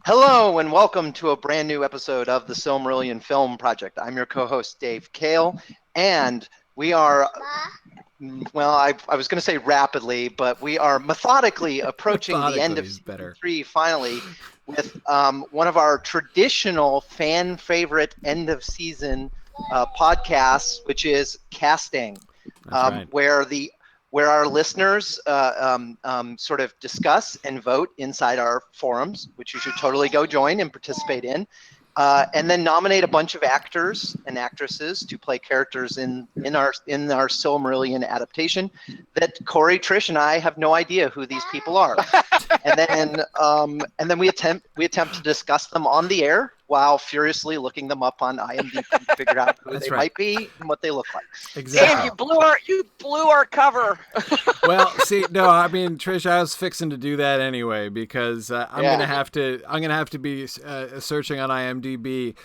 Hello and welcome to a brand new episode of the Silmarillion Film Project. I'm your co-host Dave Kale, and we are, I was going to say rapidly, but we are methodically approaching the end of season 3 finally with one of our traditional fan favorite end of season podcasts, which is Casting, right. where our listeners sort of discuss and vote inside our forums, which you should totally go join and participate in, and then nominate a bunch of actors and actresses to play characters in our Silmarillion adaptation. That Corey, Trish, and I have no idea who these people are, and then we attempt to discuss them on the air while furiously looking them up on IMDb to figure out who they might be and what they look like. Exactly. Dave, you blew our cover. Well, see, no, I mean, Trish, I was fixing to do that anyway because I'm gonna have to be searching on IMDb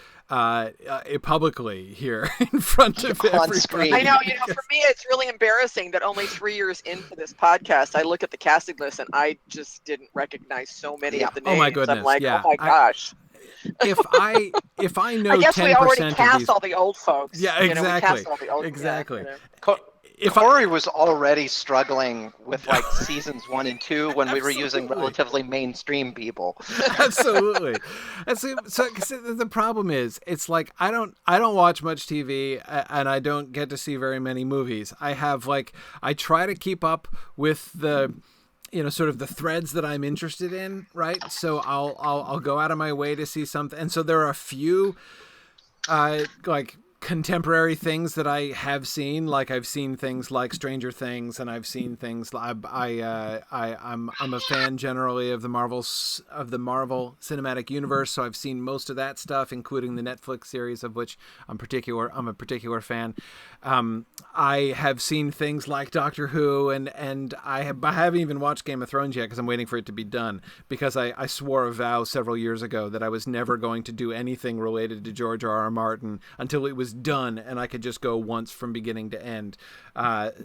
publicly here in front of everybody. I know, for me, it's really embarrassing that only 3 years into this podcast, I look at the casting list and I just didn't recognize so many of the names. Oh my goodness! I'm like, oh my gosh. If I know, I guess 10% we already cast these... all the old folks. Yeah, exactly. We cast all the old, exactly. Corey was already struggling with like seasons 1 and 2 when we were using relatively mainstream people. Absolutely. So the problem is, it's like I don't watch much TV and I don't get to see very many movies. I try to keep up with the sort of the threads that I'm interested in, right? So I'll go out of my way to see something. And so there are a few contemporary things that I have seen. Like I've seen things like Stranger Things, and I've seen things I'm a fan generally of the Marvel Cinematic Universe, so I've seen most of that stuff, including the Netflix series, of which I'm a particular fan. I have seen things like Doctor Who, and I haven't even watched Game of Thrones yet because I'm waiting for it to be done, because I swore a vow several years ago that I was never going to do anything related to George R.R. Martin until it was done and I could just go once from beginning to end.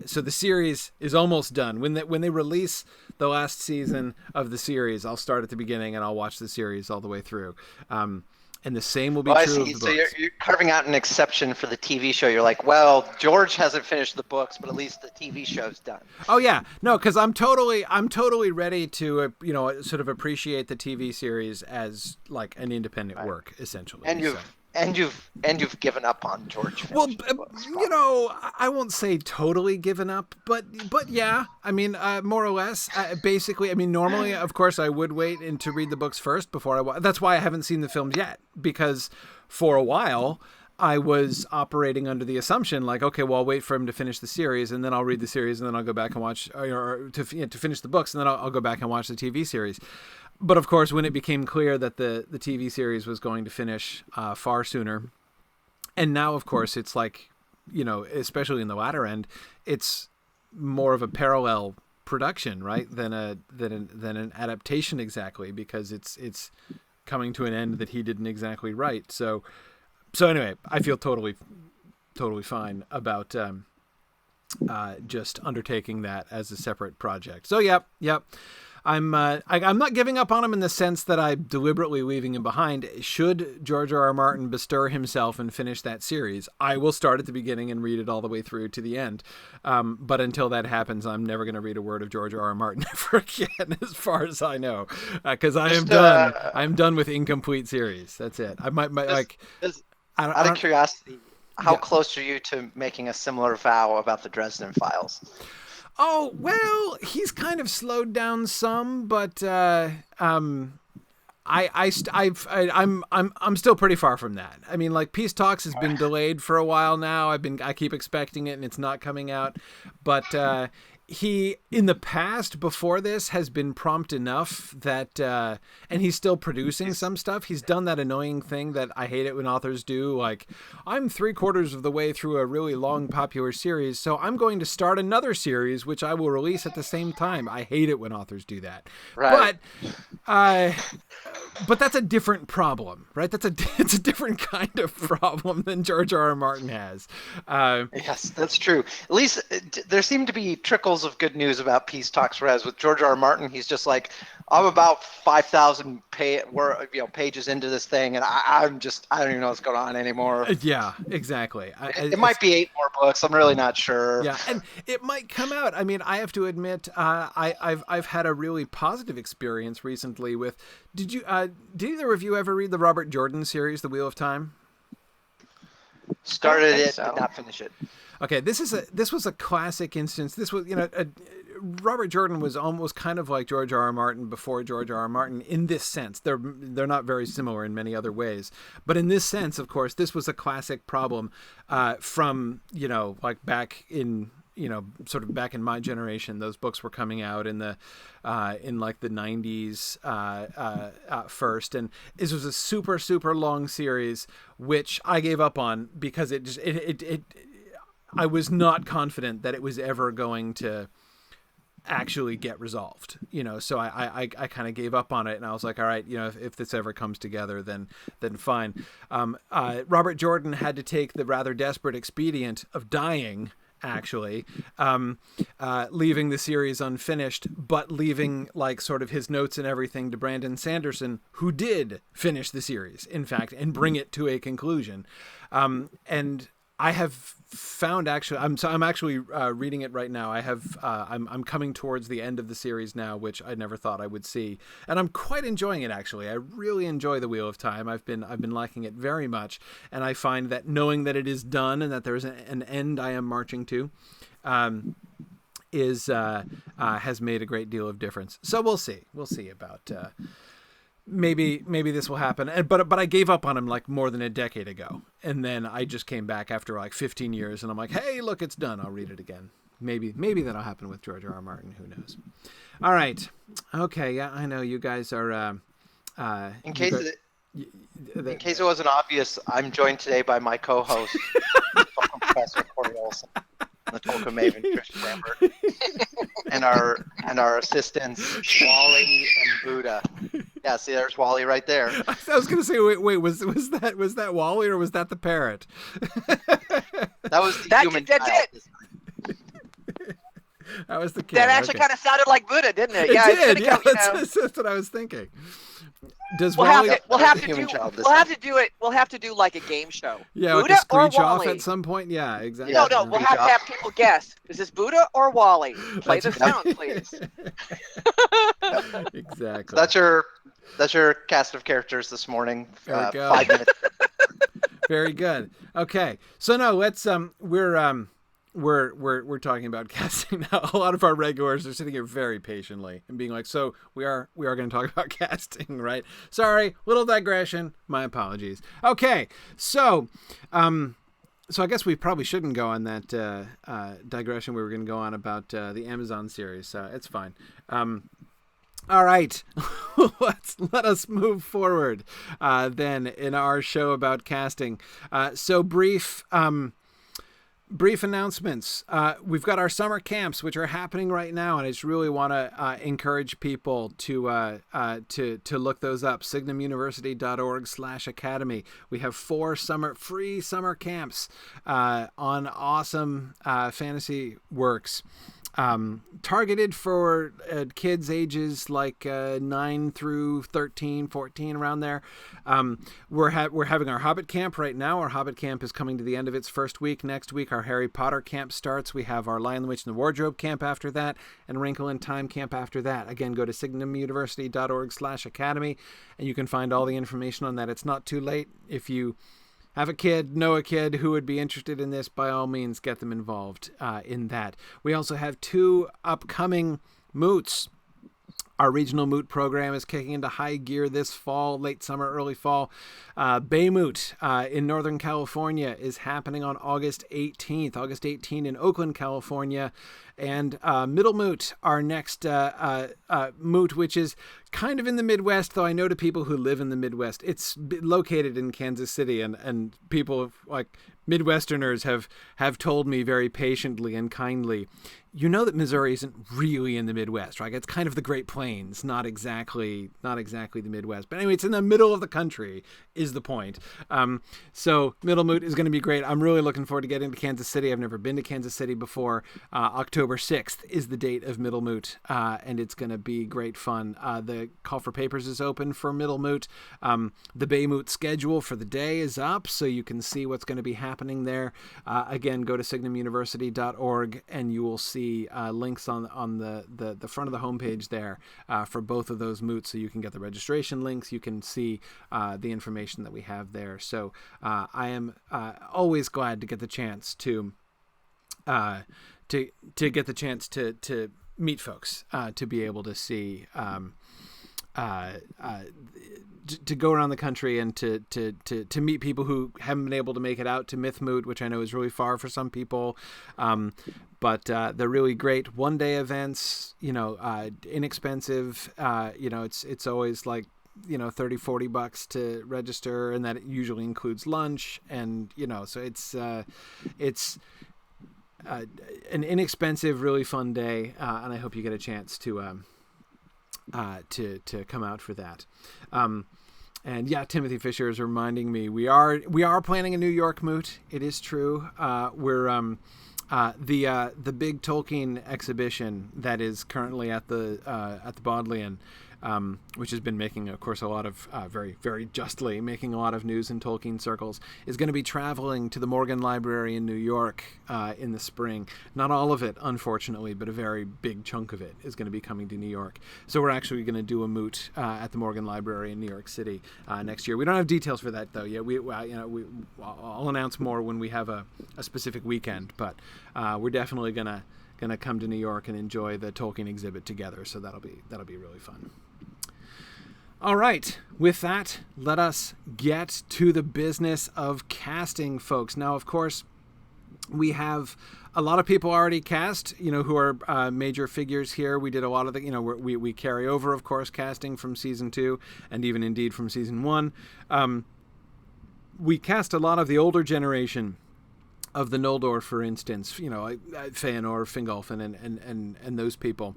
So the series is almost done. When they release the last season of the series, I'll start at the beginning and I'll watch the series all the way through. And the same will be true of the books. So you're carving out an exception for the TV show. You're like, well, George hasn't finished the books, but at least the TV show's done. Oh yeah, no, because I'm totally ready to sort of appreciate the TV series as like an independent work, essentially. And you've given up on George. Well, I won't say totally given up, but yeah, I mean, more or less. Basically, I mean, normally, of course, I would wait and to read the books first before that's why I haven't seen the films yet, because for a while I was operating under the assumption like, okay, well, I'll wait for him to finish the series and then I'll read the series and then I'll go back and watch, or to finish the books and then I'll go back and watch the TV series. But of course, when it became clear that the TV series was going to finish far sooner, and now, of course, it's like, especially in the latter end, it's more of a parallel production, right, than an adaptation exactly, because it's coming to an end that he didn't exactly write. So anyway, I feel totally fine about just undertaking that as a separate project. So yep. I'm not giving up on him in the sense that I'm deliberately leaving him behind. Should George R.R. Martin bestir himself and finish that series, I will start at the beginning and read it all the way through to the end. But until that happens, I'm never going to read a word of George R.R. Martin ever again, as far as I know, because I am done. I'm done with incomplete series. That's it. I might out of curiosity, how close are you to making a similar vow about the Dresden Files? Oh, well, he's kind of slowed down some, but I'm still pretty far from that. I mean, like, Peace Talks has been delayed for a while now. I keep expecting it and it's not coming out, but he, in the past, before this, has been prompt enough that, and he's still producing some stuff. He's done that annoying thing that I hate it when authors do, like, I'm 3/4 of the way through a really long popular series, so I'm going to start another series, which I will release at the same time. I hate it when authors do that. Right. But that's a different problem, right? It's a different kind of problem than George R.R. Martin has. Yes, that's true. At least there seem to be trickles of good news about Peace Talks, whereas with George R.R. Martin, he's just like, I'm about 5,000 pages into this thing, and I don't even know what's going on anymore. Yeah, exactly. It might be 8 more books. I'm really not sure. Yeah, and it might come out. I mean, I have to admit, I've had a really positive experience recently with. Did either of you ever read the Robert Jordan series, The Wheel of Time? Started it, did not finish it. Okay, this was a classic instance. This was, Robert Jordan was almost kind of like George R.R. Martin before George R.R. Martin in this sense. They're not very similar in many other ways, but in this sense, of course, this was a classic problem from like back in sort of back in my generation. Those books were coming out in the in like the 90s first, and this was a super long series which I gave up on because it I was not confident that it was ever going to actually get resolved, so I kind of gave up on it, and I was like, all right, if this ever comes together, then fine. Robert Jordan had to take the rather desperate expedient of dying, actually, leaving the series unfinished, but leaving like sort of his notes and everything to Brandon Sanderson, who did finish the series, in fact, and bring it to a conclusion. And I have found I'm actually reading it right now. I'm coming towards the end of the series now, which I never thought I would see, and I'm quite enjoying it, actually. I really enjoy The Wheel of Time. I've been liking it very much, and I find that knowing that it is done and that there's an end I am marching to has made a great deal of difference. So we'll see about maybe this will happen. But I gave up on him like more than a decade ago, and then I just came back after like 15 years, and I'm like, hey, look, it's done. I'll read it again. Maybe that'll happen with George R.R. Martin. Who knows? All right. Okay. Yeah, I know you guys are. In case it wasn't obvious, I'm joined today by my co-host, Professor Corey Olson, the Tolkien Maven, Trish Lambert, and our assistants, Wally and Buddha. Yeah, see, there's Wally right there. I was going to say, wait, was that Wally or was that the parrot? That was the human child. That was the kid. That actually kind of sounded like Buddha, didn't it? Yeah, it did. Yeah, that's what I was thinking. We'll have to do like a game show. Yeah, Buddha like a screech or off Wally? at some point. Yeah, exactly. No, we'll have to have people guess. Is this Buddha or Wally? Play the sound, please. Exactly. So that's your cast of characters this morning. 5 minutes. Very good. Okay, so no, let's we're talking about casting now. A lot of our regulars are sitting here very patiently and being like, so we are going to talk about casting, right? Sorry, little digression. My apologies. Okay, so I guess we probably shouldn't go on that digression we were going to go on about the Amazon series. It's fine. All right, let us move forward then in our show about casting. So brief announcements. We've got our summer camps, which are happening right now, and I just really want to encourage people to look those up. signumuniversity.org/academy. We have 4 free summer camps on awesome fantasy works. Targeted for kids ages like 9 through 13, 14, around there. We're having our Hobbit camp right now. Our Hobbit camp is coming to the end of its first week. Next week, our Harry Potter camp starts. We have our Lion, the Witch, and the Wardrobe camp after that, and Wrinkle in Time camp after that. Again, go to signumuniversity.org/academy, and you can find all the information on that. It's not too late. If you have a kid, know a kid who would be interested in this, by all means, get them involved in that. We also have 2 upcoming moots. Our regional moot program is kicking into high gear this fall, late summer, early fall. Bay Moot in Northern California is happening on August 18th. August 18th in Oakland, California. And Middle Moot, our next moot, which is kind of in the Midwest, though I know to people who live in the Midwest. It's located in Kansas City, and people like Midwesterners have told me very patiently and kindly, you know that Missouri isn't really in the Midwest, right? It's kind of the Great Plains, not exactly the Midwest. But anyway, it's in the middle of the country is the point. So Middle Moot is going to be great. I'm really looking forward to getting to Kansas City. I've never been to Kansas City before. October October 6th is the date of Middle Moot, and it's going to be great fun. The call for papers is open for Middle Moot. The Bay Moot schedule for the day is up, so you can see what's going to be happening there. Again, go to signumuniversity.org, and you will see links on the front of the homepage there for both of those moots, so you can get the registration links. You can see the information that we have there. So I am always glad to get the chance to get the chance to meet folks, to be able to see, to go around the country and to meet people who haven't been able to make it out to Mythmoot, which I know is really far for some people. But they're really great one-day events, inexpensive. It's always like, $30-$40 to register, and that usually includes lunch, and so it's an inexpensive, really fun day, and I hope you get a chance to come out for that. And yeah, Timothy Fisher is reminding me we are planning a New York moot. It is true. We're the big Tolkien exhibition that is currently at the Bodleian, which has been making, of course, a lot of very, very justly making a lot of news in Tolkien circles, is going to be traveling to the Morgan Library in New York in the spring. Not all of it, unfortunately, but a very big chunk of it is going to be coming to New York. So we're actually going to do a moot at the Morgan Library in New York City next year. We don't have details for that though yet. I'll announce more when we have a specific weekend, but we're definitely gonna come to New York and enjoy the Tolkien exhibit together. So that'll be really fun. All right, with that, let us get to the business of casting, folks. Now, of course, we have a lot of people already cast, who are major figures here. We did a lot of the, we carry over, of course, casting from season 2 and even indeed from season 1. We cast a lot of the older generation of the Noldor, for instance, like Feanor, Fingolfin, and those people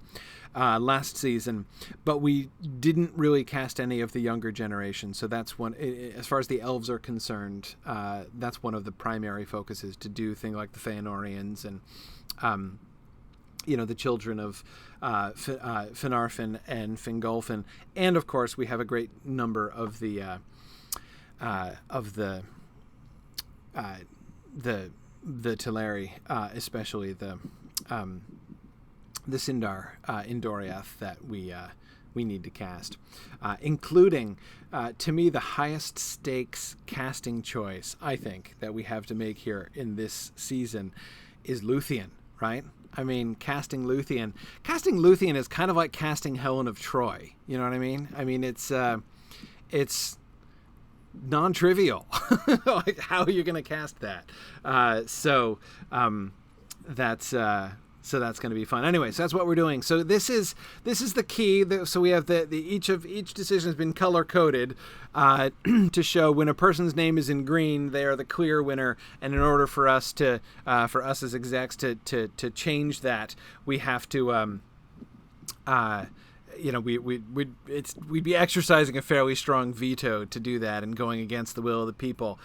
last season, but we didn't really cast any of the younger generation. So that's one, as far as the elves are concerned, that's one of the primary focuses, to do things like the Feanorians and the children of Finarfin and Fingolfin, and of course we have a great number of the Teleri, especially the Sindar in Doriath that we need to cast, including to me the highest stakes casting choice I think that we have to make here in this season is Luthien, right? I mean, casting Luthien is kind of like casting Helen of Troy. You know what I mean? I mean, it's non-trivial. Like, how are you going to cast that? So that's going to be fun. Anyway, so that's what we're doing. So this is the key. So we have each decision has been color coded to show when a person's name is in green, they are the clear winner. And in order for us as execs to change that, we have to we'd be exercising a fairly strong veto to do that and going against the will of the people.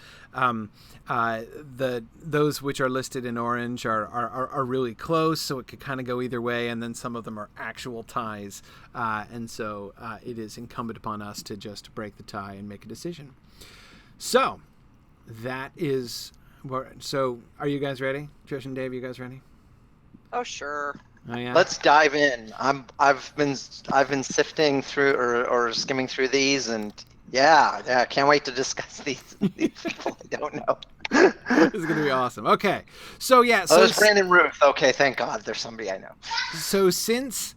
Those which are listed in orange are really close, so it could kind of go either way, and then some of them are actual ties, and so it is incumbent upon us to just break the tie and make a decision. So that is. So are you guys ready? Trish and Dave, you guys ready? Oh, sure. Oh, yeah. Let's dive in. I've been sifting through or skimming through these, and yeah, can't wait to discuss these people I don't know. This is gonna be awesome. Okay, so yeah, so there's Brandon Ruth. Okay, thank God, there's somebody I know. So since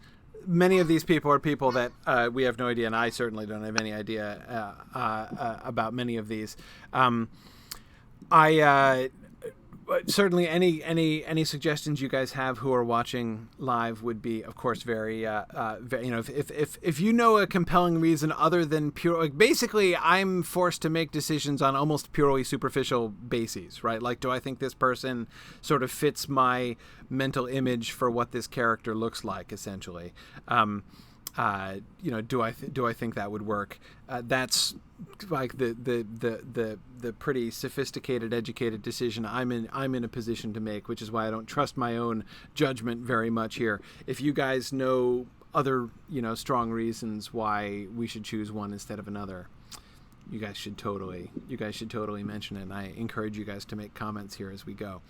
many of these people are people that we have no idea, and I certainly don't have any idea about many of these, certainly any suggestions you guys have who are watching live would be, of course, very if you know a compelling reason other than pure, like, basically I'm forced to make decisions on almost purely superficial bases, right? Like, do I think this person sort of fits my mental image for what this character looks like, essentially? do I think that would work? That's like the pretty sophisticated, educated decision I'm in a position to make, which is why I don't trust my own judgment very much here. If you guys know other strong reasons why we should choose one instead of another, you guys should totally mention it, and I encourage you guys to make comments here as we go.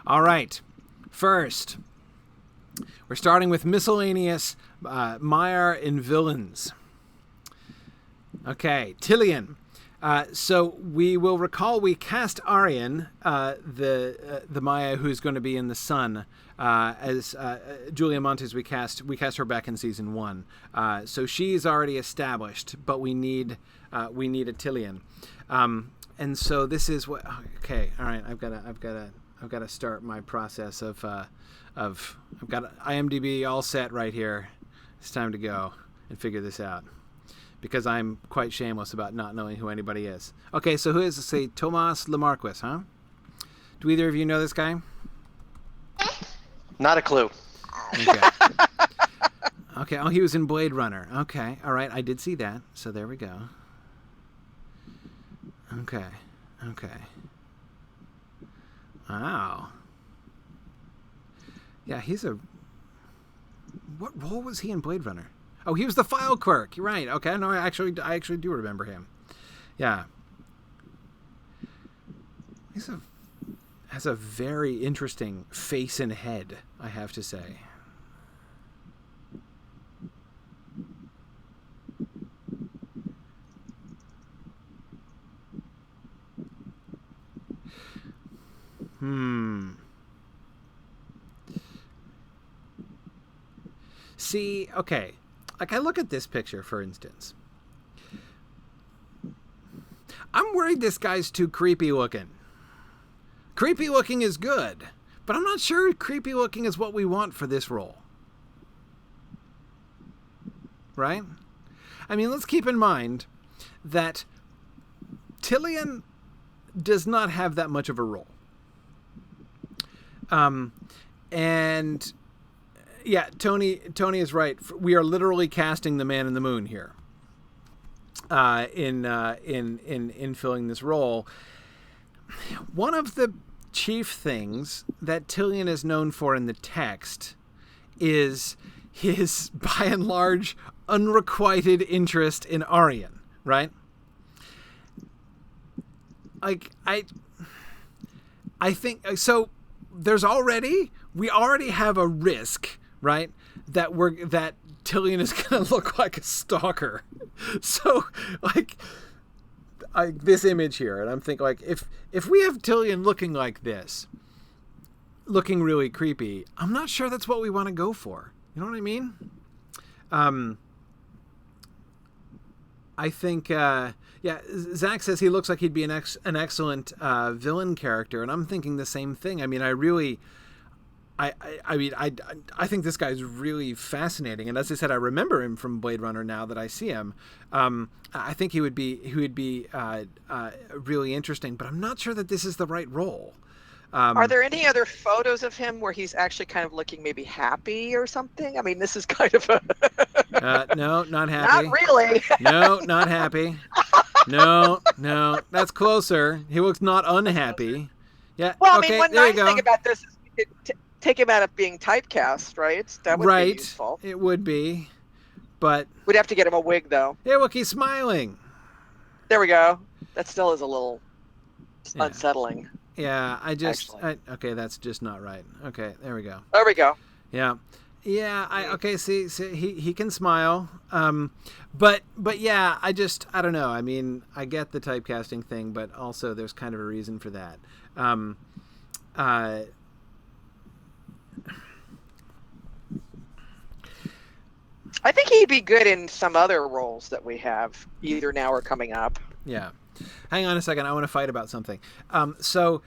All right, first we're starting with miscellaneous Maiar and villains. Okay, Tilian. So we will recall we cast Arian, the Maya who's going to be in the sun, as Julia Montes. We cast her back in season 1. So she's already established, but we need a Tilian. And so this is what. Okay, all right. I've got to start my process of I've got IMDb all set right here. It's time to go and figure this out, because I'm quite shameless about not knowing who anybody is. Okay, so who is this? Say Tomas Lemarquis, huh? Do either of you know this guy? Not a clue. Okay. Okay. Oh, he was in Blade Runner. Okay. All right. I did see that. So there we go. Okay. Wow. Yeah, what role was he in Blade Runner? Oh, he was the file clerk. You're right. Okay, no, I actually do remember him. Yeah. Has a very interesting face and head, I have to say. See, okay. Like, I look at this picture, for instance. I'm worried this guy's too creepy looking. Creepy looking is good, but I'm not sure creepy looking is what we want for this role. Right? I mean, let's keep in mind that Tilian does not have that much of a role. And yeah, Tony is right. We are literally casting the man in the moon here. In filling this role. One of the chief things that Tilian is known for in the text is his, by and large, unrequited interest in Arian, right? Like, I think so. We already have a risk, right? That Tilian is going to look like a stalker. So, like, this image here, and I'm thinking, like, if we have Tilian looking like this, looking really creepy, I'm not sure that's what we want to go for. You know what I mean? I think, Zach says he looks like he'd be an excellent villain character, and I'm thinking the same thing. I mean, I think this guy's really fascinating, and as I said, I remember him from Blade Runner now that I see him. I think he would be really interesting, but I'm not sure that this is the right role. Are there any other photos of him where he's actually kind of looking maybe happy or something? I mean, this is kind of a... No, not happy. Not really. No, not happy. No, that's closer. He looks not unhappy. Yeah. Well, okay, I mean, one nice thing about this is we could take him out of being typecast, right? That would be useful. It would be, but... We'd have to get him a wig, though. Hey, look, he's smiling. There we go. That still is a little unsettling. Yeah, okay, that's just not right. Okay, there we go. There we go. Yeah. Okay, see, he can smile. But yeah, I don't know. I mean, I get the typecasting thing, but also there's kind of a reason for that. I think he'd be good in some other roles that we have, either now or coming up. Yeah. Hang on a second. I want to fight about something. So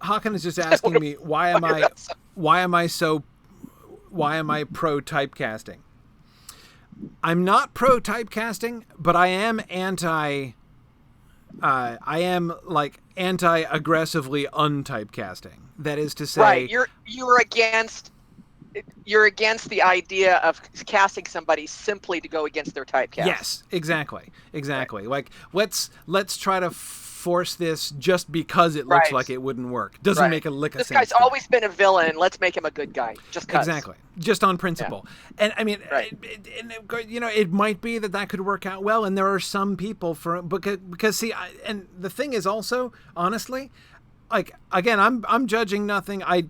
Hakan is just asking me, why am I pro typecasting? I'm not pro typecasting, but I am anti-aggressively untypecasting. That is to say, right. You're against you're against the idea of casting somebody simply to go against their typecast. Yes, exactly. Right. Like let's try to force this just because it looks like it wouldn't work. Doesn't make a lick of sense. This guy's always been a villain. Let's make him a good guy. Just 'cause. Exactly. Just on principle. Yeah. And I mean, it might be that could work out well. And there are some people because see, and the thing is also, honestly, like, again, I'm judging nothing. I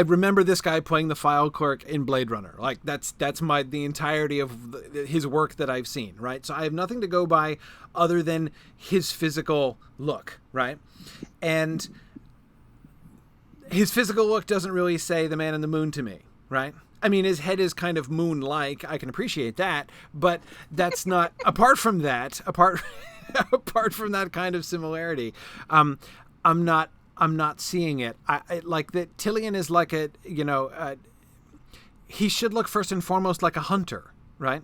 remember this guy playing the file clerk in Blade Runner. Like that's the entirety of his work that I've seen, right? So I have nothing to go by other than his physical look, right? And his physical look doesn't really say the Man in the Moon to me, right? I mean, his head is kind of moon-like. I can appreciate that, but that's not apart from that kind of similarity. I'm not seeing it. I like that Tilian is like he should look first and foremost like a hunter, right?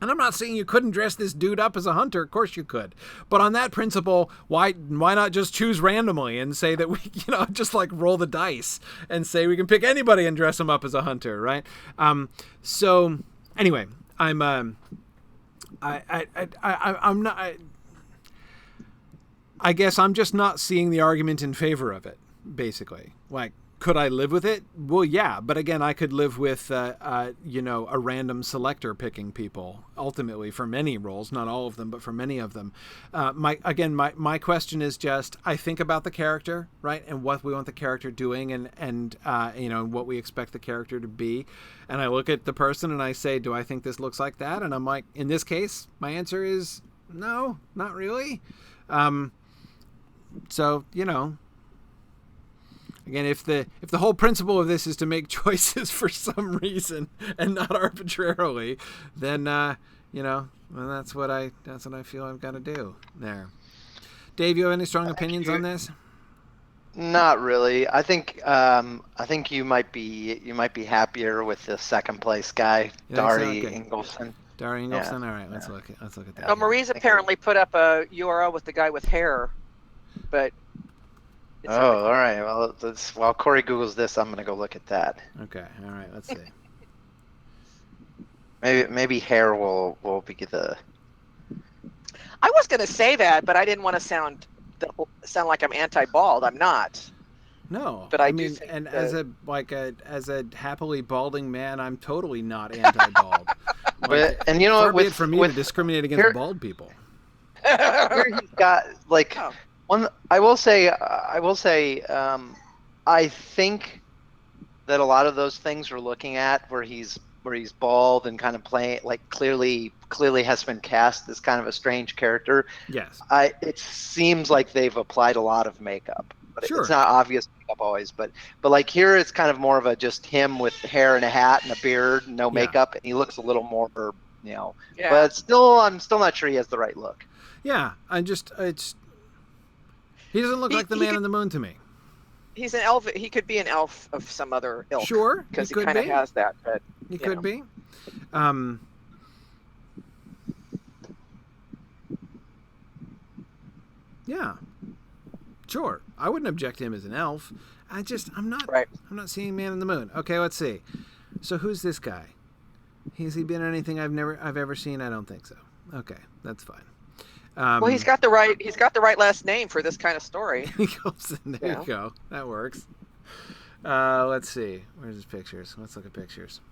And I'm not saying you couldn't dress this dude up as a hunter. Of course you could. But on that principle, why not just choose randomly and say that we, just like roll the dice and say we can pick anybody and dress him up as a hunter, right? So anyway, I'm not. I guess I'm just not seeing the argument in favor of it, basically. Like, could I live with it? Well, yeah. But again, I could live with, a random selector picking people, ultimately, for many roles. Not all of them, but for many of them. My question is just, I think about the character, right? And what we want the character doing and what we expect the character to be. And I look at the person and I say, do I think this looks like that? And I'm like, in this case, my answer is no, not really. So, again, if the whole principle of this is to make choices for some reason and not arbitrarily, then well, that's what I feel I've got to do there. Dave, you have any strong opinions on this? Not really. I think you might be happier with the second place guy, Dari Ingolson. Dari Ingolson. Yeah. All right, let's look at that. Oh, Marie's apparently put up a URL with the guy with hair. But all right. Well, while Corey Googles this, I'm gonna go look at that. Okay. All right. Let's see. maybe hair will be the. I was gonna say that, but I didn't want to sound like I'm anti-bald. I'm not. No, but I mean, do think and as a happily balding man, I'm totally not anti-bald. And far be it for me to discriminate against bald people. Here he's got like. Oh. I will say, I think that a lot of those things we're looking at, where he's bald and kind of playing, like clearly has been cast as kind of a strange character. Yes. It seems like they've applied a lot of makeup, but sure. It's not obvious makeup always. But like here, it's kind of more of a just him with hair and a hat and a beard, no makeup, and he looks a little more, Yeah. But still, I'm still not sure he has the right look. Yeah, he doesn't look like the Man in the Moon to me. He's an elf. He could be an elf of some other ilk. Sure, because he kind of has that. But he could be. Yeah, sure. I wouldn't object to him as an elf. I'm not. Right. I'm not seeing Man in the Moon. Okay, let's see. So who's this guy? Has he been in anything I've ever seen? I don't think so. Okay, that's fine. Well, he's got the right last name for this kind of story. There you go. That works. Let's see. Where's his pictures? Let's look at pictures.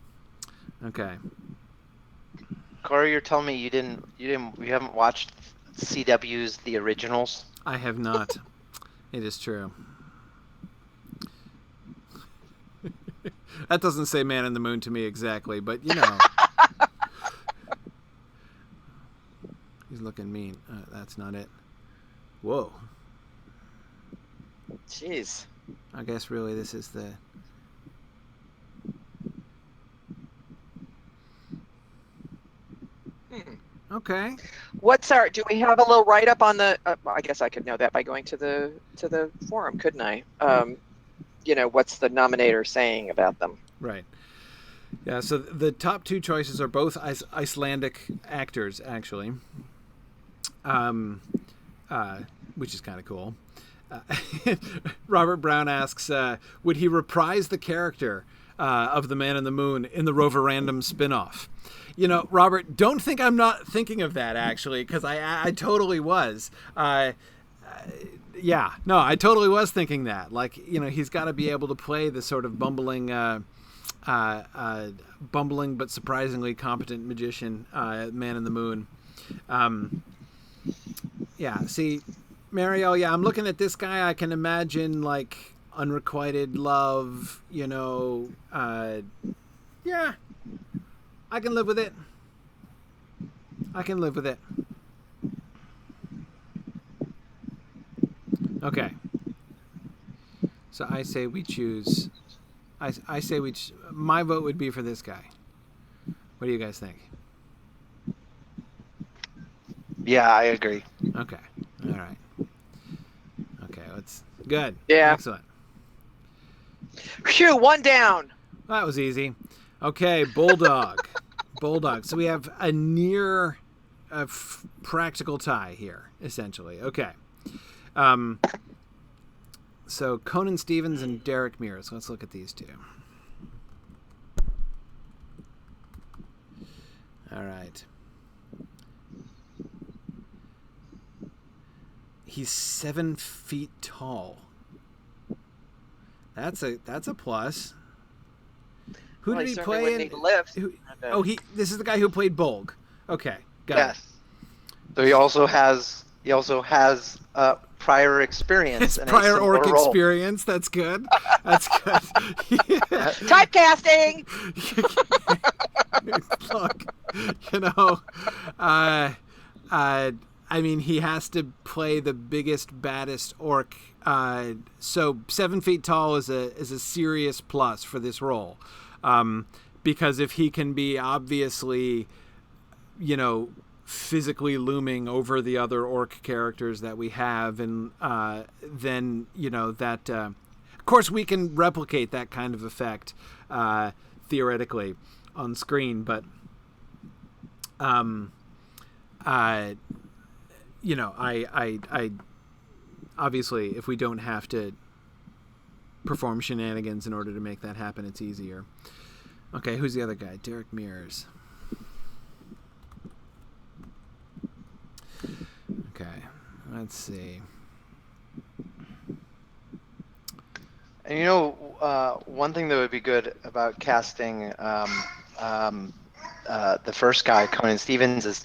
Okay. Corey, you're telling me you haven't watched CW's The Originals? I have not. It is true. That doesn't say Man in the Moon to me exactly, but He's looking mean. That's not it. Whoa. Jeez. I guess really this is the... Okay. Do we have a little write-up on the... I guess I could know that by going to the forum, couldn't I? What's the nominator saying about them? Right. Yeah, so the top two choices are both Icelandic actors, actually. Which is kind of cool. Robert Brown asks, would he reprise the character of the Man in the Moon in the Rover Random spinoff. You know, Robert, don't think I'm not thinking of that, actually, because I totally was. Yeah, no, I totally was thinking that. Like, you know, he's got to be able to play the sort of bumbling but surprisingly competent magician, Man in the Moon. Yeah, see, Mariel, yeah, I'm looking at this guy. I can imagine, like, unrequited love, you know. Yeah, I can live with it. I can live with it. Okay. So I say we choose. I say my vote would be for this guy. What do you guys think? Yeah, I agree. Okay. All right. Okay. Let's. Good. Yeah. Excellent. Phew, one down. That was easy. Okay, Bulldog. Bulldog. So we have a near practical tie here, essentially. Okay. So Conan Stevens and Derek Mears. Let's look at these two. All right. He's 7 feet tall. That's a plus. Who did he play in? This is the guy who played Bolg. Okay, got it. Yes. So he also has prior experience. His prior orc experience. That's good. That's good. Typecasting. Look, you know, I mean, he has to play the biggest, baddest orc. So 7 feet tall is a serious plus for this role, because if he can be obviously, you know, physically looming over the other orc characters that we have, and then, you know, that of course we can replicate that kind of effect theoretically on screen, but you know, I obviously, if we don't have to perform shenanigans in order to make that happen, it's easier. Okay, who's the other guy? Derek Mears. Okay, let's see. And you know, one thing that would be good about casting the first guy, Conan Stevens, is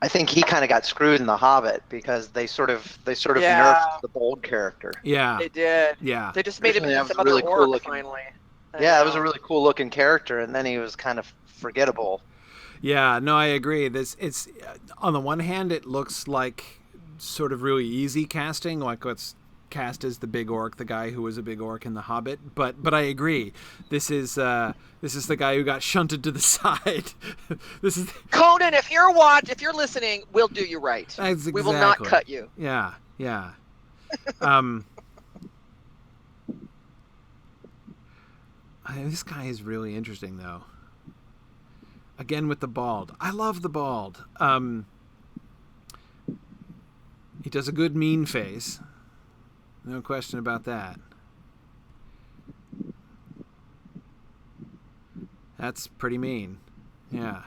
I think he kind of got screwed in The Hobbit because they sort of nerfed the Bold character. Yeah, they did. Yeah, they just made him Originally, some other really orc cool looking. finally. Yeah, it was a really cool looking character, and then he was kind of forgettable. Yeah, no, I agree. It's on the one hand, it looks like sort of really easy casting, like let's cast as the big orc, the guy who was a big orc in The Hobbit. But I agree. This is the guy who got shunted to the side. This is Conan. If you're listening, we'll do you right. Exactly. We will not cut you. Yeah. This guy is really interesting, though. Again with the bald. I love the bald. He does a good mean face. No question about that. That's pretty mean. Yeah.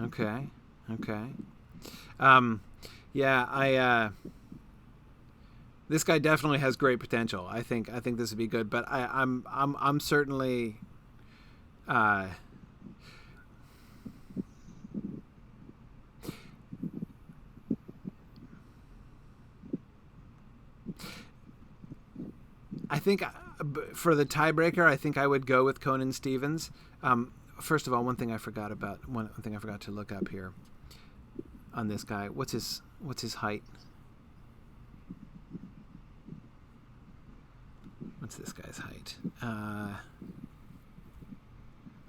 Okay. Yeah, this guy definitely has great potential. I think this would be good, but I'm certainly I think for the tiebreaker, I think I would go with Conan Stevens. First of all, one thing I forgot to look up here on this guy. What's his height? What's this guy's height?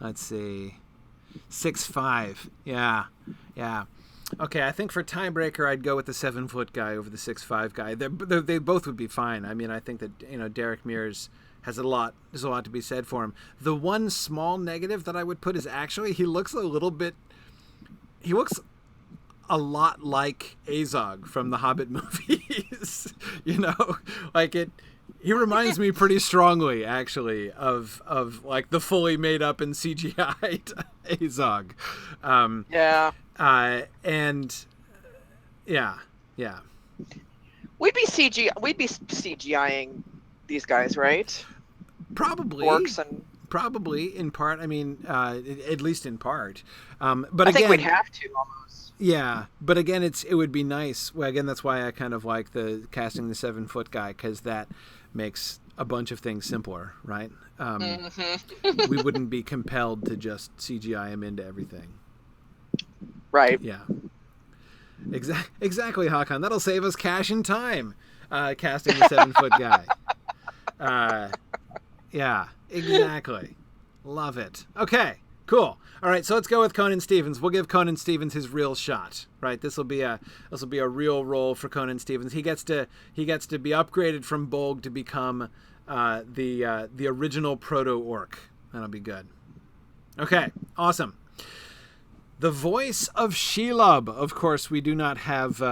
Let's see. 6'5". Yeah. Okay, I think for tiebreaker, I'd go with the 7-foot guy over the 6'5" guy. They both would be fine. I mean, I think that, you know, Derek Mears has a lot to be said for him. The one small negative that I would put is actually he looks a a lot like Azog from the Hobbit movies. You know, like he reminds me pretty strongly, actually, of like the fully made up and CGI'd Azog. And yeah. We'd be CGIing these guys, right? Probably. Orcs and probably in part. I mean, at least in part. But I think we'd have to almost. Yeah, but again, it would be nice. Well, again, that's why I kind of like the casting the 7-foot guy, because that makes a bunch of things simpler, right? We wouldn't be compelled to just CGI him into everything. Right. Yeah. Exactly, Hakan. That'll save us cash and time, casting the 7-foot guy. Yeah, exactly. Love it. Okay, cool. All right, so let's go with Conan Stevens. We'll give Conan Stevens his real shot, right? This will be a real role for Conan Stevens. He gets to be upgraded from Bolg to become the original proto-orc. That'll be good. Okay, awesome. The voice of Shelob. Of course, we do not have.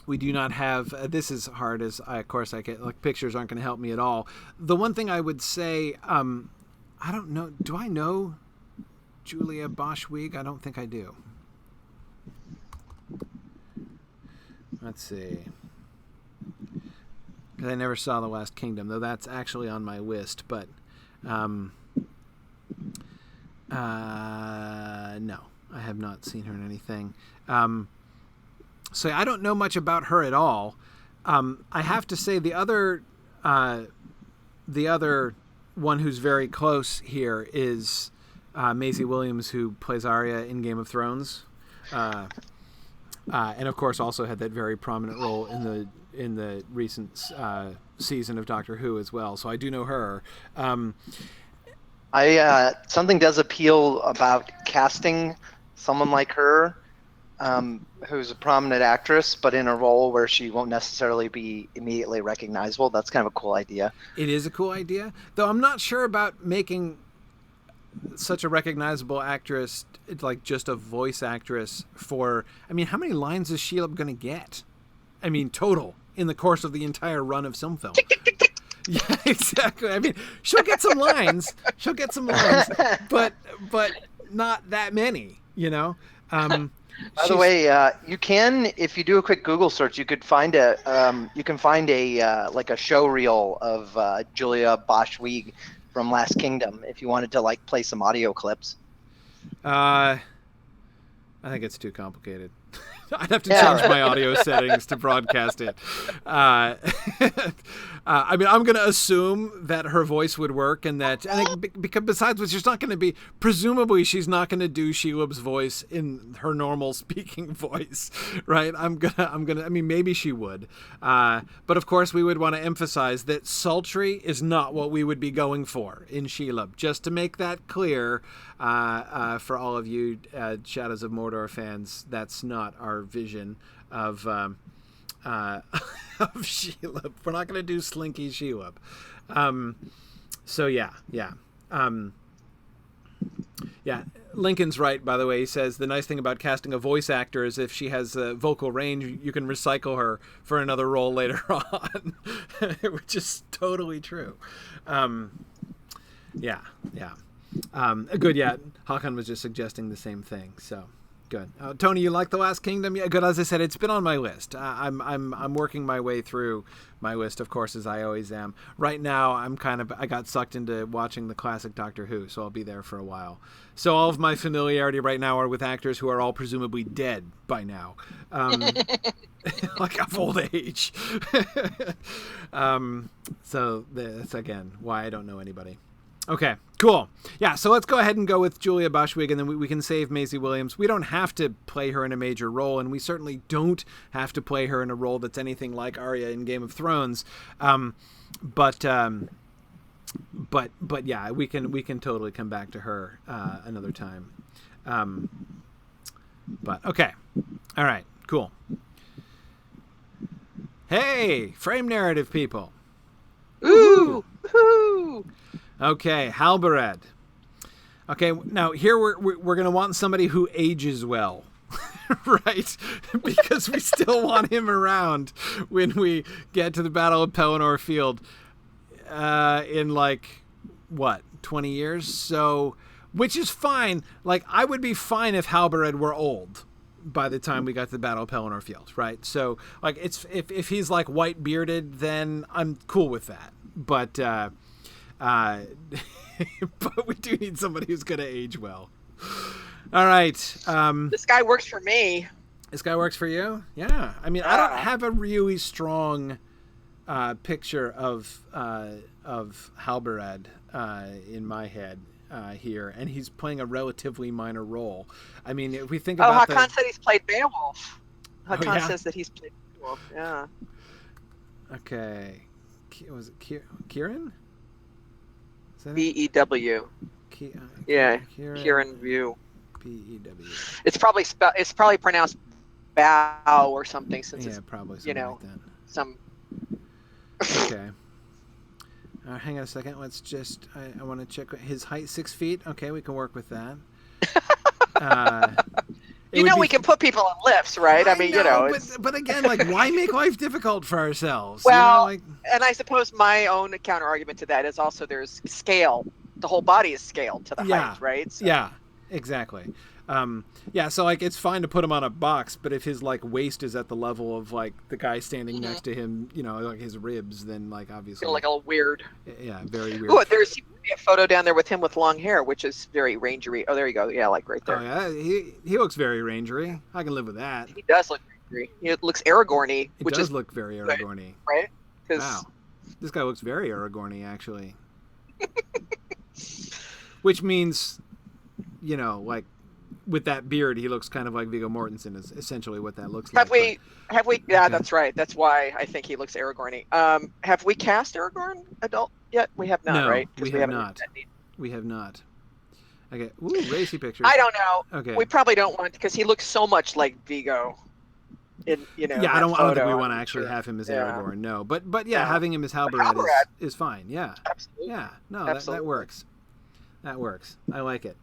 This is hard, as I get. Like, pictures aren't going to help me at all. The one thing I would say, I don't know. Do I know Julia Bosch-Wieg? I don't think I do. Let's see. Because I never saw The Last Kingdom, though that's actually on my list. But no, I have not seen her in anything. So I don't know much about her at all. I have to say the other one who's very close here is Maisie Williams, who plays Arya in Game of Thrones, and of course also had that very prominent role in the recent season of Doctor Who as well. So I do know her. Something does appeal about casting someone like her, who's a prominent actress, but in a role where she won't necessarily be immediately recognizable. That's kind of a cool idea. It is a cool idea, though I'm not sure about making such a recognizable actress, like just a voice actress for, I mean, how many lines is Shelob going to get? I mean, total, in the course of the entire run of SilmFilm. Yeah, exactly. I mean, she'll get some lines, but not that many, you know? By the way, you can, if you do a quick Google search, you could find a like a show reel of Julia Bosch-Wieg from Last Kingdom, if you wanted to like play some audio clips. I think it's too complicated. I'd have to change my audio settings to broadcast it. I mean, I'm going to assume that her voice would work, and because besides which, she's not going to be. Presumably, she's not going to do Shelob's voice in her normal speaking voice, right? I'm gonna. I mean, maybe she would, but of course, we would want to emphasize that sultry is not what we would be going for in Shelob. Just to make that clear, for all of you Shadows of Mordor fans, that's not our vision of Shelob. We're not going to do slinky Shelob. So yeah. Lincoln's right, by the way. He says the nice thing about casting a voice actor is if she has vocal range, you can recycle her for another role later on, which is totally true. Yeah. Good. Yeah, Hakan was just suggesting the same thing. So. Good. Tony, you like The Last Kingdom? Yeah, good. As I said, it's been on my list. I'm working my way through my list, of course, as I always am. Right now, I got sucked into watching the classic Doctor Who, so I'll be there for a while. So all of my familiarity right now are with actors who are all presumably dead by now, like of old age. So that's again why I don't know anybody. Okay, cool. Yeah, so let's go ahead and go with Julia Bosch-Wieg, and then we can save Maisie Williams. We don't have to play her in a major role, and we certainly don't have to play her in a role that's anything like Arya in Game of Thrones. But yeah, we can totally come back to her another time. But okay, all right, cool. Hey, frame narrative people. Ooh, woohoo! Okay, Hal Barret. Okay, now here we're going to want somebody who ages well. Right, because we still want him around when we get to the Battle of Pelennor Field in like, what, 20 years? So, which is fine. Like, I would be fine if Hal Barret were old by the time we got to the Battle of Pelennor Field, right? So, like, it's if he's like white bearded, then I'm cool with that. But but we do need somebody who's going to age well. All right. This guy works for me. This guy works for you? Yeah. I mean, I don't have a really strong picture of Hal Barret in my head here, and he's playing a relatively minor role. I mean, if we think about Hakan said he's played Beowulf. Hakan yeah? says that he's played Beowulf. Yeah. Okay. Was it Kieran? B-E-W. Yeah. Kieran View. B-E-W. It's probably pronounced bow or something, since it's probably something like that. Some. Okay. Hang on a second. Let's just. I want to check his height. 6 feet. Okay, we can work with that. We can put people in lifts, right? I mean, But again, like, why make life difficult for ourselves? Well, and I suppose my own counter argument to that is also there's scale. The whole body is scaled to the height, right? So. Yeah, exactly. So like it's fine to put him on a box, but if his like waist is at the level of like the guy standing next to him, like his ribs, then like obviously feel like a weird. Yeah, very weird. Oh, there's a photo down there with him with long hair, which is very rangery. Oh, there you go. Yeah, like right there. Oh yeah, he looks very rangery. I can live with that. He does look rangery. He looks Aragorn-y, which does look very Aragorn-y. Right? Wow, this guy looks very Aragorn-y actually. Which means, like. With that beard, he looks kind of like Viggo Mortensen. Is essentially what that looks like. Have we? Yeah, that's right. That's why I think he looks Aragorn-y. Have we cast Aragorn adult yet? We have not, no, right? We have not. We have not. Okay. Ooh, racy pictures. I don't know. Okay. We probably don't want, because he looks so much like Viggo. Yeah, I don't think we want to actually have him as Aragorn. No, but having him as Hal Barret is fine. Yeah. Absolutely. Yeah. No, that works. That works. I like it.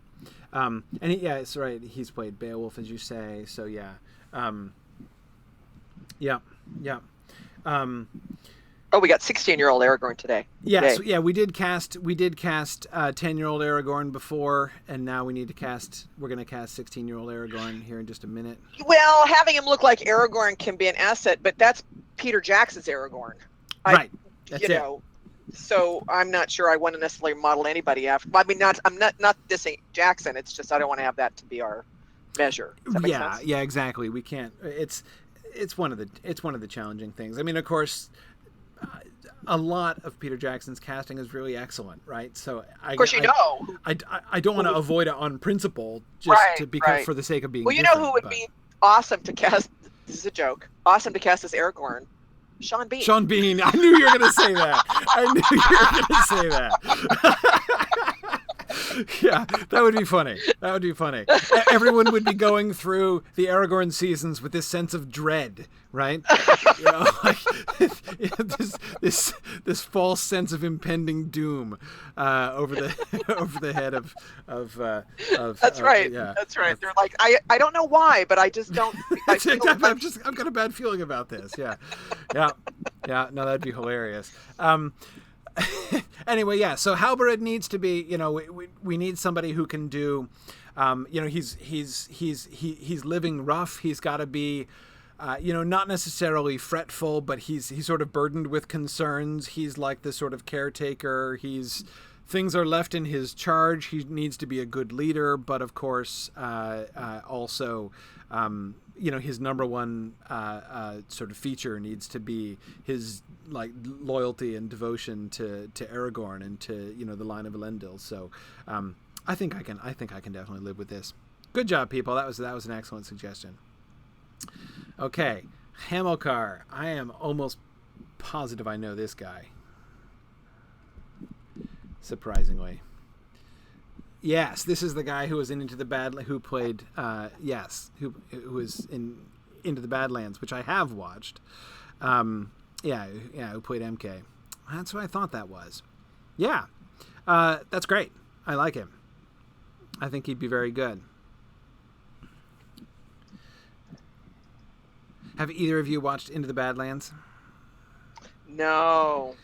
And it's right. He's played Beowulf, as you say. So yeah. We got 16-year-old Aragorn today. Yes, yeah, we did cast 10-year-old Aragorn before, and now we're going to cast 16-year-old Aragorn here in just a minute. Well, having him look like Aragorn can be an asset, but that's Peter Jackson's Aragorn. Right. That's it. So I'm not sure I want to necessarily model anybody after. I mean, I'm not dissing Jackson. It's just I don't want to have that to be our measure. Does that make sense? Yeah, exactly. We can't. It's one of the challenging things. I mean, of course, a lot of Peter Jackson's casting is really excellent, right? So I don't want to avoid it on principle, just for the sake of being. Well, who would be awesome to cast? This is a joke. Awesome to cast as Aragorn. Sean Bean. Sean Bean. I knew you were going to say that. Yeah, that would be funny. Everyone would be going through the Aragorn seasons with this sense of dread, right? This false sense of impending doom over the head of. That's right. That's right. They're like, I don't know why, but I just don't. I've got a bad feeling about this. Yeah. No, that'd be hilarious. Anyway, yeah. So Hal Barret needs to be, we need somebody who can do, he's living rough. He's got to be, not necessarily fretful, but he's sort of burdened with concerns. He's like the sort of caretaker. Things are left in his charge. He needs to be a good leader, but of course, also, his number one sort of feature needs to be his like loyalty and devotion to Aragorn and to the line of Elendil. So I think I can definitely live with this. Good job, people. That was an excellent suggestion. Okay, Hamilcar. I am almost positive I know this guy. Surprisingly. Yes, this is the guy who was in Into the Badlands, who played, who was in Into the Badlands, which I have watched. Who played MK. That's what I thought that was. Yeah, that's great. I like him. I think he'd be very good. Have either of you watched Into the Badlands? No.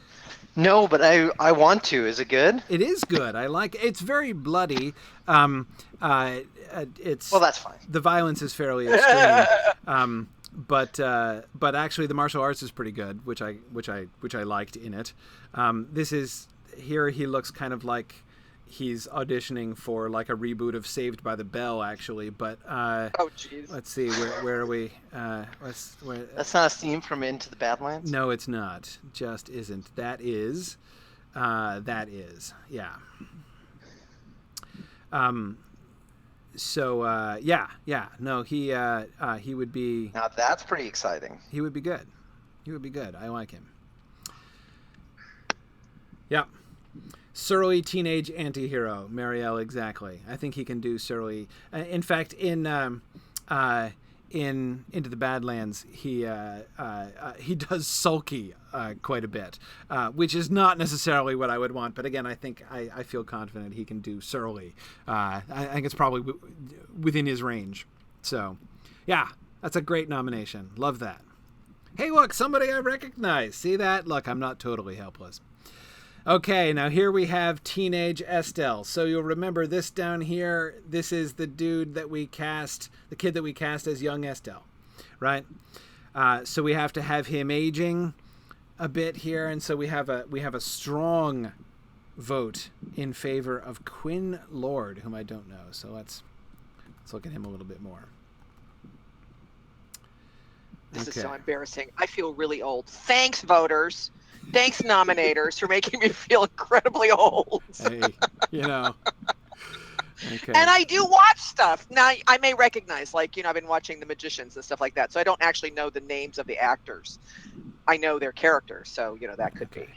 No, but I want to. Is it good? It is good. I like it. It's very bloody. It's Well, that's fine. The violence is fairly extreme. But actually the martial arts is pretty good, which I liked in it. This is here he looks kind of like he's auditioning for like a reboot of Saved by the Bell, actually. But Oh, jeez. let's see, where are we? That's not a scene from Into the Badlands? No, it's not. Just isn't. That is, yeah. So no, he would be. Now that's pretty exciting. He would be good. I like him. Yep. Surly teenage anti-hero, Marielle, exactly. I think he can do surly. In fact, in Into the Badlands, he does sulky quite a bit, which is not necessarily what I would want. But again, I think I feel confident he can do surly. I think it's probably within his range. So, yeah, that's a great nomination. Love that. Hey, look, somebody I recognize. See that? Look, I'm not totally helpless. Okay, now here we have Teenage Estelle. So you'll remember this down here. This is the dude that we cast, the kid that we cast as young Estelle, right? So we have to have him aging a bit here, and so we have a strong vote in favor of Quinn Lord, whom I don't know. So let's look at him a little bit more. This is so embarrassing. I feel really old. Thanks, voters. Thanks, nominators, for making me feel incredibly old. Hey, you know. Okay. And I do watch stuff. Now, I may recognize, like, I've been watching The Magicians and stuff like that, so I don't actually know the names of the actors. I know their characters, so, that could be.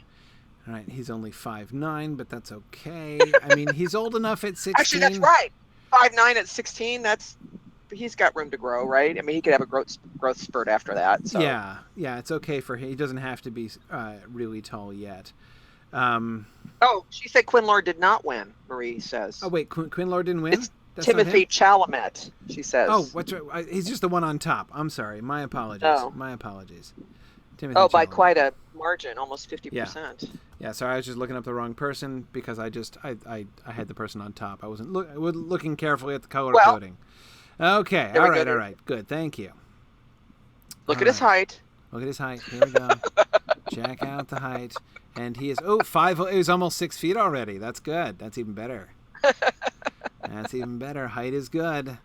All right, he's only 5'9", but that's okay. I mean, he's old enough at 16. Actually, that's right. 5'9" at 16, he's got room to grow, right? I mean, he could have a growth spurt after that. So. Yeah, it's okay for him. He doesn't have to be really tall yet. Oh, she said Quinn Lord did not win, Marie says. Oh, wait, Quinn Lord didn't win? It's Timothy Chalamet, she says. Oh, what's right? He's just the one on top. I'm sorry. My apologies. Oh. My apologies. Timothy Chalamet. By quite a margin, almost 50%. Yeah, sorry, I was just looking up the wrong person because I had the person on top. I wasn't looking carefully at the color coding. Okay, all right, good, thank you. Look at his height. Look at his height, here we go. Check out the height. And he is, he's almost 6 feet already. That's good, that's even better. That's even better, height is good.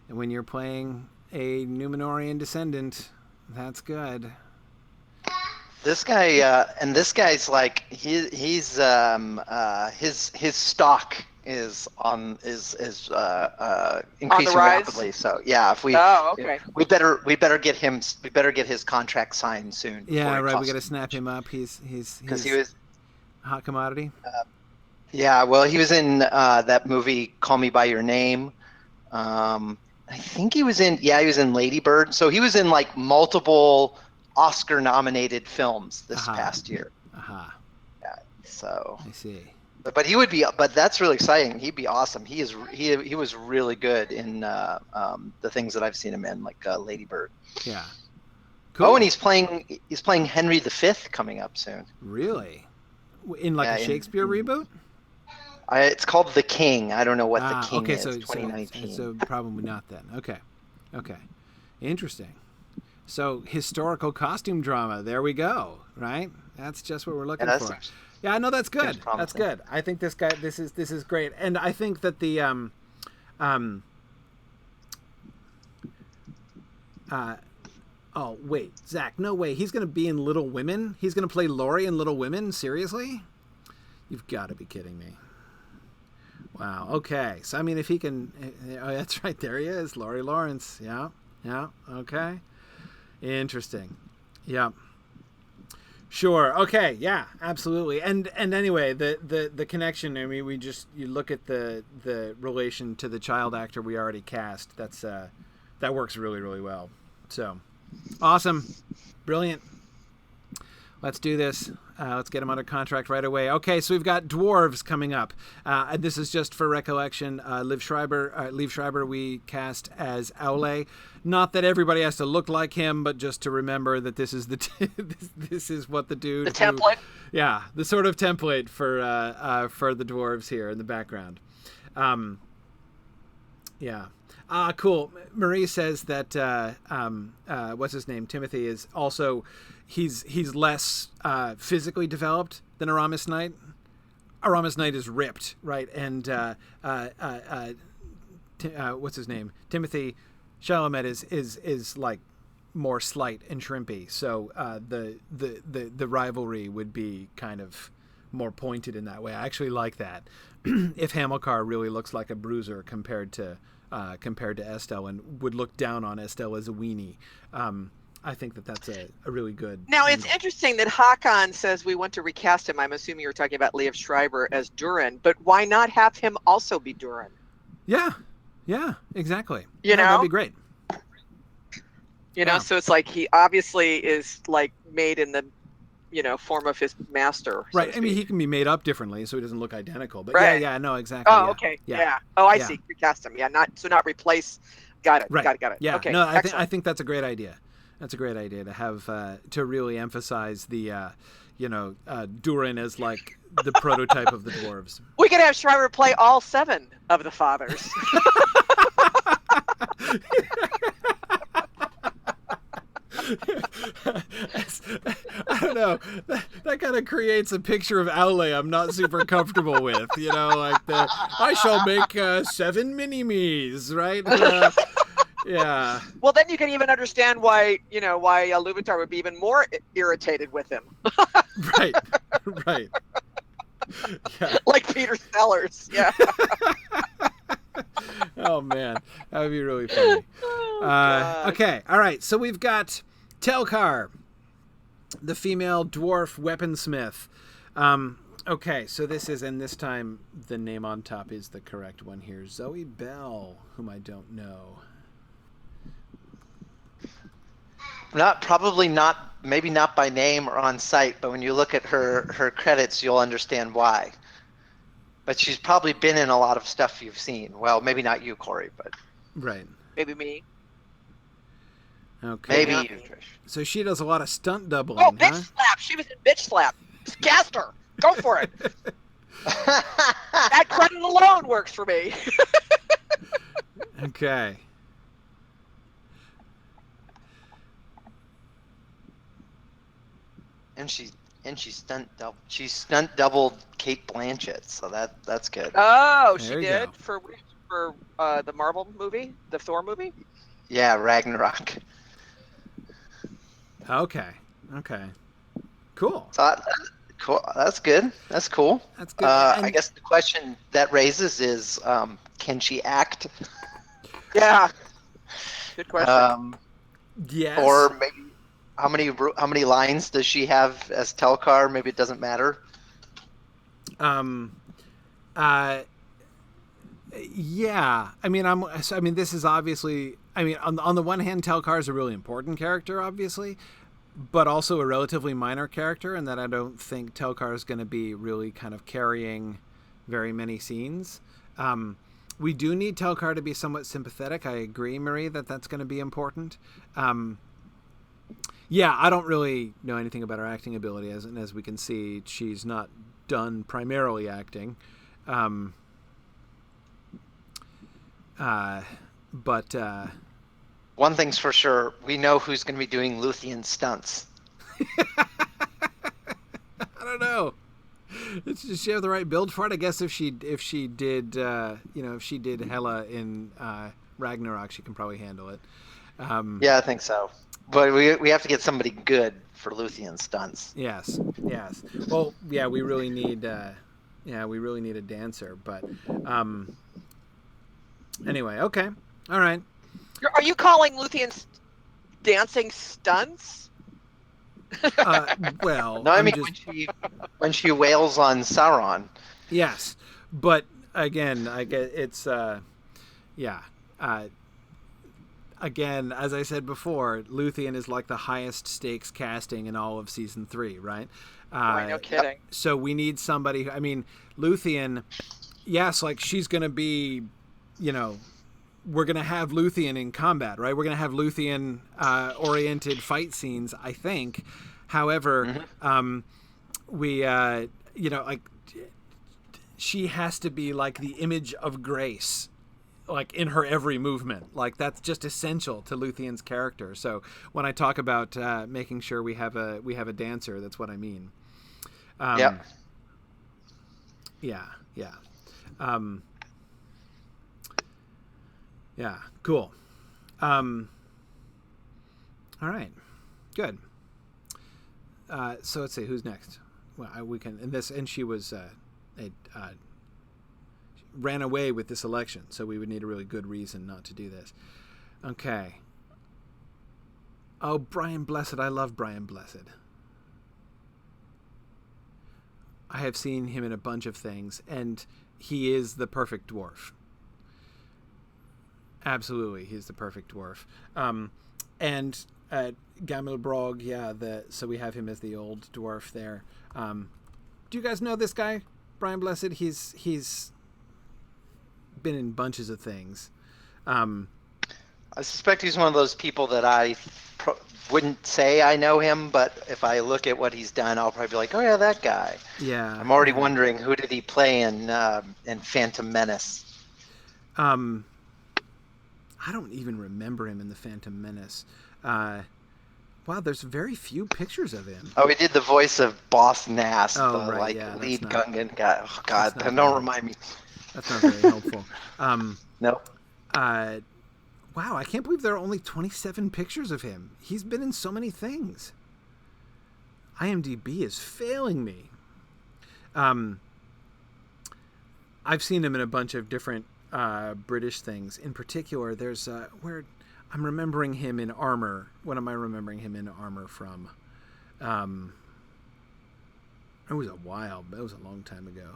And when you're playing a Numenorian descendant, that's good. This guy, and this guy's like, his stock is increasing rapidly. So yeah, if we we better get his contract signed soon. Yeah, right. We got to snap him up. He's because he was hot commodity. Yeah, well, he was in that movie Call Me by Your Name. I think he was in Lady Bird. So he was in like multiple Oscar-nominated films this past year. Yeah, so I see. But he would be. But that's really exciting. He'd be awesome. He was really good in the things that I've seen him in, like Lady Bird. Yeah. Cool. Oh, and he's playing Henry V coming up soon. Really? In like a Shakespeare reboot? It's called The King. I don't know what The King is. 2019. So probably not then. Okay. Interesting. So historical costume drama. There we go. Right? That's just what we're looking for. Yeah, no, that's good. That's good. I think this is great, and I think that the oh wait, Zach, no way, he's gonna be in Little Women. He's gonna play Laurie in Little Women. Seriously? You've got to be kidding me. Wow. Okay. So I mean, if he can, that's right. There he is, Laurie Lawrence. Yeah. Okay. Interesting. Yeah. Sure. Okay. Yeah. Absolutely. And anyway, the connection. I mean, you look at the relation to the child actor we already cast. That works really, really well. So, awesome, brilliant. Let's do this. Let's get him under contract right away. Okay, so we've got dwarves coming up. And this is just for recollection. Liev Schreiber we cast as Aule. Not that everybody has to look like him, but just to remember that this is this is what the dude. The template. The sort of template for the dwarves here in the background. Cool. Marie says that what's his name? Timothy is also he's less physically developed than Aramis Knight. Aramis Knight is ripped, right? And what's his name? Timothy Chalamet is like more slight and shrimpy. So the rivalry would be kind of more pointed in that way. I actually like that. If Hamilcar really looks like a bruiser compared to Estelle and would look down on Estelle as a weenie, I think that's a really good. Now it's interesting that Hakan says we want to recast him. I'm assuming you're talking about Liev Schreiber as Durand, but why not have him also be Durand? Yeah, exactly. That'd be great. So it's like he obviously is like made in the form of his master. So right. I mean, he can be made up differently, so he doesn't look identical. But right. no, exactly. Oh, okay. Yeah. Oh, I see. Recast him. Yeah. Not replace. Got it. Right. Got it. Yeah. Okay. No, I think that's a great idea. That's a great idea to have to really emphasize the Durand as like the prototype of the dwarves. We could have Schreiber play all 7 of the fathers. I don't know. That kind of creates a picture of Aule I'm not super comfortable with. Like I shall make 7 mini-me's, right? Yeah. Well, then you can even understand why Luvatar would be even more irritated with him. Right. Yeah. Like Peter Sellers. Yeah. Oh man, that would be really funny. Okay, all right. So we've got Telkar, the female dwarf weaponsmith. Okay, so this time the name on top is the correct one here. Zoe Bell, whom I don't know. Maybe not by name or on site, but when you look at her credits, you'll understand why. But she's probably been in a lot of stuff you've seen. Well, maybe not you, Corey, but right. Maybe me. Okay. Maybe you, Trish. So she does a lot of stunt doubling. Oh, bitch slap! She was in bitch slap. Cast her. Go for it. That credit alone works for me. Okay. And she stunt doubled Kate Blanchett, so that's good. Oh, she There you did go. for the Marvel movie, the Thor movie. Yeah, Ragnarok. Okay. Cool. So cool. That's good. That's cool. That's good. I guess the question that raises is, can she act? Yeah. Good question. Yes. Or maybe how many lines does she have as Telkar? Maybe it doesn't matter. Yeah. I mean, this is obviously. I mean, on the one hand, Telkar is a really important character, obviously, but also a relatively minor character, and that I don't think Telkar is going to be really kind of carrying very many scenes. We do need Telkar to be somewhat sympathetic. I agree, Marie, that's going to be important. Yeah, I don't really know anything about her acting ability, as we can see, she's not done primarily acting. But one thing's for sure, we know who's going to be doing Luthien stunts. I don't know. Does she have the right build for it? I guess if she did Hela in Ragnarok, she can probably handle it. Yeah, I think so. But we have to get somebody good for Luthien stunts. Yes. Well, yeah, we really need a dancer. But anyway, okay, all right. Are you calling Luthien's dancing stunts? Well, no, I mean when she wails on Sauron. Yes, but again, I get it's yeah. again, as I said before, Luthien is like the highest stakes casting in all of season 3, right? Boy, no kidding. So we need somebody. I mean, Luthien. Yes, like she's gonna be, we're going to have Luthien in combat, right? We're going to have Luthien oriented fight scenes, I think. However, she has to be like the image of grace, like in her every movement. Like that's just essential to Luthien's character. So when I talk about making sure we have a dancer, that's what I mean. Yeah. Yeah, cool. All right, good. So let's see who's next. Well, we can and she was ran away with this election, so we would need a really good reason not to do this. Okay. Oh, Brian Blessed. I love Brian Blessed. I have seen him in a bunch of things, and he is the perfect dwarf. Absolutely, he's the perfect dwarf. And Gamilbrog, so we have him as the old dwarf there. Do you guys know this guy, Brian Blessed? He's been in bunches of things. I suspect he's one of those people that I wouldn't say I know him, but if I look at what he's done, I'll probably be like, oh yeah, that guy. Yeah. I'm already wondering, who did he play in Phantom Menace? I don't even remember him in the Phantom Menace. Wow, there's very few pictures of him. Oh, he did the voice of Boss Nass, right, lead Gungan guy. Oh God, don't remind me. That's not very helpful. Nope. Wow, I can't believe there are only 27 pictures of him. He's been in so many things. IMDb is failing me. I've seen him in a bunch of different British things. In particular, there's where I'm remembering him in Armor. What am I remembering him in Armor from? It was a while, but it was a long time ago.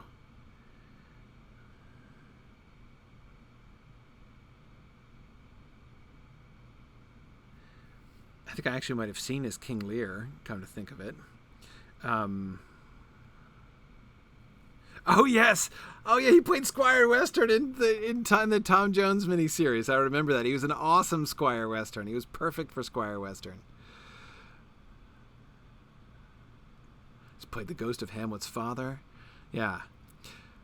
I think I actually might have seen his King Lear, come to think of it. Oh yes, oh yeah, he played Squire Western in the Tom Jones miniseries. I remember that. He was an awesome Squire Western. He was perfect for Squire Western. He's played the ghost of Hamlet's father. Yeah.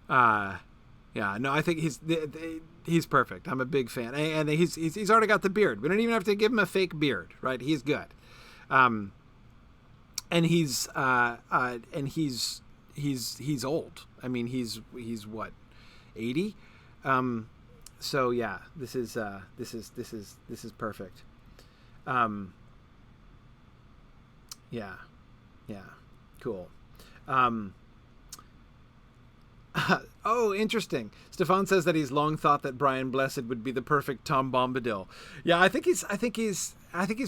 Yeah. No, I think he's perfect. I'm a big fan, and he's already got the beard. We don't even have to give him a fake beard, right? He's good. And he's old. I mean, he's what, 80? So yeah, this is perfect. Yeah, cool. Oh, interesting. Stefan says that he's long thought that Brian Blessed would be the perfect Tom Bombadil. Yeah, I think he's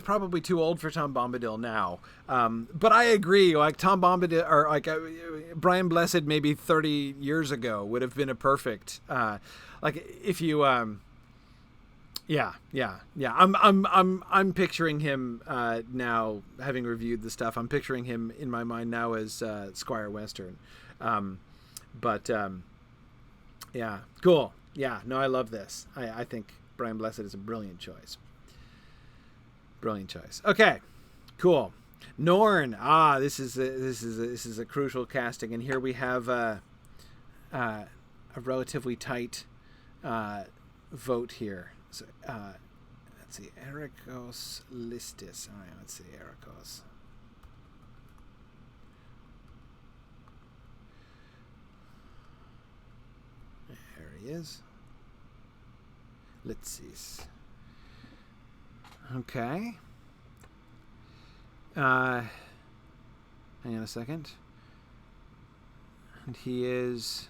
probably too old for Tom Bombadil now. But I agree. Like Tom Bombadil, or like Brian Blessed, maybe 30 years ago would have been a perfect. Like if you, yeah. I'm picturing him now, having reviewed the stuff. I'm picturing him in my mind now as Squire Western. But yeah, cool. Yeah, no, I love this. I think Brian Blessed is a brilliant choice. Okay, cool. Norn. This is a crucial casting, and here we have a relatively tight vote here. So, let's see, Erikos Listis. All right, let's see, Erikos. There he is. Let's see. Okay. Hang on a second. And he is.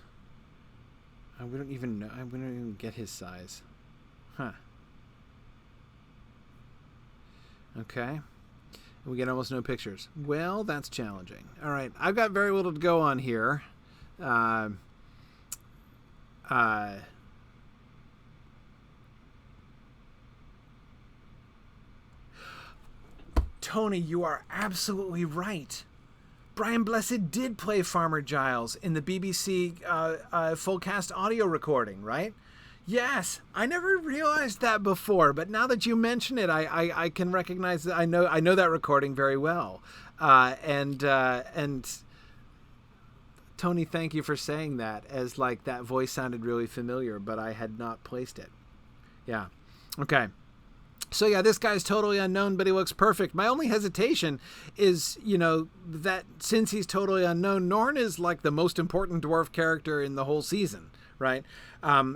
We don't even know. We don't even get his size. Huh. Okay. We get almost no pictures. Well, that's challenging. All right. I've got very little to go on here. Tony, you are absolutely right. Brian Blessed did play Farmer Giles in the BBC full cast audio recording, right? Yes, I never realized that before, but now that you mention it, I can recognize that. I know that recording very well, and Tony, thank you for saying that, as like that voice sounded really familiar, but I had not placed it. Yeah, okay. So yeah, this guy's totally unknown, but he looks perfect. My only hesitation is, that since he's totally unknown, Norn is like the most important dwarf character in the whole season, right?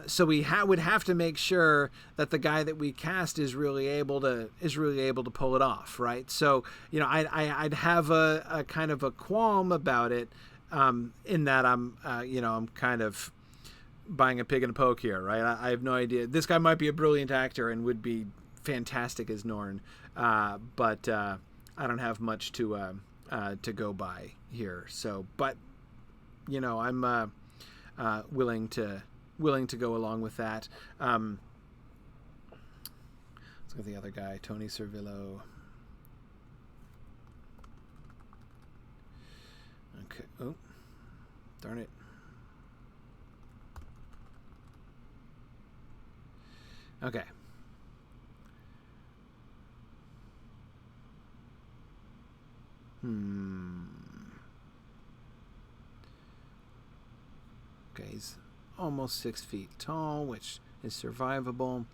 So we would have to make sure that the guy that we cast is really able to pull it off, right? So I'd have a kind of a qualm about it, in that I'm kind of buying a pig in a poke here, right? I have no idea. This guy might be a brilliant actor and would be fantastic as Norn, but I don't have much to go by here. So, but I'm willing to go along with that. Let's look at the other guy, Tony Servillo. Okay. Oh, darn it. Okay. Okay, he's almost 6 feet tall, which is survivable.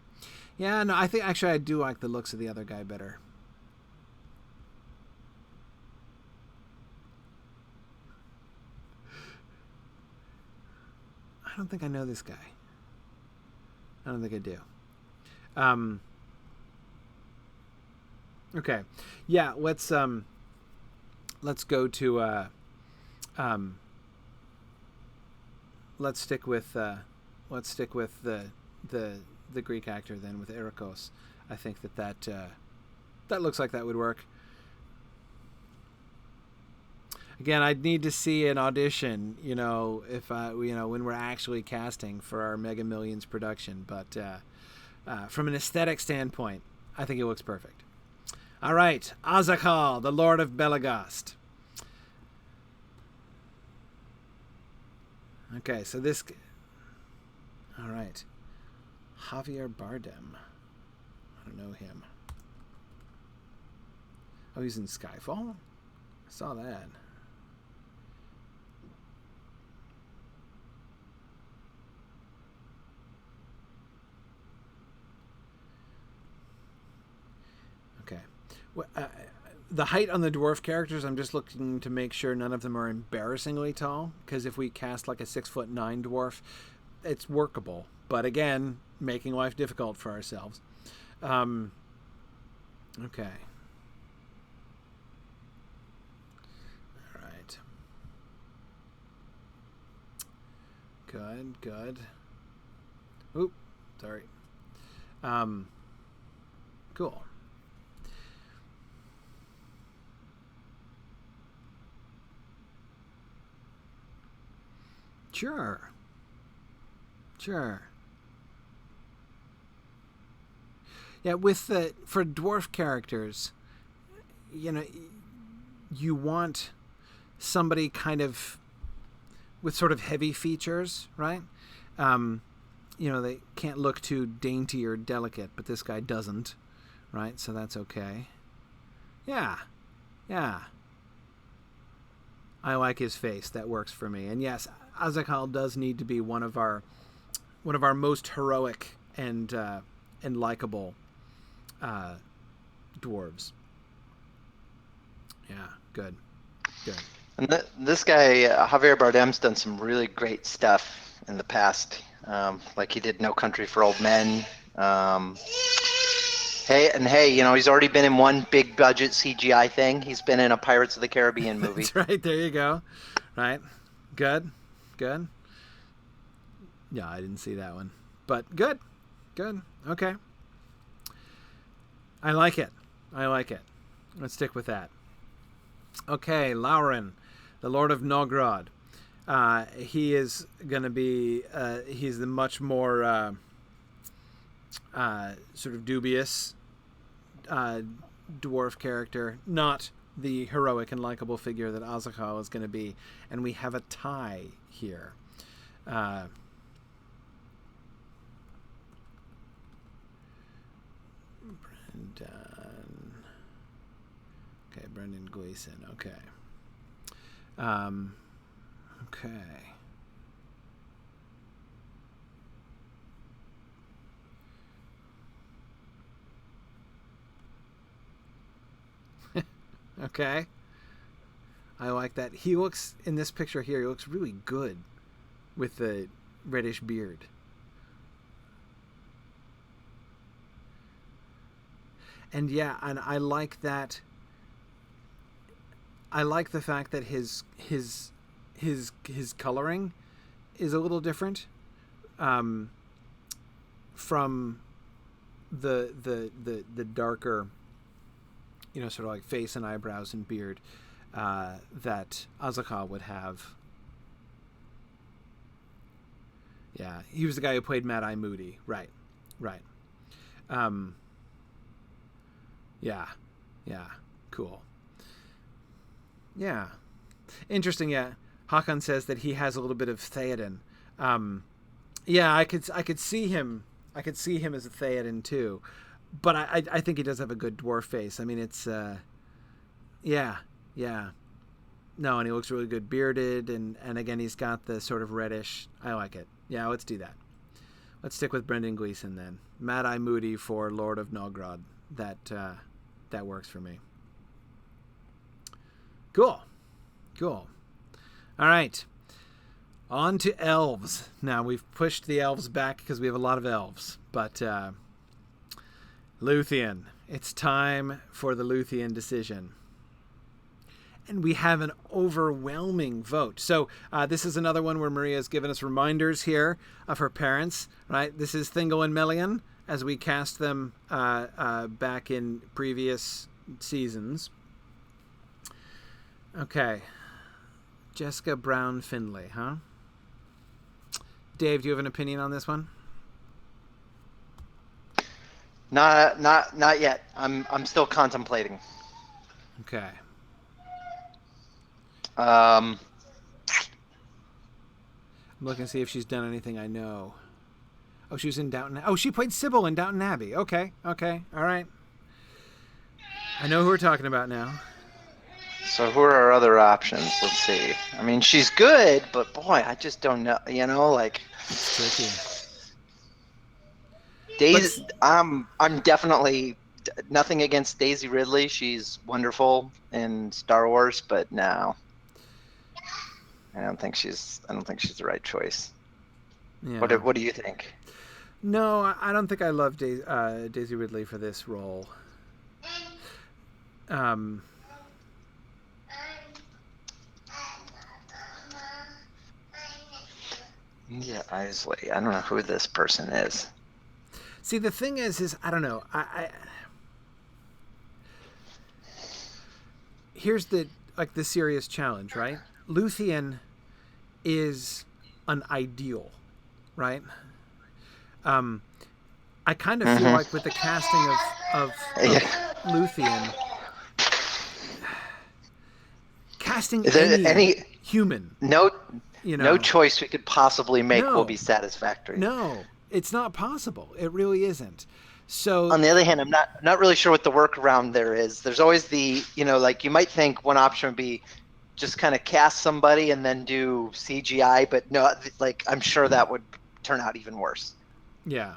Yeah, no, I think actually I do like the looks of the other guy better. I don't think I know this guy. I don't think I do. Okay. Yeah, let's go to let's stick with the Greek actor then, with Erikos. I think that looks like that would work. Again, I'd need to see an audition, if when we're actually casting for our Mega Millions production, but from an aesthetic standpoint, I think it looks perfect. All right, Azakal, the Lord of Belagast. Okay, so this... All right. Javier Bardem. I don't know him. Oh, he's in Skyfall? I saw that. Okay. Well, the height on the dwarf characters, I'm just looking to make sure none of them are embarrassingly tall, because if we cast like a 6'9" dwarf, it's workable. But again, making life difficult for ourselves. Okay. All right. Good. Oop, sorry. Cool. Sure. Yeah, for dwarf characters, you want somebody kind of with sort of heavy features, right? They can't look too dainty or delicate, but this guy doesn't, right? So that's okay. Yeah. I like his face. That works for me. And yes, Azakal does need to be one of our most heroic and likable dwarves. Yeah, good. And this guy, Javier Bardem's done some really great stuff in the past. Like he did No Country for Old Men. He's already been in one big budget CGI thing. He's been in a Pirates of the Caribbean movie. That's right. There you go. Right. Good. Yeah, I didn't see that one, but good. Okay. I like it. Let's stick with that. Okay, Lauren, the Lord of Nogrod. He is going to be, he's the much more sort of dubious dwarf character, not the heroic and likable figure that Azakal is going to be. And we have a tie here. Brendan Gleeson. Okay. Okay. I like that. He looks, in this picture here, he looks really good with the reddish beard. And yeah, and I like that. I like the fact that his coloring is a little different from the darker, sort of like face and eyebrows and beard that Azakal would have. Yeah, he was the guy who played Mad Eye Moody. Right. Yeah, cool. Yeah, interesting. Yeah, Hakan says that he has a little bit of Theoden. Yeah, I could see him. I could see him as a Theoden too, but I think he does have a good dwarf face. I mean, it's yeah. No, and he looks really good bearded, and again he's got the sort of reddish. I like it. Yeah, let's do that. Let's stick with Brendan Gleeson then. Mad Eye Moody for Lord of Nogrod. That works for me. Cool. All right. On to elves. Now, we've pushed the elves back because we have a lot of elves. But Luthien. It's time for the Luthien decision. And we have an overwhelming vote. So this is another one where Maria has given us reminders here of her parents. Right? This is Thingol and Melian, as we cast them back in previous seasons. Okay. Jessica Brown Findlay, huh? Dave, do you have an opinion on this one? Not yet. I'm still contemplating. Okay. I'm looking to see if she's done anything I know. Oh, she was in Downton. Oh, she played Sybil in Downton Abbey. Okay. All right. I know who we're talking about now. So who are our other options? Let's see. I mean, she's good, but boy, I just don't know. It's tricky. Daisy. I'm definitely nothing against Daisy Ridley. She's wonderful in Star Wars, but no, I don't think she's the right choice. Yeah. What do you think? No, I don't think I love Daisy Ridley for this role. Yeah, Isley. I don't know who this person is. See, the thing is I don't know. I here's the serious challenge, right? Luthien is an ideal, right? I kind of feel like with the casting of Luthien, casting any human, no choice we could possibly make will be satisfactory. No, it's not possible. It really isn't. So on the other hand, I'm not really sure what the workaround there is. There's always the, you might think one option would be just kind of cast somebody and then do CGI, but no, I'm sure that would turn out even worse. Yeah.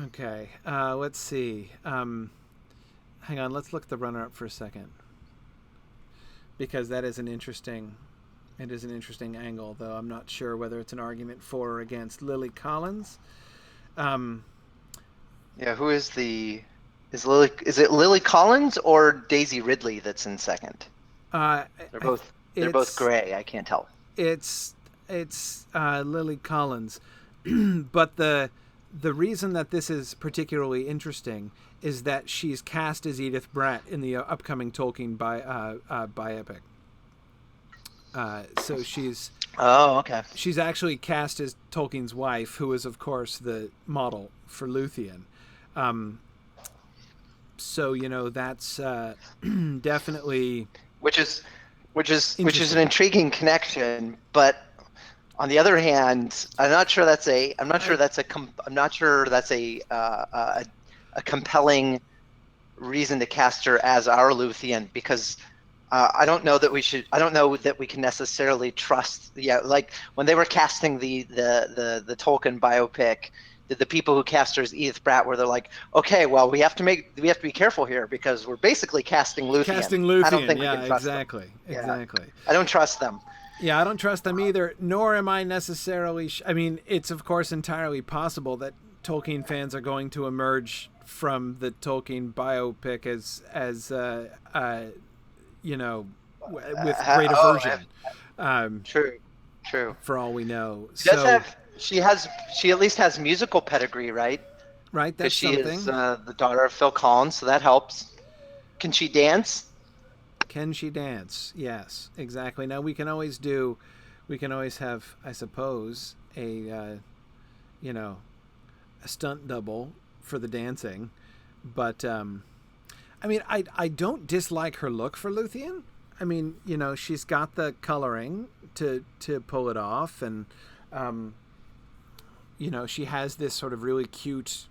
Okay, let's see. Hang on, let's look the runner-up for a second, because that is an interesting angle, though I'm not sure whether it's an argument for or against. Lily Collins. Yeah, who is is it Lily Collins or Daisy Ridley that's in second? They're both gray. I can't tell. It's Lily Collins, but the reason that this is particularly interesting is that she's cast as Edith Bratt in the upcoming Tolkien biopic. So she's Oh, okay. She's actually cast as Tolkien's wife, who is, of course, the model for Luthien. Um, so, that's definitely Which is which is an interesting. intriguing connection, but on the other hand, I'm not sure that's a compelling reason to cast her as our Luthien, because I don't know that we can necessarily trust. Yeah, like when they were casting the Tolkien biopic, the people who cast her as Edith Bratt, where they're like, okay, well, we have to be careful here because we're basically casting Luthien. Casting I don't Luthien, think we yeah, can trust them. exactly, Yeah, exactly. I don't trust them. Yeah, I don't trust them either, nor am I necessarily. I mean, it's of course entirely possible that Tolkien fans are going to emerge from the Tolkien biopic with great Oh, aversion. true, true. For all we know, She does so have she at least has musical pedigree, right? right, Because that's she is something. the daughter of Phil Collins, so that helps. Can she dance? Can she dance? Yes, exactly. Now we can always have, I suppose, you know, a stunt double for the dancing, but I mean, I don't dislike her look for Luthien. I mean, she's got the coloring to pull it off, and she has this sort of really cute,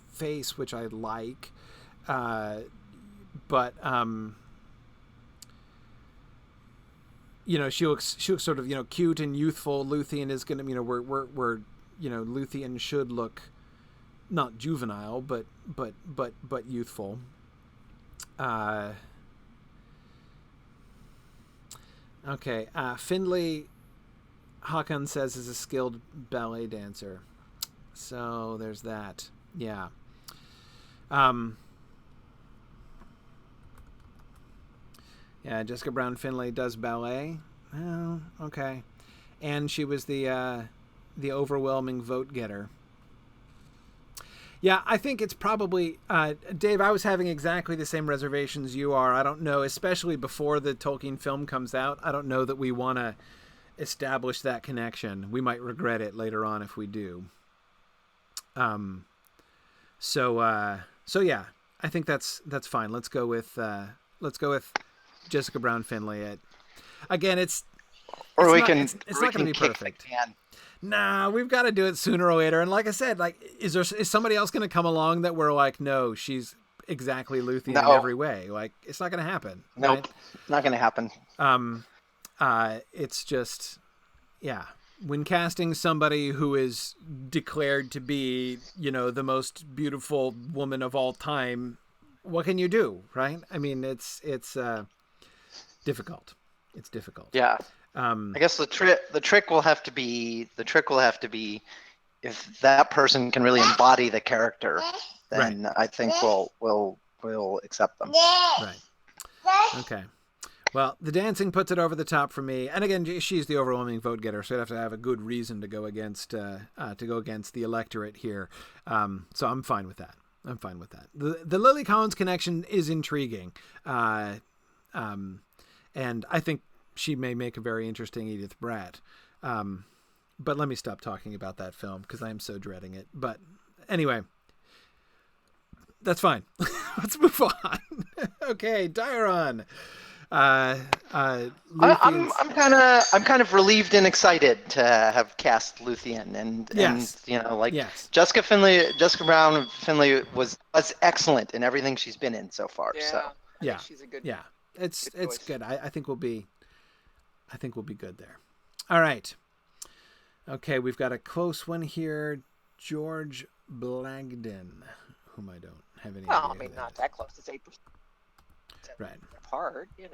face, which I like. But she looks sort of cute and youthful. Luthien is gonna we're Luthien should look not juvenile but youthful. Okay, Findlay Hakan says is a skilled ballet dancer, so there's that. Yeah. Yeah, Jessica Brown Findlay does ballet. Oh, okay. And she was the overwhelming vote getter. Yeah, I think it's probably Dave. I was having exactly the same reservations you are. I don't know, especially before the Tolkien film comes out. I don't know that we want to establish that connection. We might regret it later on if we do. So yeah, I think that's fine. Let's go with Jessica Brown Findlay. Again, it's not going to be perfect. Nah, we've got to do it sooner or later. And like I said, is somebody else going to come along that we're like, no, she's exactly Luthien in every way? Like, it's not going to happen. Nope, right? Not going to happen. It's just, yeah. When casting somebody who is declared to be, the most beautiful woman of all time, what can you do, right? I mean, it's difficult. It's difficult. Yeah. I guess the trick will have to be if that person can really embody the character, then right. I think we'll accept them. Right. Okay. Well, the dancing puts it over the top for me. And again, she's the overwhelming vote getter, so I'd have to have a good reason to go against the electorate here. So I'm fine with that. The Lily Collins connection is intriguing. And I think she may make a very interesting Edith Bratt. But let me stop talking about that film because I am so dreading it. But anyway, that's fine. Let's move on. Okay, Durand. I'm kind of relieved and excited to have cast Luthien and yes. Jessica Brown Findlay was excellent in everything she's been in so far. Yeah, so yeah, she's a good. Yeah, it's good. I think we'll be good there. All right. Okay, we've got a close one here. George Blagden, whom I don't have any idea. Well, I mean, not that close. It's 8%. Right. Apart, it's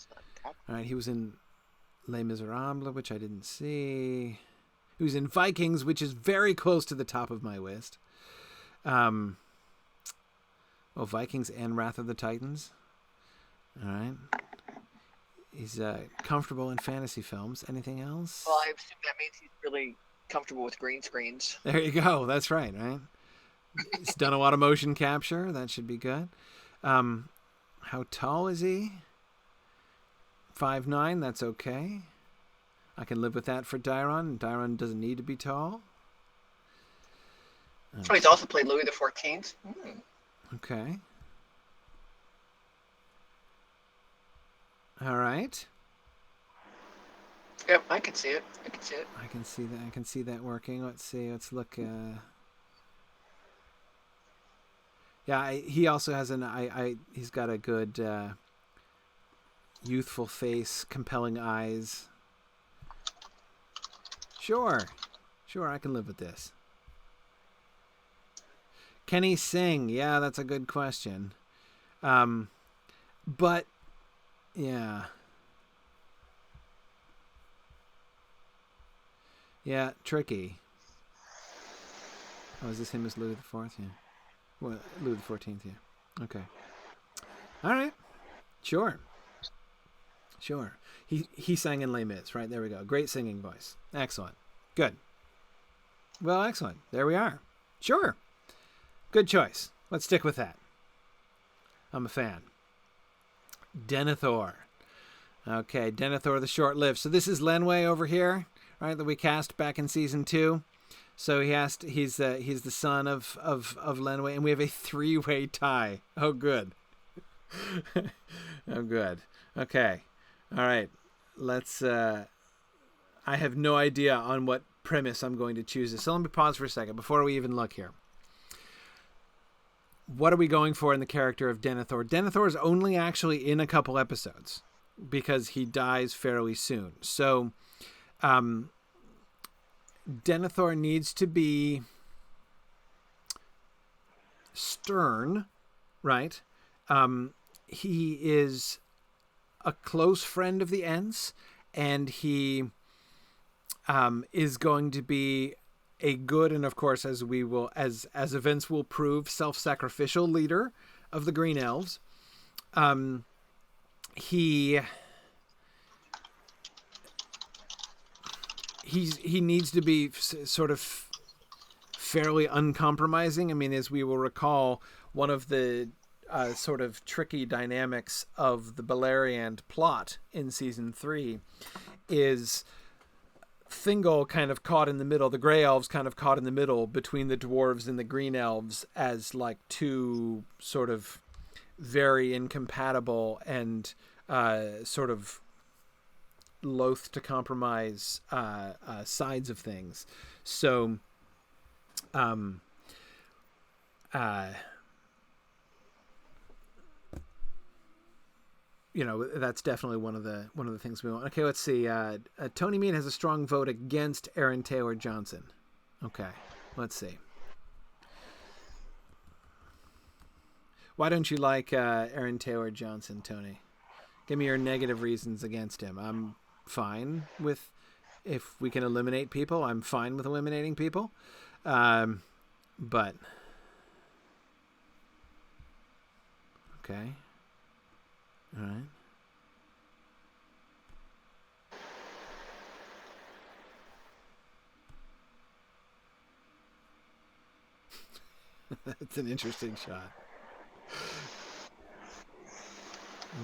not that. All right, he was in Les Miserables, which I didn't see. He was in Vikings, which is very close to the top of my list. Vikings and Wrath of the Titans. All right. He's comfortable in fantasy films. Anything else? Well, I assume that means he's really comfortable with green screens. There you go. That's right. He's done a lot of motion capture. That should be good. How tall is he? 5'9". That's okay. I can live with that for Durand. Durand doesn't need to be tall. Oh, he's also played Louis the 14th. Okay. All right. Yep, I can see it. I can see that. I can see that working. Let's see. Let's look. Yeah, he also has he's got a good youthful face, compelling eyes. Sure, I can live with this. Can he sing? Yeah, that's a good question. But yeah. Yeah, tricky. Oh, is this him as Louis the Fourth? Yeah. Well, Louis the 14th, yeah. Okay. All right. Sure. He sang in Les Mis, right? There we go. Great singing voice. Excellent. Good. Well, excellent. There we are. Sure. Good choice. Let's stick with that. I'm a fan. Denethor. Okay, Denethor the Short-Lived. So this is Lenwë over here, right? That we cast back in season 2. So he's the son of Lenwë, and we have a 3-way tie. Oh, good. Oh, good. Okay. All right. Let's. I have no idea on what premise I'm going to choose this. So let me pause for a second before we even look here. What are we going for in the character of Denethor? Denethor is only actually in a couple episodes because he dies fairly soon. So, Denethor needs to be stern, right? He is a close friend of the Ents, and he is going to be a good, and of course, as events will prove, self-sacrificial leader of the Green Elves. He needs to be sort of fairly uncompromising. I mean, as we will recall, one of the sort of tricky dynamics of the Beleriand plot in season 3 is Thingol kind of caught in the middle, the Grey Elves kind of caught in the middle between the Dwarves and the Green Elves as like two sort of very incompatible and sort of loath to compromise sides of things. So that's definitely one of the things we want. Okay, let's see. Tony Mead has a strong vote against Aaron Taylor Johnson. Okay, let's see. Why don't you like Aaron Taylor Johnson, Tony? Give me your negative reasons against him. I'm fine with, if we can eliminate people, I'm fine with eliminating people. But okay. All right. That's an interesting shot.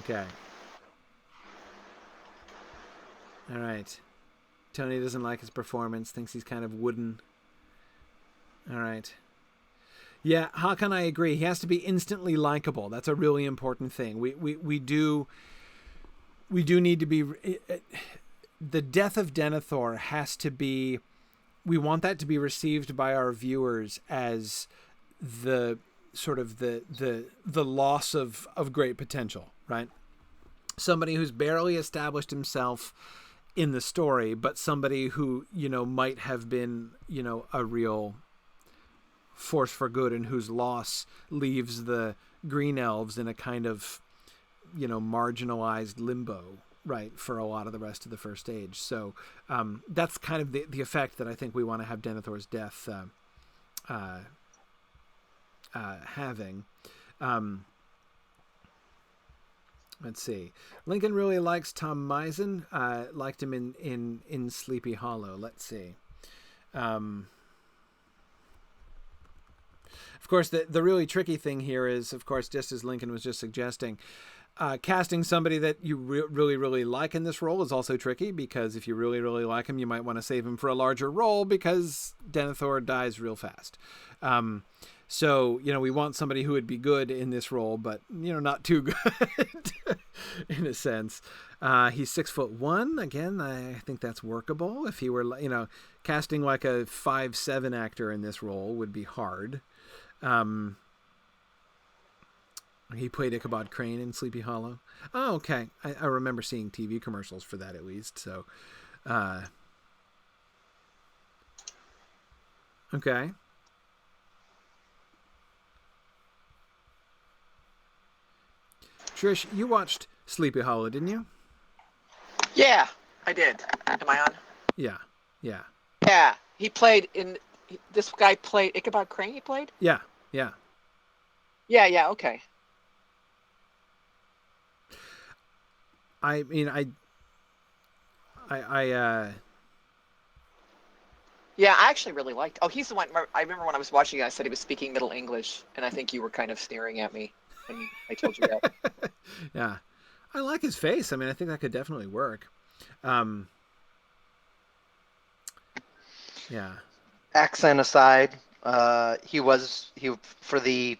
Okay. All right. Tony doesn't like his performance, thinks he's kind of wooden. All right. Yeah, how can I agree? He has to be instantly likable. That's a really important thing. We do need to be. The death of Denethor has to be. We want that to be received by our viewers as the sort of the loss of great potential, right? Somebody who's barely established himself in the story, but somebody who might have been a real force for good, and whose loss leaves the Green Elves in a kind of marginalized limbo, right, for a lot of the rest of the First Age. So that's kind of the effect that I think we want to have Denethor's death having. Let's see. Lincoln really likes Tom Misen. Liked him in Sleepy Hollow. Let's see. Of course, the really tricky thing here is, of course, just as Lincoln was just suggesting, Casting somebody that you really, really like in this role is also tricky, because if you really, really like him, you might want to save him for a larger role, because Denethor dies real fast. So, we want somebody who would be good in this role, but, not too good in a sense. He's 6'1". Again, I think that's workable. If he were, casting like a 5'7" actor in this role would be hard. He played Ichabod Crane in Sleepy Hollow. Oh, okay. I remember seeing TV commercials for that, at least. So, okay. Trish, you watched Sleepy Hollow, didn't you? Yeah, I did. Am I on? Yeah. Yeah, he played in. This guy played Ichabod Crane. He played. Yeah. Yeah. Okay. I mean, Yeah, I actually really liked. Oh, he's the one. I remember when I was watching it, I said he was speaking Middle English, and I think you were kind of staring at me when I told you that. Yeah, I like his face. I mean, I think that could definitely work. Yeah. Accent aside, he for the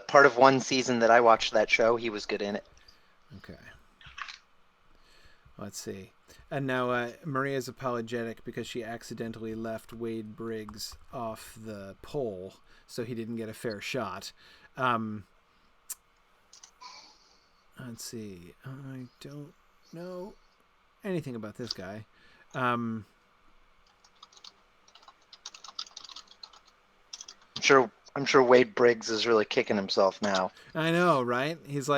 part of one season that I watched that show, he was good in it. Okay. Let's see. And now Maria's apologetic because she accidentally left Wade Briggs off the pole, so he didn't get a fair shot. Let's see. I don't know anything about this guy. I'm sure Wade Briggs is really kicking himself now. I know, right? He's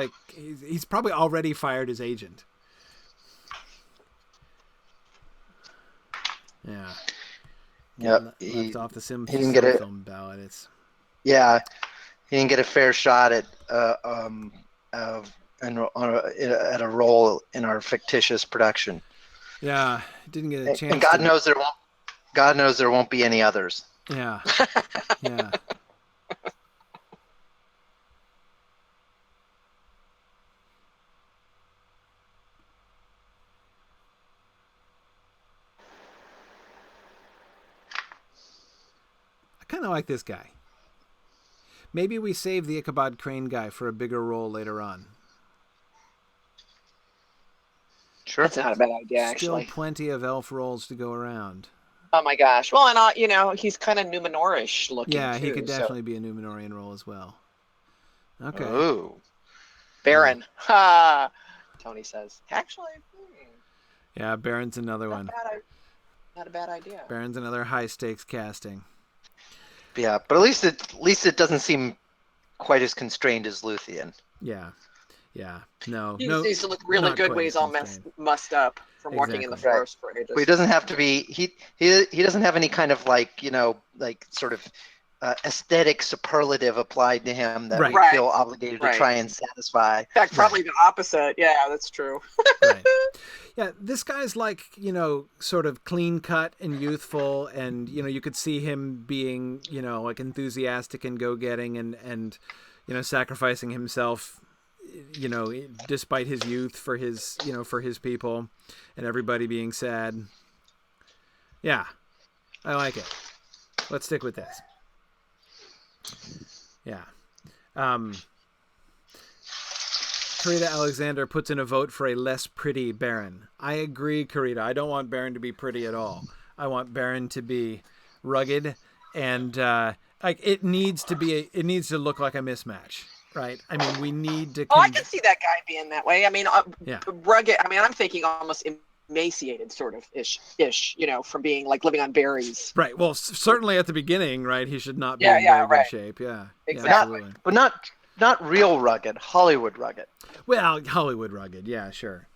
probably already fired his agent. Yeah. Yep. Left off the SilmFilm ballot. He didn't get a fair shot at a role in our fictitious production. Yeah, didn't get a chance. And God knows there won't be any others. Yeah. Yeah. I kind of like this guy. Maybe we save the Ichabod Crane guy for a bigger role later on. Sure. That's not a bad idea, Still actually. plenty of elf roles to go around. Oh my gosh. Well, and he's kind of Numenorish looking. Yeah, too, he could definitely be a Numenorian role as well. Okay. Ooh. Baron. Ha! Tony says. Actually. Yeah, Baron's another one. Not a bad idea. Baron's another high stakes casting. Yeah, but at least it doesn't seem quite as constrained as Luthien. Yeah. No. He needs to look really not good quite when he's as all constrained. mussed up from working in the Exactly. forest for ages. But he doesn't have to be. He doesn't have any kind of sort of aesthetic superlative applied to him that we feel obligated to try and satisfy. In fact, probably the opposite. Yeah, that's true. Right. Yeah, this guy's sort of clean cut and youthful, and you could see him being enthusiastic and go getting and sacrificing himself, despite his youth for his people, and everybody being sad. Yeah, I like it. Let's stick with this. Yeah. Karita Alexander puts in a vote for a less pretty Baron. I agree, Karita. I don't want Baron to be pretty at all. I want Baron to be rugged, and it needs to look like a mismatch, right? I mean, we need to. I can see that guy being that way. I mean, rugged. I mean, I'm thinking almost emaciated, sort of ish. From being living on berries. Right. Well, certainly at the beginning, right? He should not be in very good shape. Yeah. Exactly. Yeah, but not real rugged. Hollywood rugged. Well, Hollywood rugged. Yeah, sure.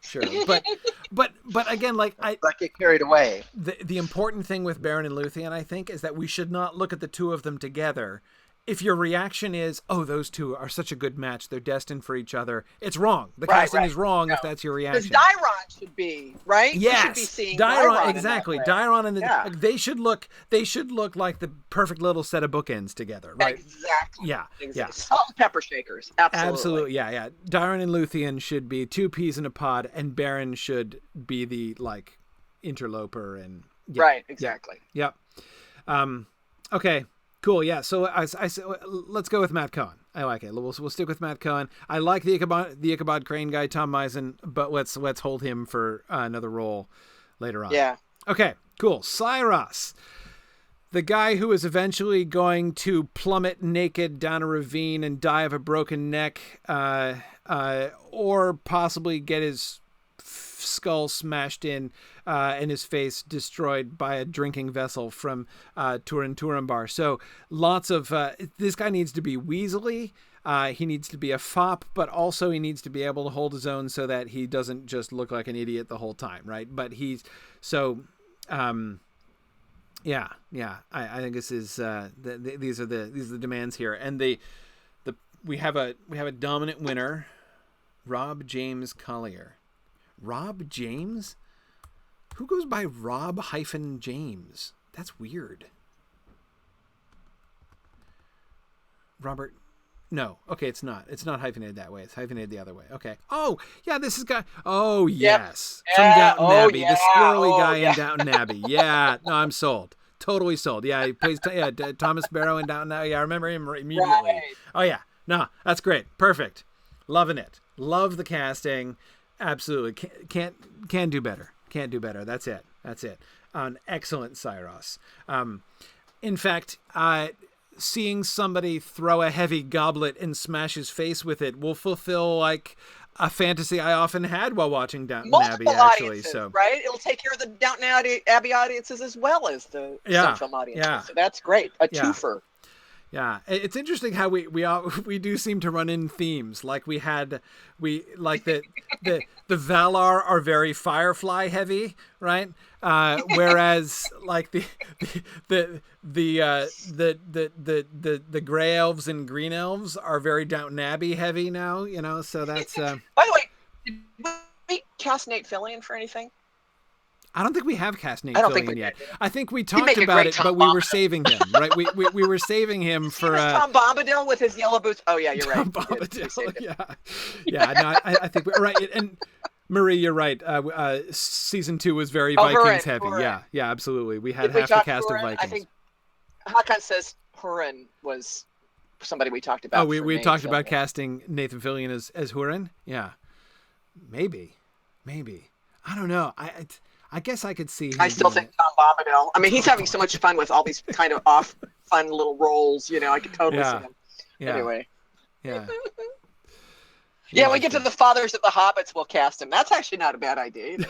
But again, I get carried away. The important thing with Baron and Luthien, I think, is that we should not look at the two of them together if your reaction is, oh, those two are such a good match, they're destined for each other, it's wrong. The casting is wrong if that's your reaction. Because Durand should be, right? Yes, You should be seeing Durand, exactly. Durand and yeah. they should look like the perfect little set of bookends together, right? Exactly. Yeah, exactly. yeah. Salt and pepper shakers, absolutely. Yeah. Durand and Luthien should be two peas in a pod, and Baron should be the like interloper and right, exactly. Yep. Okay. Cool. Yeah. So I let's go with Matt Cohen. I like it. We'll stick with Matt Cohen. I like the Ichabod Crane guy, Tom Misen, but let's hold him for another role later on. Yeah. Okay. Cool. Cyrus, the guy who is eventually going to plummet naked down a ravine and die of a broken neck, or possibly get his skull smashed in and his face destroyed by a drinking vessel from Turambar. So lots of this guy needs to be weaselly. He needs to be a fop, but also he needs to be able to hold his own so that he doesn't just look like an idiot the whole time, right? But he's so yeah. I think this is these are the demands here, and we have a dominant winner, Rob James Collier. Rob James? Who goes by Rob-James? That's weird. Robert. No. Okay, it's not. It's not hyphenated that way. It's hyphenated the other way. Okay. Oh, yeah, this is guy. Oh, yes. Yep. From Downton Abbey. Yeah. The squirrely guy in Downton Abbey. Yeah. No, I'm sold. Totally sold. Yeah, he plays Thomas Barrow in Downton Abbey. Yeah, I remember him immediately. Right. Oh, yeah. No, that's great. Perfect. Loving it. Love the casting. Absolutely. Can't do better. Can't do better. That's it. An excellent Cyrus. In fact, seeing somebody throw a heavy goblet and smash his face with it will fulfill like a fantasy I often had while watching Downton Abbey, actually. So right, it'll take care of the Downton Abbey audiences as well as the SilmFilm audiences. Yeah. So that's great. A twofer. Yeah, it's interesting how we do seem to run in themes. Like the Valar are very Firefly heavy, right? Whereas like the Gray Elves and Green Elves are very Downton Abbey heavy now. You know, so that's. By the way, did we cast Nate Fillion for anything? I don't think we have cast Nate Fillion yet. I think we talked make a about great it, Tom but we were Bombadil. saving him, right? We were saving him for Tom Bombadil with his yellow boots. Oh yeah, you're right. Tom Bombadil. Yeah. No, I think we're right. And Marie, you're right. Season 2 was very Vikings heavy. Huron. Yeah, absolutely. We had Did half the cast Huron? of Vikings. I think Hakan says Huron was somebody we talked about. Oh, we talked about casting Nathan Fillion as Huron. Yeah, maybe. I don't know. I guess I could see him. I still think Tom Bombadil. I mean, he's having so much fun with all these kind of fun little roles. You know, I could totally see him. Yeah. Anyway. Yeah. Yeah, when we get to the Fathers of the Hobbits, we'll cast him. That's actually not a bad idea either.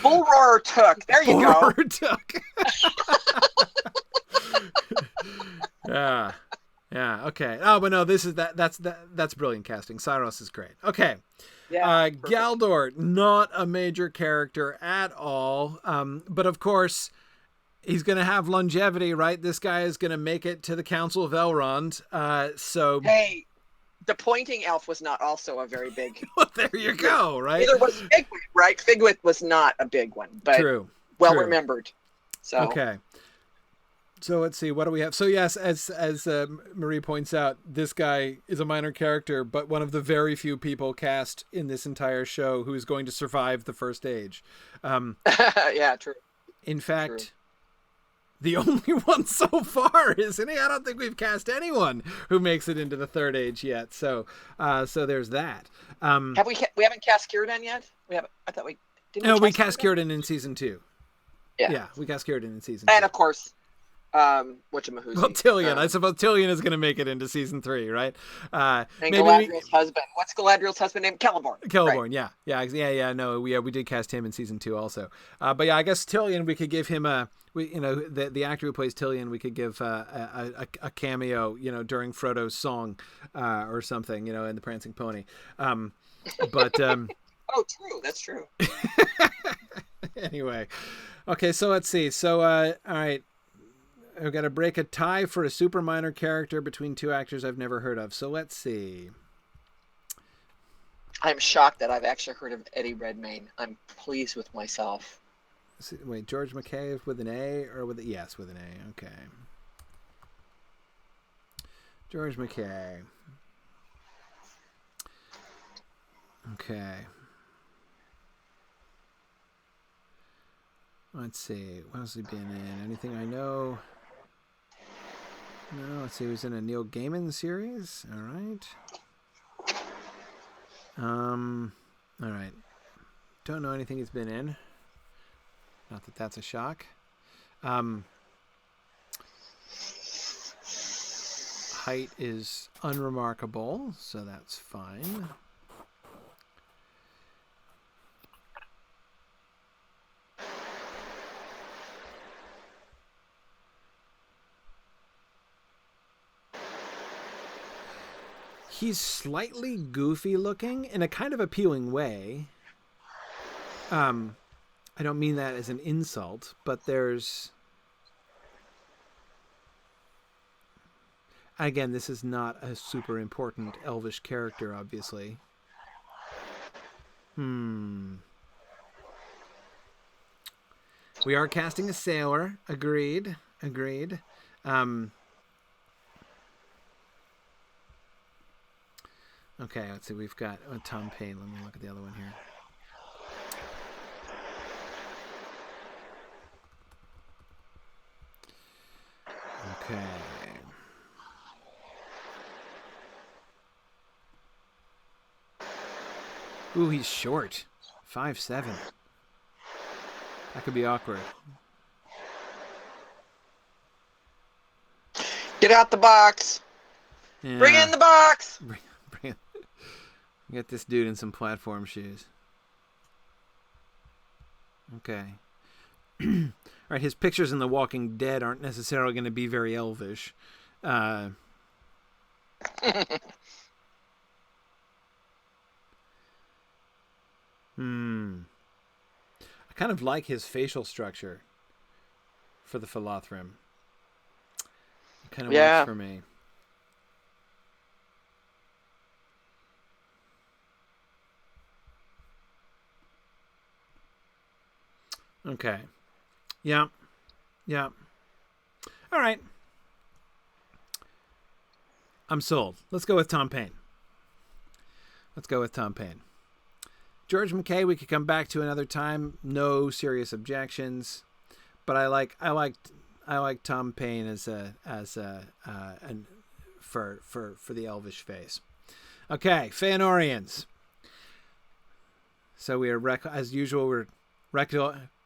Bull Roarer Took. There you go. Roarer Took. Yeah. Okay. Oh, but no, that's brilliant casting. Cyrus is great. Okay. Yeah. Galdor, not a major character at all. But of course, he's going to have longevity, right? This guy is going to make it to the Council of Elrond. So. Hey, the pointing elf was not also a very big. Well, there you go, right? Neither was Figwit, right? Figwit was not a big one, but True. Remembered. So. Okay. So let's see, what do we have? So yes, as Marie points out, this guy is a minor character, but one of the very few people cast in this entire show who is going to survive the first age. Yeah, true. In fact, the only one so far, isn't he? I don't think we've cast anyone who makes it into the third age yet. So there's that. Have we haven't cast Círdan yet? We haven't. I thought we didn't. No, we cast Círdan in season 2. Yeah, we cast Círdan in season 2. And of course. Tilian. I suppose Tilian is going to make it into season 3, right? And Galadriel's husband. What's Galadriel's husband named? Celeborn. Right. Yeah. No, we did cast him in season 2 also. But yeah, I guess Tilian, we could give him the actor who plays Tilian, we could give a cameo, during Frodo's song or something, in the Prancing Pony. But oh, true. That's true. Anyway, okay. So let's see. So all right. I've got to break a tie for a super minor character between two actors I've never heard of. So let's see. I'm shocked that I've actually heard of Eddie Redmayne. I'm pleased with myself. Wait, George McKay with an A or with a... Yes, with an A. Okay. George McKay. Okay. Let's see. What else has he been in? Anything I know? No, let's see. He was in a Neil Gaiman series. All right. All right. Don't know anything he's been in. Not that that's a shock. Height is unremarkable, so that's fine. He's slightly goofy looking in a kind of appealing way. I don't mean that as an insult, but there's... Again, this is not a super important elvish character, obviously. We are casting a sailor. Agreed. Okay, let's see. We've got Tom Payne. Let me look at the other one here. Okay. Ooh, he's short. 5'7". That could be awkward. Get out the box. Yeah. Bring in the box. Bring it. Get this dude in some platform shoes. Okay. All right, his pictures in The Walking Dead aren't necessarily going to be very elvish. I kind of like his facial structure for the Philothrim. It kind of works for me. Okay. Yeah. All right. I'm sold. Let's go with Tom Payne. George McKay, we could come back to another time. No serious objections, but I like Tom Payne as for the elvish face. Okay, Feanorians. So we are as usual. We're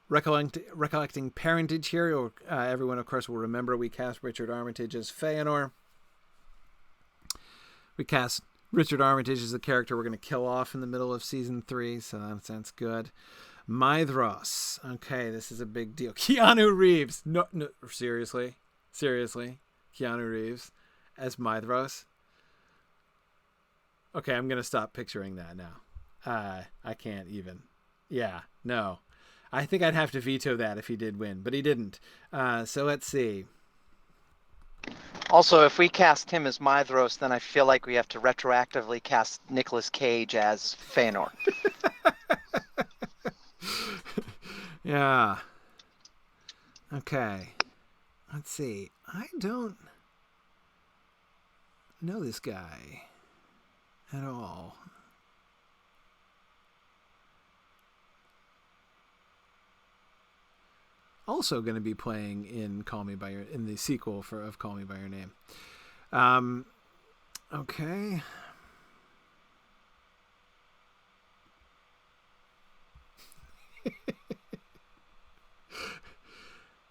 recollecting parentage here. Everyone, of course, will remember we cast Richard Armitage as Feanor. We cast Richard Armitage as the character we're going to kill off in the middle of season 3, so that's good. Maedhros. Okay, this is a big deal. Keanu Reeves. No, seriously, Keanu Reeves as Maedhros. Okay, I'm going to stop picturing that now. I can't even. Yeah, no. I think I'd have to veto that if he did win, but he didn't. So let's see. Also, if we cast him as Maedhros, then I feel like we have to retroactively cast Nicolas Cage as Feanor. Yeah. Okay. Let's see. I don't know this guy at all. Also going to be playing in in the sequel of Call Me by Your Name. Okay.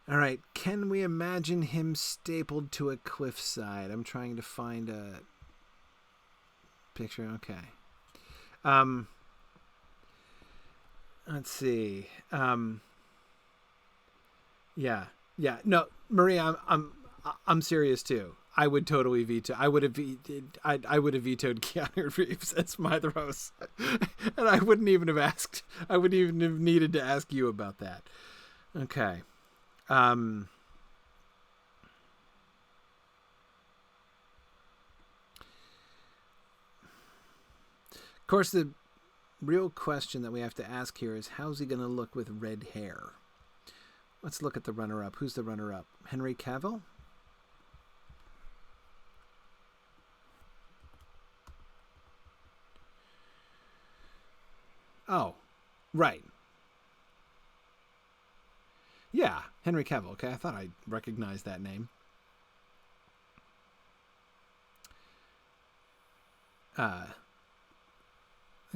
All right. Can we imagine him stapled to a cliffside? I'm trying to find a picture. Okay. Let's see. Yeah. No, Marie, I'm serious too. I would totally veto. I would have vetoed Keanu Reeves as Maedhros, and I wouldn't even have asked. I wouldn't even have needed to ask you about that. Okay. Of course, the real question that we have to ask here is, how's he going to look with red hair? Let's look at the runner-up. Who's the runner-up? Henry Cavill? Oh, right. Yeah, Henry Cavill. Okay, I thought I recognized that name. A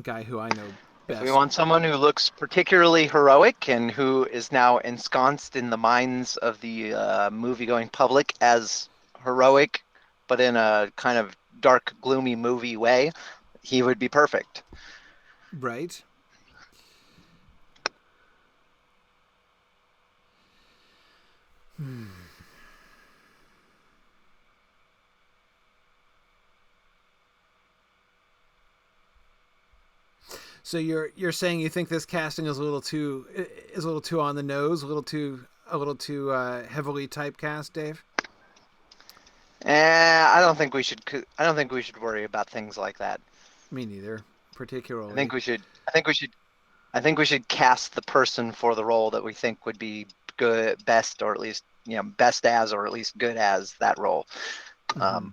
guy who I know best. If we want someone who looks particularly heroic and who is now ensconced in the minds of the movie-going public as heroic, but in a kind of dark, gloomy movie way, he would be perfect. Right. So you're saying you think this casting is a little too on the nose, a little too heavily typecast, Dave? I don't think we should. I don't think we should worry about things like that. Me neither, particularly. I think we should cast the person for the role that we think would be good, best, or at least best as, or at least good as that role. Mm-hmm.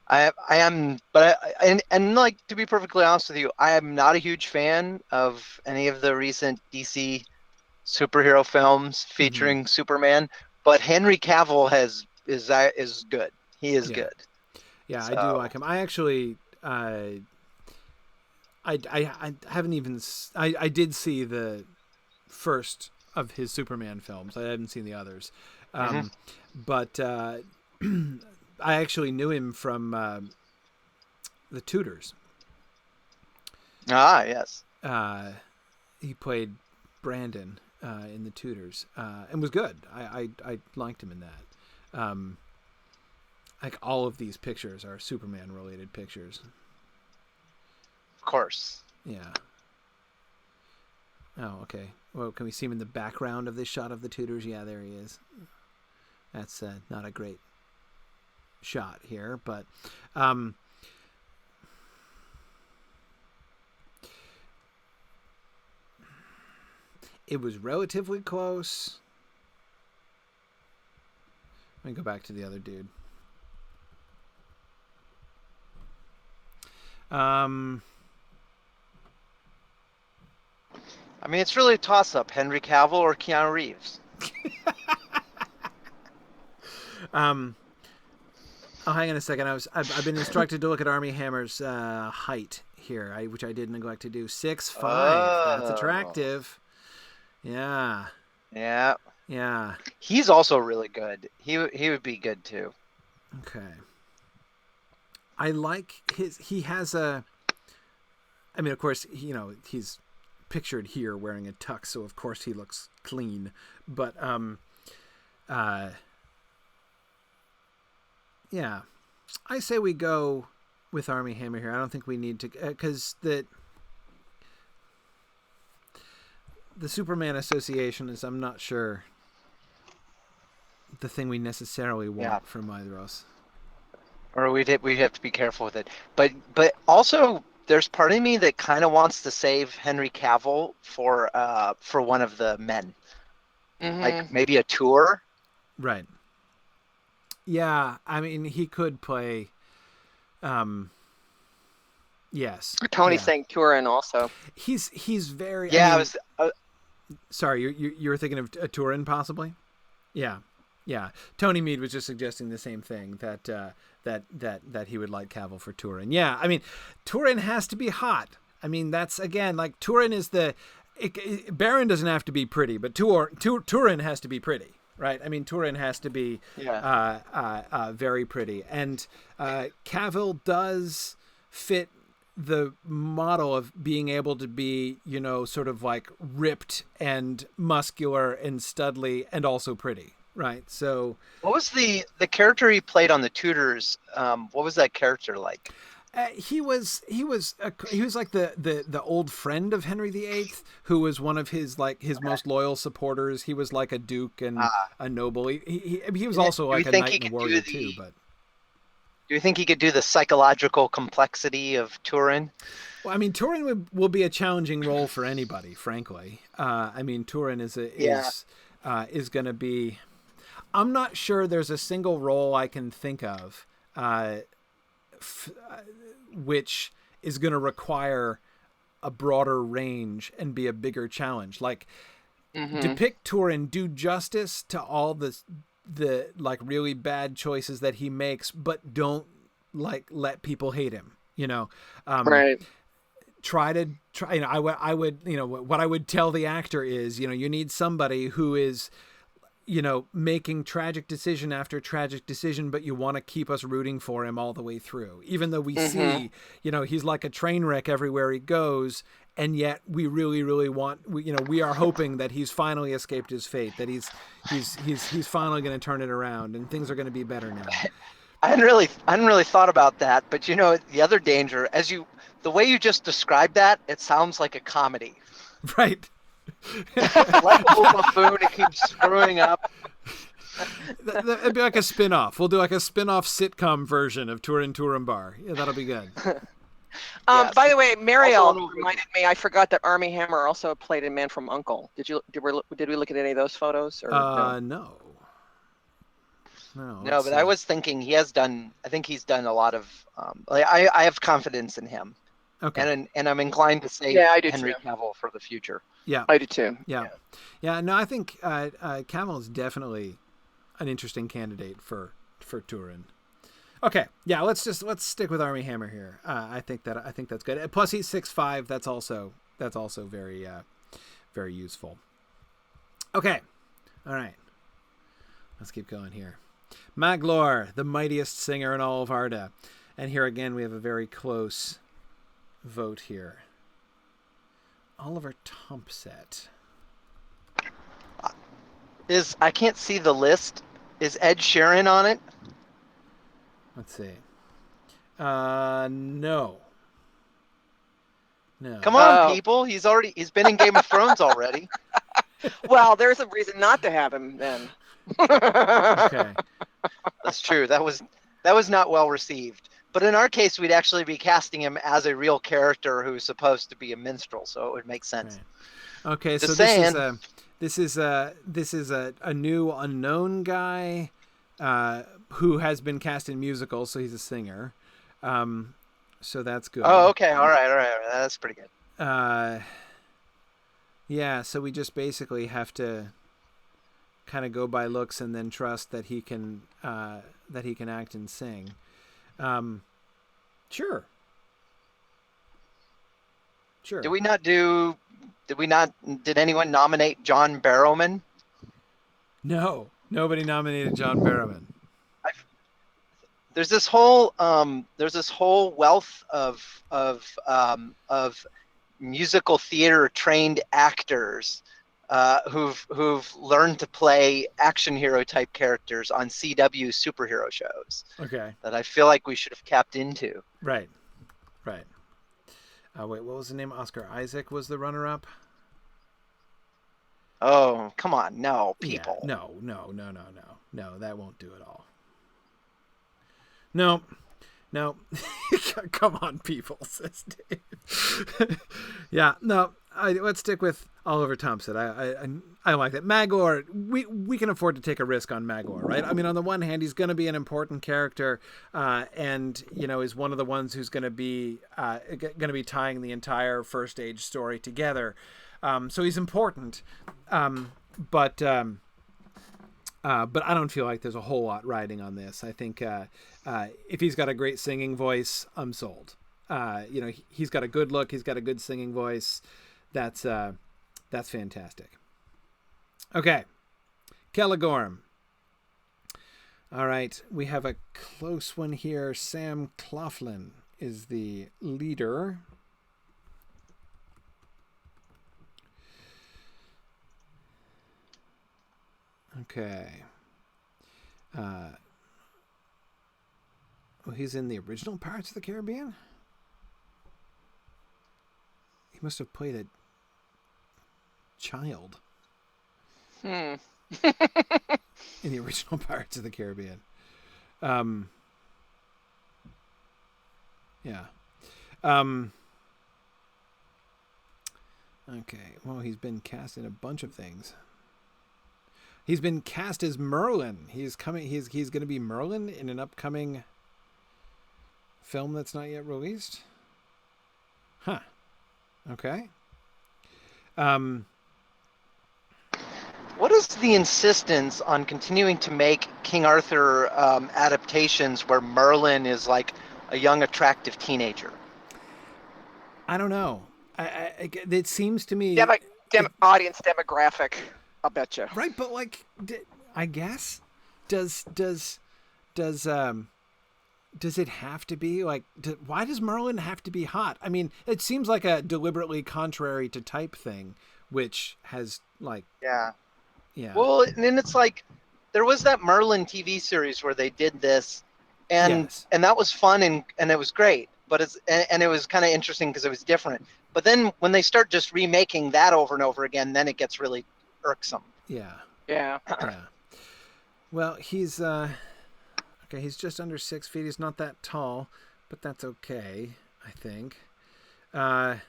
I am, but like, to be perfectly honest with you, I am not a huge fan of any of the recent DC superhero films featuring Superman. But Henry Cavill is good. He is good. Yeah, so. I do like him. I actually, I haven't even. I did see the first of his Superman films. I haven't seen the others, but I actually knew him from the Tudors. Ah, yes. He played Brandon in the Tudors, and was good. I liked him in that. Like, all of these pictures are Superman related pictures. Of course. Yeah. Oh, okay. Well, can we see him in the background of this shot of the Tudors? Yeah, there he is. That's not a great shot here, but it was relatively close. Let me go back to the other dude. I mean, it's really a toss-up: Henry Cavill or Keanu Reeves. Oh, hang on a second. I've been instructed to look at Army Hammer's height here, which I did neglect to do. 6'5". That's attractive. Yeah. Yeah. Yeah. He's also really good. He would be good too. Okay. I like he has a. I mean, of course, he's pictured here wearing a tux, so of course he looks clean. But yeah, I say we go with Army Hammer here. I don't think we need to, because the Superman Association is, I'm not sure, the thing we necessarily want from either of us. Or we'd have to be careful with it. But also, there's part of me that kind of wants to save Henry Cavill for one of the men, like maybe a tour. Right. Yeah, I mean, he could play. Yes. Tony's saying Turin also. He's very. Yeah, I mean, sorry, you were thinking of Turin possibly. Yeah. Tony Mead was just suggesting the same thing, that he would like Cavill for Turin. Yeah, I mean, Turin has to be hot. I mean, that's, again, like, Turin is Baron doesn't have to be pretty, but Turin has to be pretty, right? I mean, Turin has to be very pretty, and Cavill does fit the model of being able to be, sort of like ripped and muscular and studly and also pretty. Right. So what was the character he played on the Tudors? What was that character like? He was like the old friend of Henry VIII, who was one of his most loyal supporters. He was like a duke and a noble. He was also like a knight and warrior too. But Do you think he could do the psychological complexity of Turin? Well, I mean, Turin will be a challenging role for anybody, frankly. I mean, Turin is Yeah. going to be. I'm not sure there's a single role I can think of, which is going to require a broader range and be a bigger challenge. Like, depict Turin, do justice to all the like really bad choices that he makes, but don't like let people hate him. Right. Try. I would what I would tell the actor is, you need somebody who is, making tragic decision after tragic decision, but you want to keep us rooting for him all the way through, even though we see, he's like a train wreck everywhere he goes. And yet we really, really want, we are hoping that he's finally escaped his fate, that he's finally going to turn it around and things are going to be better now. I hadn't really thought about that, but the other danger, the way you just described that, it sounds like a comedy. Right. Like a little buffoon, it keeps screwing up. It'd be like a spin-off. We'll do like a spin-off sitcom version of Turin Bar. Yeah, that'll be good. Yes. By the way, Mariel Also- reminded me. I forgot that Armie Hammer also played in Man from U.N.C.L.E. Did we look at any of those photos? Or no? No. No, but I was thinking I think he's done a lot of. I have confidence in him. Okay. And I'm inclined to say Yeah, I do Henry too. Cavill for the future. Yeah. I do too. Yeah. No, I think Cavill is definitely an interesting candidate for Turin. Okay. Yeah. Let's stick with Armie Hammer here. I think that's good. Plus, he's 6'5". That's also very very useful. Okay. All right. Let's keep going here. Maglor, the mightiest singer in all of Arda, and here again we have a very close vote here. Oliver Tompsett. I can't see the list. Is Ed Sheeran on it? Let's see. No. Come on, Oh. people. He's been in Game of Thrones already. Well, there's a reason not to have him then. Okay. That's true. That was not well received. But in our case, we'd actually be casting him as a real character who's supposed to be a minstrel, so it would make sense. Right. Okay, Just so saying. this is a new unknown guy who has been cast in musicals, so he's a singer. So that's good. Oh, okay. All right. That's pretty good. Yeah, so we just basically have to kind of go by looks and then trust that he can act and sing. Sure. Did anyone nominate John Barrowman? No, nobody nominated John Barrowman. There's this whole wealth of musical theater trained actors who've learned to play action hero type characters on CW superhero shows. Okay. That I feel like we should have tapped into. Right. Wait, what was the name? Oscar Isaac was the runner-up. Oh, come on, no, people. Yeah, no, that won't do it all. No, come on, people, says Dave. Yeah, no, let's stick with Oliver Tompsett. I like that. Magor, we can afford to take a risk on Magor, right? I mean, on the one hand, he's going to be an important character, and is one of the ones who's going to be tying the entire First Age story together. So he's important, but I don't feel like there's a whole lot riding on this. I think if he's got a great singing voice, I'm sold. He's got a good look. He's got a good singing voice. That's fantastic. Okay, Caligorm. All right, we have a close one here. Sam Claflin is the leader. Okay. Well, he's in the original Pirates of the Caribbean? He must have played a child in the original Pirates of the Caribbean. Yeah. Okay. Well, he's been cast in a bunch of things. He's been cast as Merlin. He's coming. He's going to be Merlin in an upcoming film that's not yet released. Huh. Okay. What is the insistence on continuing to make King Arthur adaptations where Merlin is like a young, attractive teenager? I don't know. It seems to me Audience demographic. I'll bet you. right, but like, I guess does it have to be like? Why does Merlin have to be hot? I mean, it seems like a deliberately contrary to type thing, which has like Yeah. yeah. Well, and then it's like there was that Merlin TV series where they did this, and Yes. and that was fun and it was great. But it was kind of interesting because it was different. But then when they start just remaking that over and over again, then it gets really irksome. Yeah. Yeah. Yeah. Well, he's okay. He's just under 6 feet. He's not that tall, but that's okay, I think. Okay.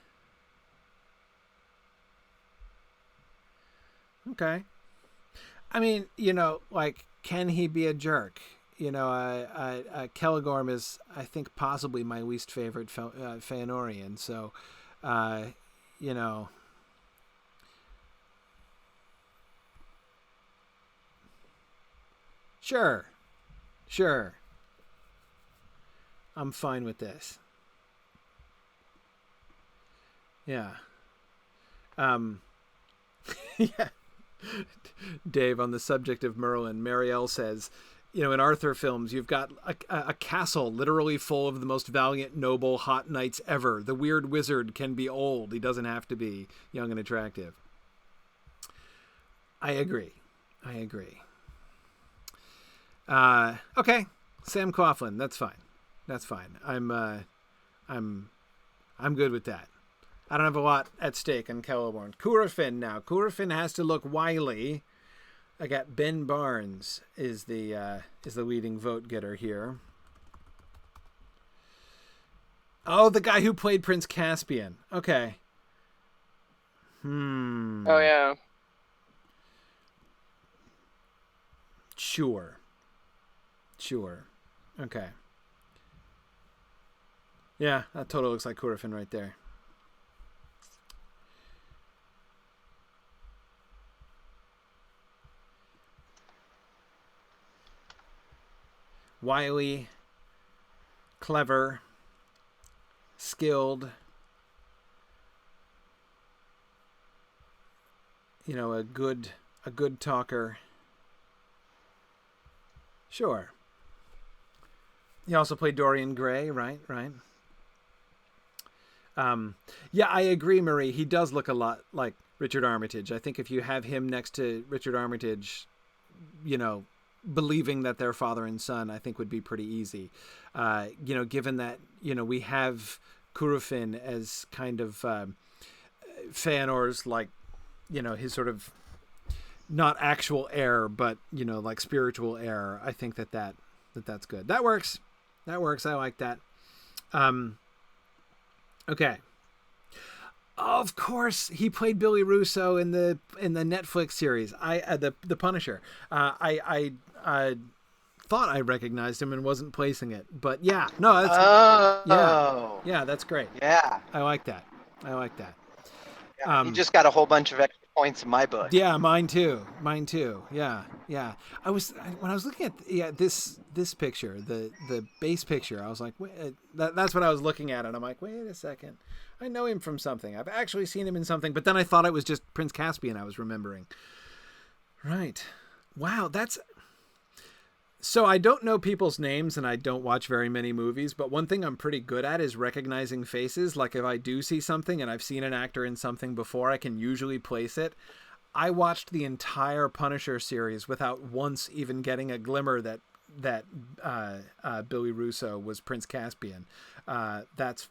I mean, like, can he be a jerk? Caligorm is, I think, possibly my least favorite Feanorian. So, you know, sure, I'm fine with this. Yeah. Yeah. Dave, on the subject of Merlin, Marielle says, in Arthur films, you've got a castle literally full of the most valiant, noble, hot knights ever. The weird wizard can be old. He doesn't have to be young and attractive. I agree. Okay. Sam Coughlin. That's fine. I'm good with that. I don't have a lot at stake on Celeborn. Curafin now. Curafin has to look wily. I got Ben Barnes is the leading vote getter here. Oh, the guy who played Prince Caspian. Okay. Oh yeah. Sure. Okay. Yeah, that totally looks like Curafin right there. Wily, clever, skilled, a good talker. Sure. He also played Dorian Gray, right? Yeah, I agree, Marie. He does look a lot like Richard Armitage. I think if you have him next to Richard Armitage, believing that they're father and son, I think would be pretty easy. Given that, we have Curufin as kind of Feanor's, like, his sort of not actual heir, but, like spiritual heir. I think that's good. That works. I like that. Okay. Of course, he played Billy Russo in the Netflix series. The Punisher. I thought I recognized him and wasn't placing it, but yeah, no, that's yeah, that's great. Yeah, I like that. he just got a whole bunch of extra points in my book. Yeah, mine too. Yeah. When I was looking at this picture, the base picture, I was like, wait, that's what I was looking at, and I'm like, wait a second, I know him from something. I've actually seen him in something, but then I thought it was just Prince Caspian I was remembering. Right. Wow, so I don't know people's names and I don't watch very many movies, but one thing I'm pretty good at is recognizing faces. Like if I do see something and I've seen an actor in something before, I can usually place it. I watched the entire Punisher series without once even getting a glimmer that Billy Russo was Prince Caspian. That's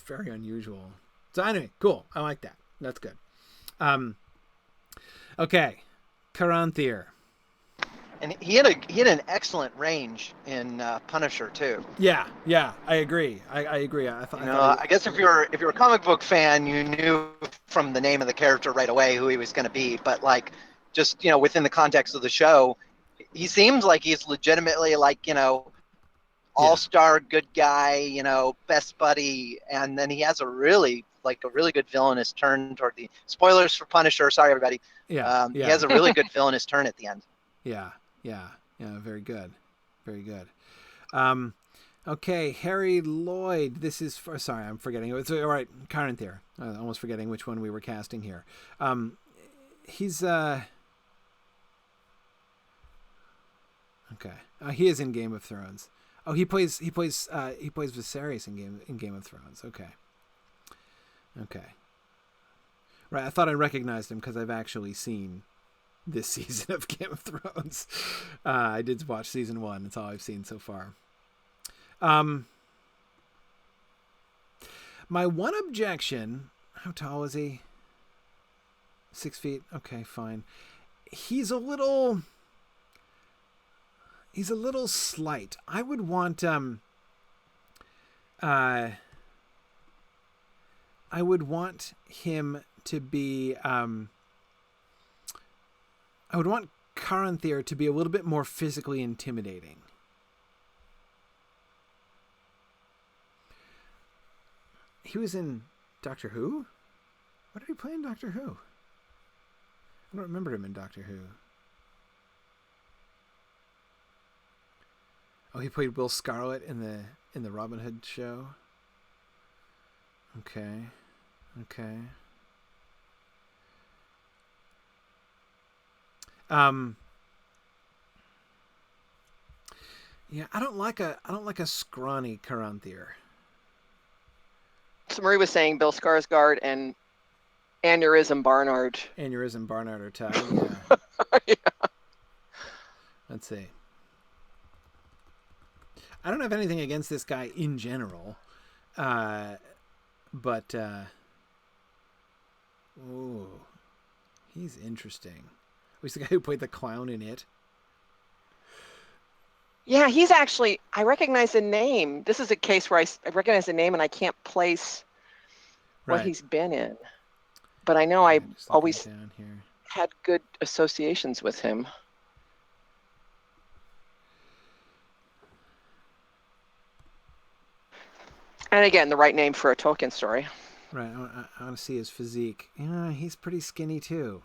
very unusual. So anyway, cool. I like that. That's good. Okay. Caranthier. And he had an excellent range in Punisher too. Yeah, I agree. I agree. I thought. I guess if you're a comic book fan, you knew from the name of the character right away who he was going to be. But like, just within the context of the show, he seems like he's legitimately like all-star good guy, best buddy, and then he has a really good villainous turn toward the spoilers for Punisher. Sorry, everybody. He has a really good villainous turn at the end. Yeah. Very good. Okay, Harry Lloyd. This is sorry, I'm forgetting. It's all right. Corinth here. Almost forgetting which one we were casting here. He's okay. He is in Game of Thrones. Oh, he plays Viserys in Game of Thrones. Okay. Right, I thought I recognized him because I've actually seen this season of Game of Thrones. I did watch season 1. That's all I've seen so far. My one objection, how tall is he? 6 feet. Okay, fine. He's a little slight. I would want him to be I would want Caranthir to be a little bit more physically intimidating. He was in Doctor Who? What did he play in Doctor Who? I don't remember him in Doctor Who. Oh, he played Will Scarlet in the Robin Hood show. Okay. Yeah, I don't like a scrawny Caranthir. So Marie was saying Bill Skarsgård and Aneurysm Barnard. Aneurysm Barnard are tied. Yeah. Yeah. Let's see. I don't have anything against this guy in general, but he's interesting. He's the guy who played the clown in It. Yeah, he's actually, I recognize the name. This is a case where I recognize the name and I can't place what he's been in. But I know I always had good associations with him. And again, the right name for a Tolkien story. Right, I want to see his physique. Yeah, he's pretty skinny too.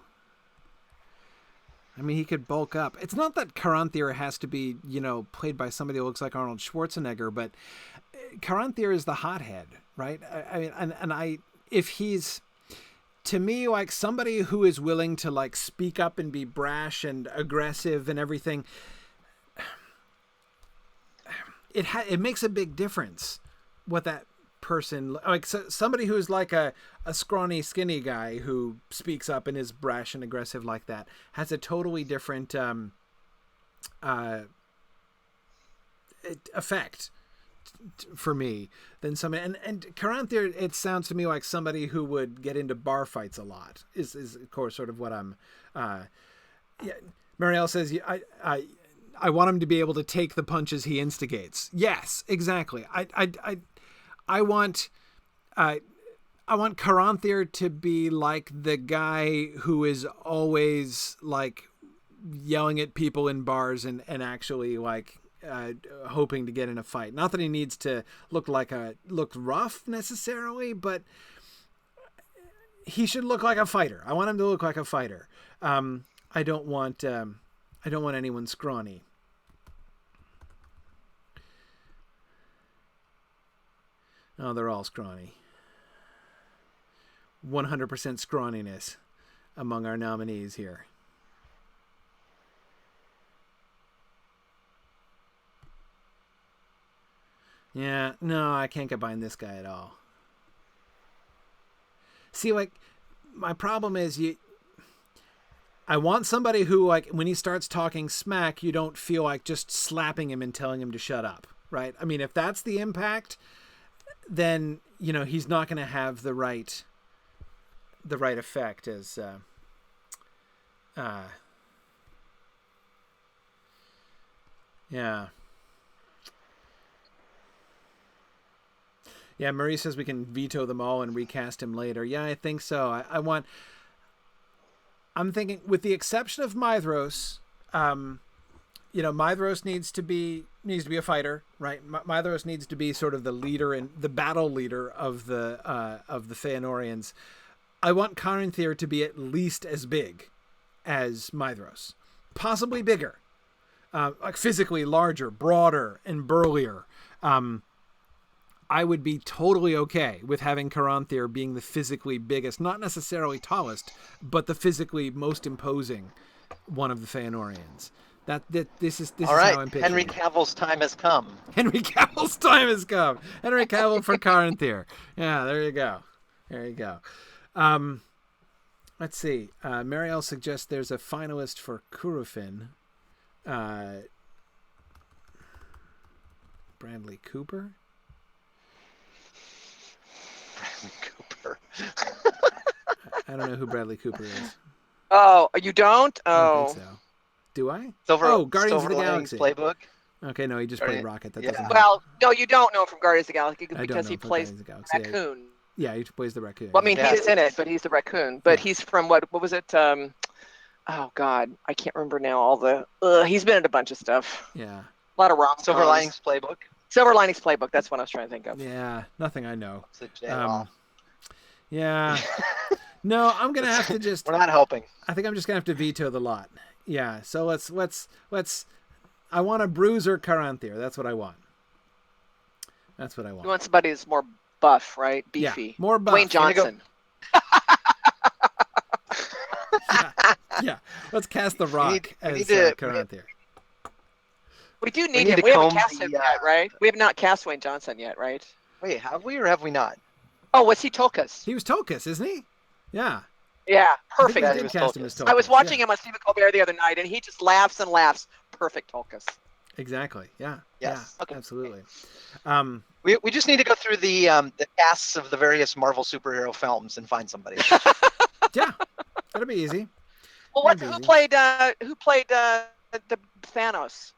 I mean, he could bulk up. It's not that Caranthir has to be, played by somebody who looks like Arnold Schwarzenegger, but Caranthir is the hothead, right? I mean, if he's, to me, like somebody who is willing to like speak up and be brash and aggressive and everything, it makes a big difference what that person, like somebody who's like a scrawny skinny guy who speaks up and is brash and aggressive like that has a totally different effect for me than somebody, and Caranthir, it sounds to me like somebody who would get into bar fights a lot is of course sort of what I'm Marielle says I want him to be able to take the punches he instigates. Yes, exactly. I want Caranthir to be like the guy who is always like yelling at people in bars and actually like hoping to get in a fight. Not that he needs to look rough necessarily, but he should look like a fighter. I want him to look like a fighter. I don't want anyone scrawny. Oh, they're all scrawny. 100% scrawniness among our nominees here. Yeah, no, I can't get behind this guy at all. See, like, my problem is I want somebody who, like, when he starts talking smack, you don't feel like just slapping him and telling him to shut up, right? I mean, if that's the impact, then he's not going to have the right effect as Yeah. Yeah, Marie says we can veto them all and recast him later. Yeah, I think so. I'm thinking, with the exception of Mithros, Mithros needs to be a fighter, right? Mithros needs to be sort of the leader and the battle leader of the Feanorians. I want Caranthir to be at least as big as Mithros, possibly bigger, like physically larger, broader, and burlier. I would be totally okay with having Caranthir being the physically biggest, not necessarily tallest, but the physically most imposing one of the Feanorians. This is All right. how I'm picturing Henry it. Cavill's time has come. Henry Cavill's time has come. Henry Cavill for Caranthir. Yeah, there you go. Let's see. Marielle suggests there's a finalist for Curufin. Bradley Cooper. Cooper. I don't know who Bradley Cooper is. Oh, you don't? I Oh. don't think so. Do I? Silver Guardians of the Linings Galaxy. Playbook. Okay, no, he just played Rocket. That doesn't help. Well, no, you don't know him from Guardians of the Galaxy I don't because know he him from plays Guardians of the Galaxy. raccoon. Yeah, he plays the raccoon. Well, I mean, Yeah. he's in it, but he's the raccoon. But Yeah. he's from what was it? Oh God, I can't remember now. All the he's been in a bunch of stuff. Yeah. A lot of rom-coms. Silver Linings Playbook. Silver Linings Playbook. That's what I was trying to think of. Yeah, nothing I know. It's a jail. Yeah. No, I'm gonna have to just. We're not helping. I think I'm just gonna have to veto the lot. Yeah. So let's. I want a bruiser Caranthir. That's what I want. You want somebody that's more buff, right? Yeah, Beefy. more buff. Dwayne Johnson. Yeah. Let's cast the Rock we as need to- Caranthir. We do We need need him. to We haven't comb cast the, him yet, right? We have not cast Dwayne Johnson yet, right? Wait, have we or have we not? Oh, was he Tolkas? He was Tokus, isn't he? Yeah. Yeah, I perfect. think Yeah, we he did was cast him Tolkien. as Tokus. I was watching yeah. him on Stephen Colbert the other night, and he just laughs and laughs. Perfect Tolkas. Exactly. Yeah. Yes. Yeah. Okay. Absolutely. We just need to go through the casts of the various Marvel superhero films and find somebody. Yeah. That'll be easy. Well, That'd be who easy. played the Thanos?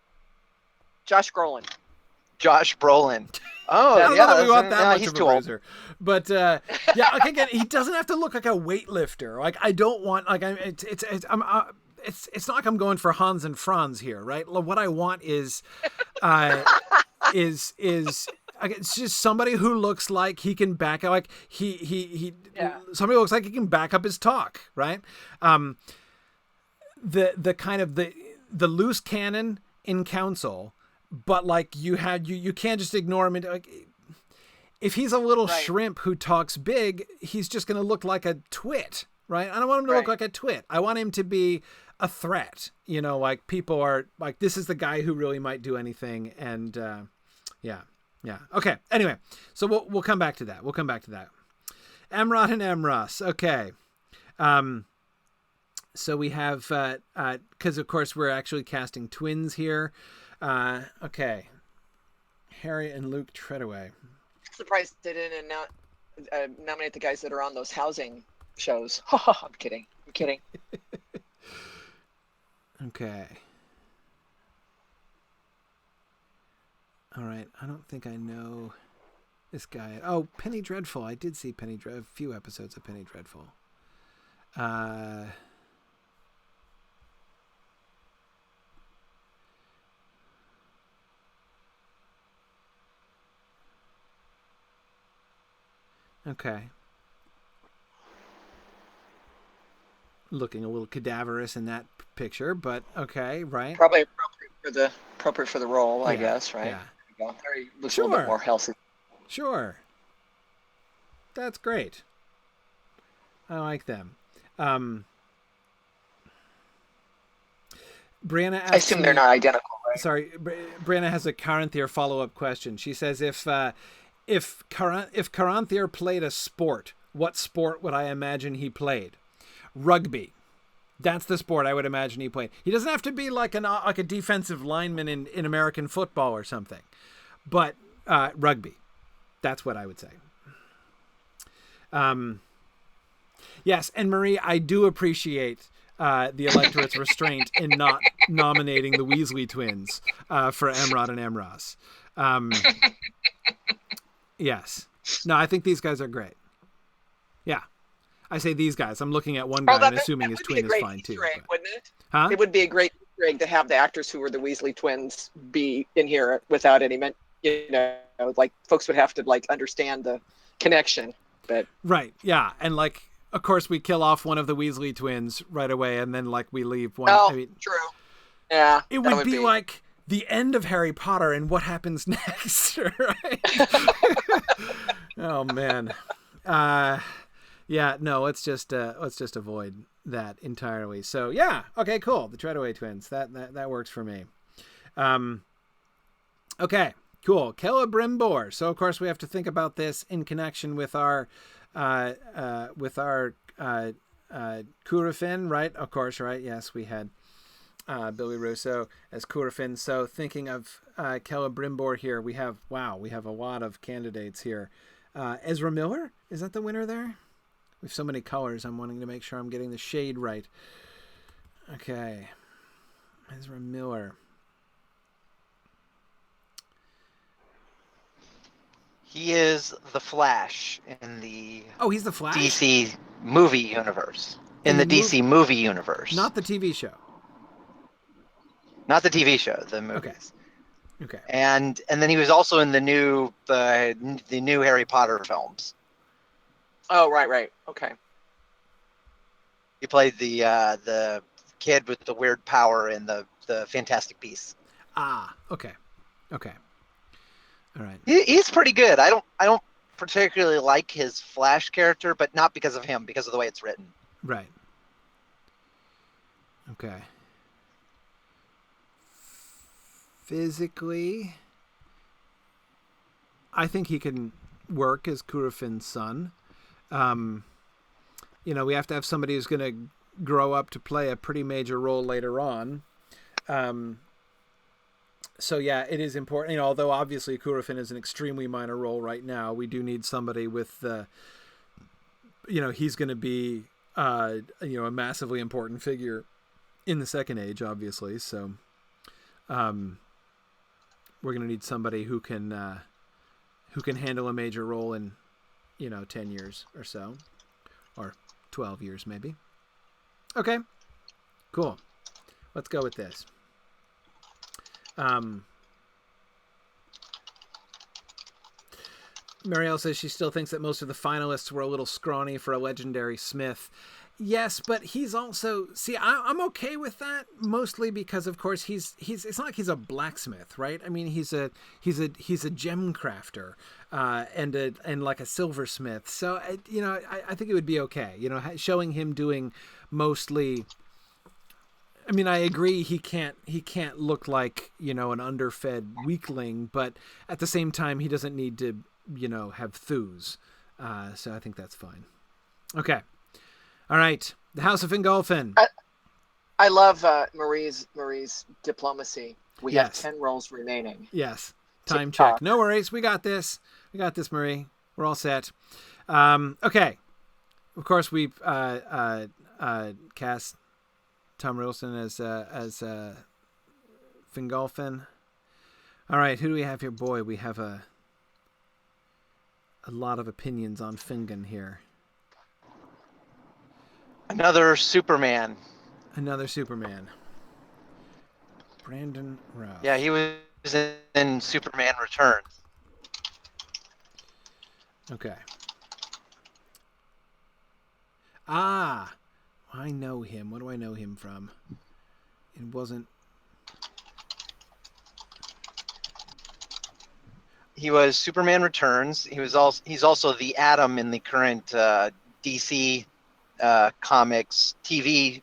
Josh Brolin. Josh Brolin. Oh, I don't yeah. know that we want that yeah, much he's of a too old. bruiser, but yeah. Like, again, he doesn't have to look like a weightlifter. Like, I don't want it's not like I'm going for Hans and Franz here, right? What I want is it's just somebody who looks like he can back up, like he somebody who looks like he can back up his talk, right? The kind of the loose cannon in council. But like you can't just ignore him. Like, if he's a little shrimp who talks big, he's just going to look like a twit, right? I don't want him to look like a twit. I want him to be a threat. Like people are like, this is the guy who really might do anything. And yeah. Okay. Anyway, so we'll come back to that. Emrod and Emros. Okay. So we have because of course we're actually casting twins here. Okay. Harry and Luke Treadaway. Surprised they didn't nominate the guys that are on those housing shows. I'm kidding. Okay. All right. I don't think I know this guy. Oh, Penny Dreadful. I did see a few episodes of Penny Dreadful. Okay. Looking a little cadaverous in that picture, but okay, right? Probably appropriate for the role, I guess, right? Yeah. Harry looks a little bit more healthy. Sure. That's great. I like them. Brianna asks I assume they're not identical, right? Sorry, Brianna has a Caranthir follow-up question. She says, if Caranthir played a sport, what sport would I imagine he played? Rugby. That's the sport I would imagine he played. He doesn't have to be like a defensive lineman in American football or something, but rugby. That's what I would say. Yes, and Marie, I do appreciate the electorate's restraint in not nominating the Weasley twins for Emrod and Emros. Yes. No, I think these guys are great. Yeah. I say these guys. I'm looking at one guy and assuming his twin is fine too. Egg, wouldn't it? Huh? It would be a great Easter egg to have the actors who were the Weasley twins be in here without any, like folks would have to like understand the connection. But right, yeah, and like of course we kill off one of the Weasley twins right away, and then like we leave one. Oh, I mean, true. Yeah, it would be like the end of Harry Potter and what happens next, right? Oh man. Yeah, no, let's just avoid that entirely. So yeah, okay, cool. The Treadaway twins. That works for me. Okay, cool. Celebrimbor. So of course we have to think about this in connection with our Curufin, right? Of course, right? Yes, we had Billy Russo as Curufin. So thinking of Celebrimbor here, we have a lot of candidates here. Ezra Miller, is that the winner there? We have so many colors. I'm wanting to make sure I'm getting the shade right. Okay. Ezra Miller. He is the Flash in the he's the Flash? DC movie universe. In the DC movie universe. Not the TV show. Not the TV show, the movies. Okay. And then he was also in the new Harry Potter films. Oh, right. Okay. He played the kid with the weird power in the Fantastic Beasts. Ah, okay. All right. He's pretty good. I don't particularly like his Flash character, but not because of him, because of the way it's written. Right. Okay. Physically, I think he can work as Curufin's son. We have to have somebody who's going to grow up to play a pretty major role later on. So yeah, it is important. Although obviously Curufin is an extremely minor role right now, we do need somebody with he's going to be a massively important figure in the Second Age, obviously. So we're going to need somebody who can handle a major role in 10 years or so, or 12 years maybe. Okay, cool. Let's go with this. Marielle says she still thinks that most of the finalists were a little scrawny for a legendary Smith. Yes, but he's also, I'm okay with that, mostly because of course he's it's not like he's a blacksmith, right? I mean, he's a gem crafter, and like a silversmith. So I think it would be okay, showing him doing mostly. I mean, I agree he can't look like, an underfed weakling, but at the same time he doesn't need to, have thews. So I think that's fine. Okay. All right, the House of Fingolfin. I love Marie's diplomacy. We have Yes. 10 roles remaining. Yes, time check. No worries, we got this. Marie. We're all set. Okay. Of course, we've cast Tom Riddleston as Fingolfin. All right, who do we have here? Boy, we have a lot of opinions on Fingon here. Another Superman. Brandon Routh. Yeah, he was in Superman Returns. Okay. I know him. What do I know him from? It wasn't. He was Superman Returns. He's also the Atom in the current DC comics TV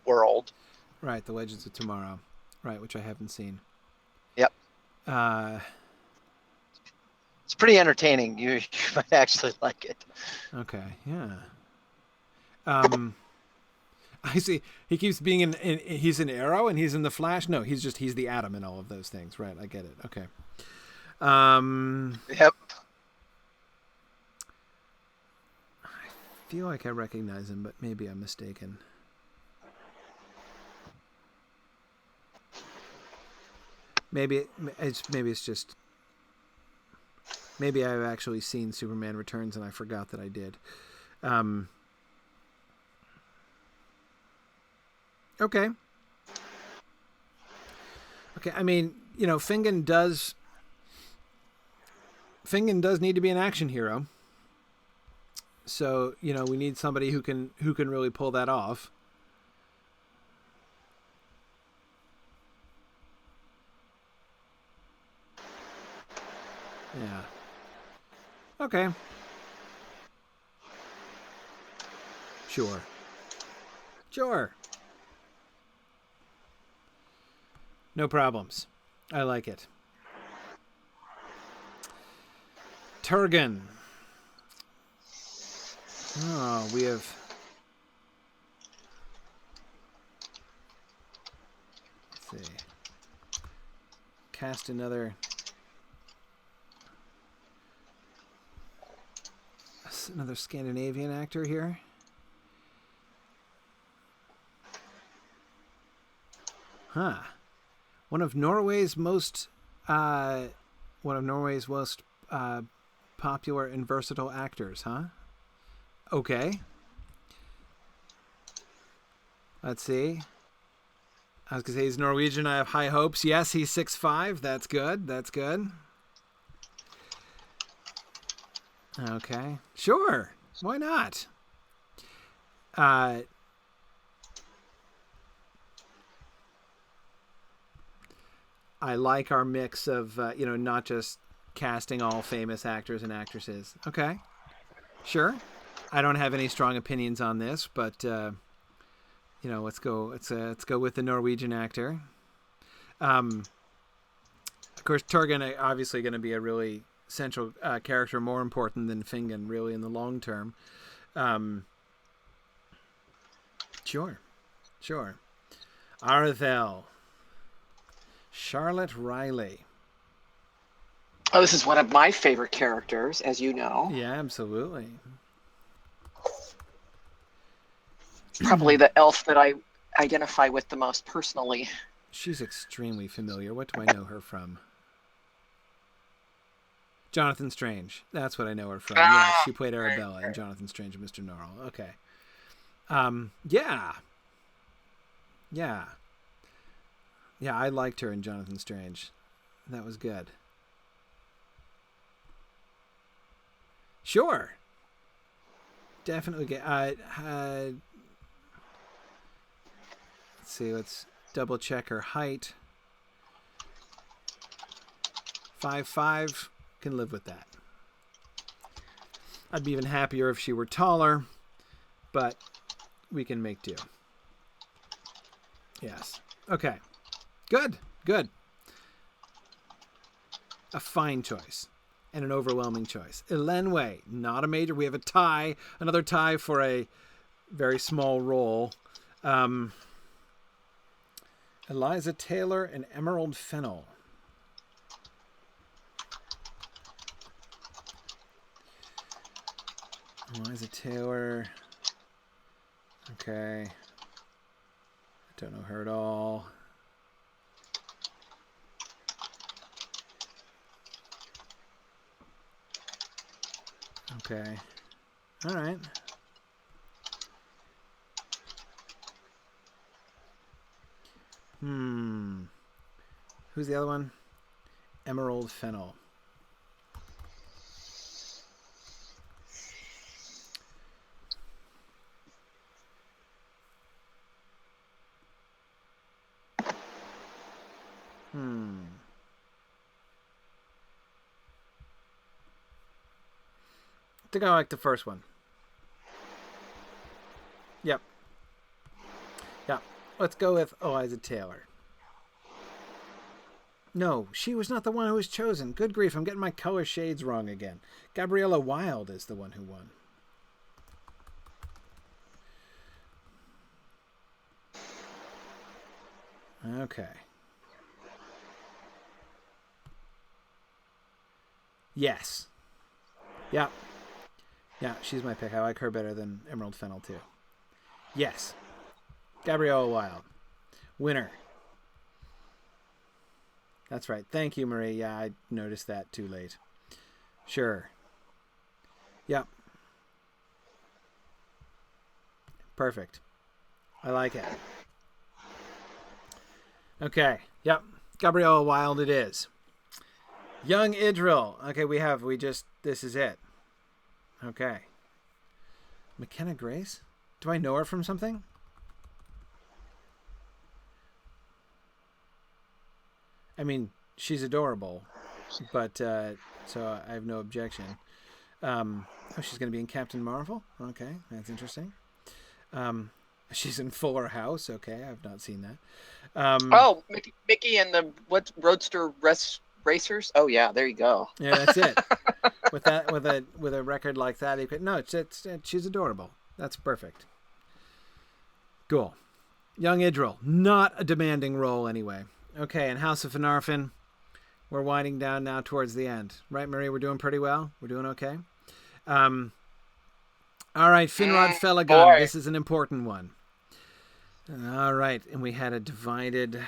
world. Right, The Legends of Tomorrow. Right, which I haven't seen. Yep. It's pretty entertaining. You might actually like it. Okay, yeah. I see. He keeps being he's in Arrow and he's in the Flash. No, he's the Atom in all of those things. Right, I get it. Okay. Yep. I feel like I recognize him, but maybe I'm mistaken. it's just maybe I've actually seen Superman Returns and I forgot that I did. Okay. I mean, Fingon does need to be an action hero. So, we need somebody who can really pull that off. Yeah. Okay. Sure. No problems. I like it. Turgan. Oh, we have... Let's see. Cast another Scandinavian actor here. Huh. One of Norway's most popular and versatile actors, huh? Okay. Let's see. I was going to say he's Norwegian. I have high hopes. Yes, he's 6'5". That's good. Okay. Sure. Why not? I like our mix of, not just casting all famous actors and actresses. Okay. Sure. I don't have any strong opinions on this, but, let's go with the Norwegian actor. Of course, Turgan obviously going to be a really central character, more important than Fingon, really, in the long term. Sure. Arthel. Charlotte Riley. Oh, this is one of my favorite characters, as you know. Yeah, absolutely. Probably the elf that I identify with the most personally. She's extremely familiar. What do I know her from? Jonathan Strange. That's what I know her from. Yeah, she played Arabella in Jonathan Strange and Mr. Norrell. Okay. Yeah, I liked her in Jonathan Strange. That was good. Sure. Definitely get. Let's see. Let's double check her height. 5'5". Can live with that. I'd be even happier if she were taller, but we can make do. Yes. Okay. Good. A fine choice. And an overwhelming choice. Elenwe, not a major. We have a tie. Another tie for a very small role. Eliza Taylor and Emerald Fennell. Eliza Taylor. Okay. I don't know her at all. Okay. All right. Who's the other one? Emerald Fennell. I think I like the first one. Yep. Yeah. Let's go with Eliza Taylor. No, she was not the one who was chosen. Good grief, I'm getting my color shades wrong again. Gabriella Wilde is the one who won. Okay. Yes. Yeah. Yeah, she's my pick. I like her better than Emerald Fennell, too. Yes. Gabriella Wilde. Winner. That's right. Thank you, Marie. Yeah, I noticed that too late. Sure. Yep. Perfect. I like it. Okay. Yep. Gabriella Wilde it is. Young Idril. Okay, this is it. Okay. McKenna Grace? Do I know her from something? I mean, she's adorable, but so I have no objection. She's going to be in Captain Marvel. Okay, that's interesting. She's in Fuller House. Okay, I've not seen that. Mickey and the Roadster Racers. Oh yeah, there you go. Yeah, that's it. with a record like that, she's adorable. That's perfect. Cool. Young Idril, not a demanding role anyway. Okay, and House of Finarfin, we're winding down now towards the end. Right, Marie? We're doing pretty well? We're doing okay? All right, Finrod Felagund. This is an important one. All right, and we had a divided...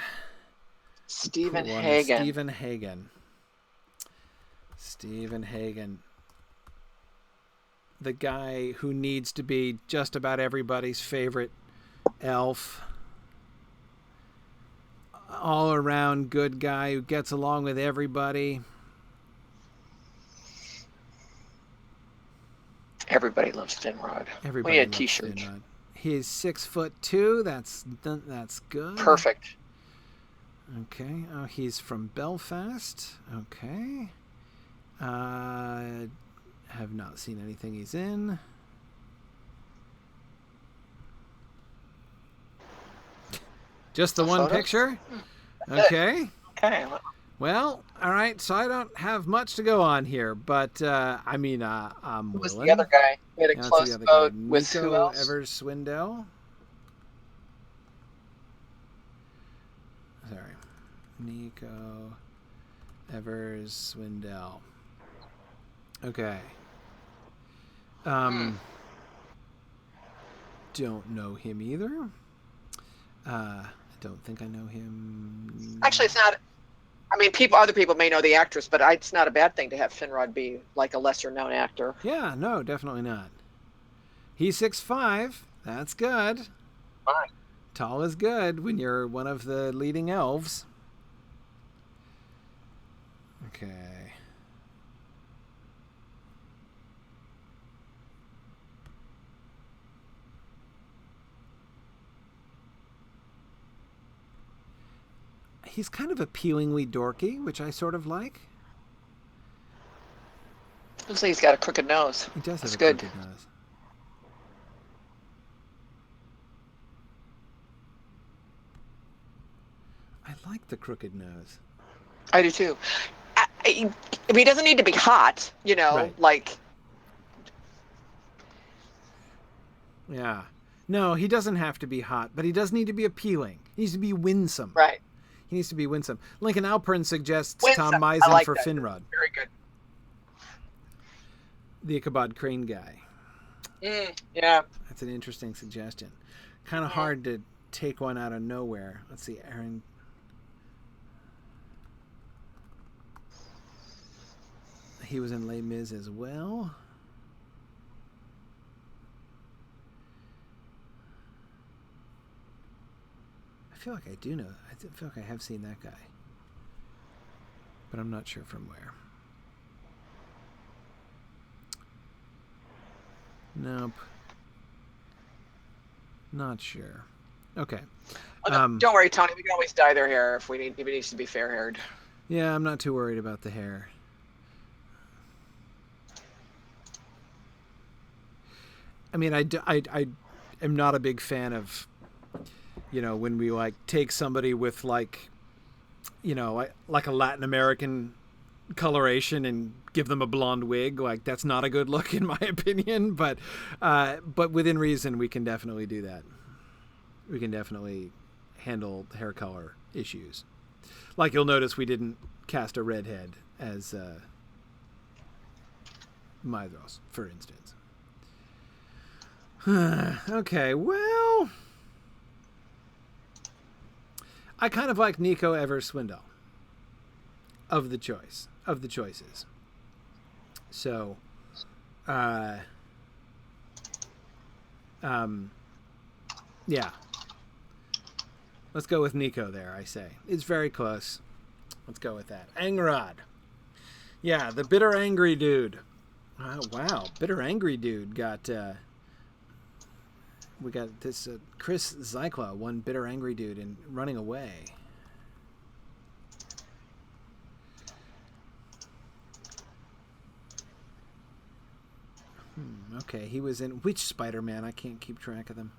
Stephen Hagen. Stephen Hagen. The guy who needs to be just about everybody's favorite elf. All around good guy who gets along with everybody. Everybody loves Finrod. We had t-shirts. He's 6'2". That's good. Perfect. Okay. Oh, he's from Belfast. Okay. Have not seen anything he's in. Just the one picture? Okay. Okay. Well, all right. So I don't have much to go on here, but I'm willing. Who was the other guy? We had a close vote with who else? Evers Swindell. Sorry. Nico Evers Swindell. Okay. Don't know him either. I don't think I know him. Actually, it's not. I mean, other people may know the actress, but it's not a bad thing to have Finrod be like a lesser-known actor. Yeah, no, definitely not. He's 6'5". That's good. Fine. Tall is good when you're one of the leading elves. Okay. He's kind of appealingly dorky, which I sort of like. Looks like he's got a crooked nose. He does have a crooked nose. I like the crooked nose. I do too. He doesn't need to be hot, right. like. Yeah. No, he doesn't have to be hot, but he does need to be appealing. He needs to be winsome. Right. He needs to be winsome. Lincoln Alpern suggests winsome. Tom Misen like for that. Finrod. Very good. The Ichabod Crane guy. Yeah. That's an interesting suggestion. Kind of hard to take one out of nowhere. Let's see, Aaron. He was in Les Mis as well. I feel like I do know. I feel like I have seen that guy. But I'm not sure from where. Nope. Not sure. Okay. Don't worry, Tony. We can always dye their hair if it needs to be fair-haired. Yeah, I'm not too worried about the hair. I mean, I am not a big fan of, when we take somebody with like a Latin American coloration and give them a blonde wig. Like, that's not a good look in my opinion, but within reason, we can definitely do that. We can definitely handle hair color issues. Like, you'll notice we didn't cast a redhead as Maedhros, for instance. Okay, well, I kind of like Nico Evers Swindell. of the choices. So, yeah. Let's go with Nico there, I say. It's very close. Let's go with that. Angrod. Yeah, the bitter angry dude. Wow, bitter angry dude got... we got this Chris Zykla, one bitter angry dude, and running away. Okay, he was in... Which Spider-Man? I can't keep track of them.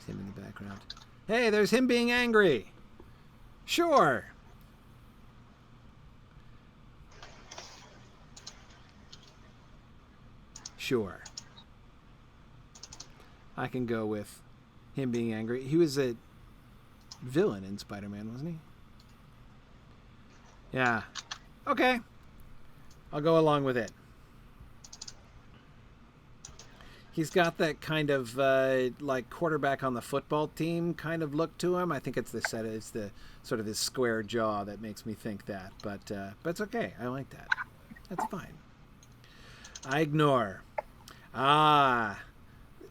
Him in the background. Hey, there's him being angry. Sure. Sure. I can go with him being angry. He was a villain in Spider-Man, wasn't he? Yeah. Okay. I'll go along with it. He's got that kind of like quarterback on the football team kind of look to him. I think it's the sort of his square jaw that makes me think that. But it's okay. I like that. That's fine. I ignore. Ah,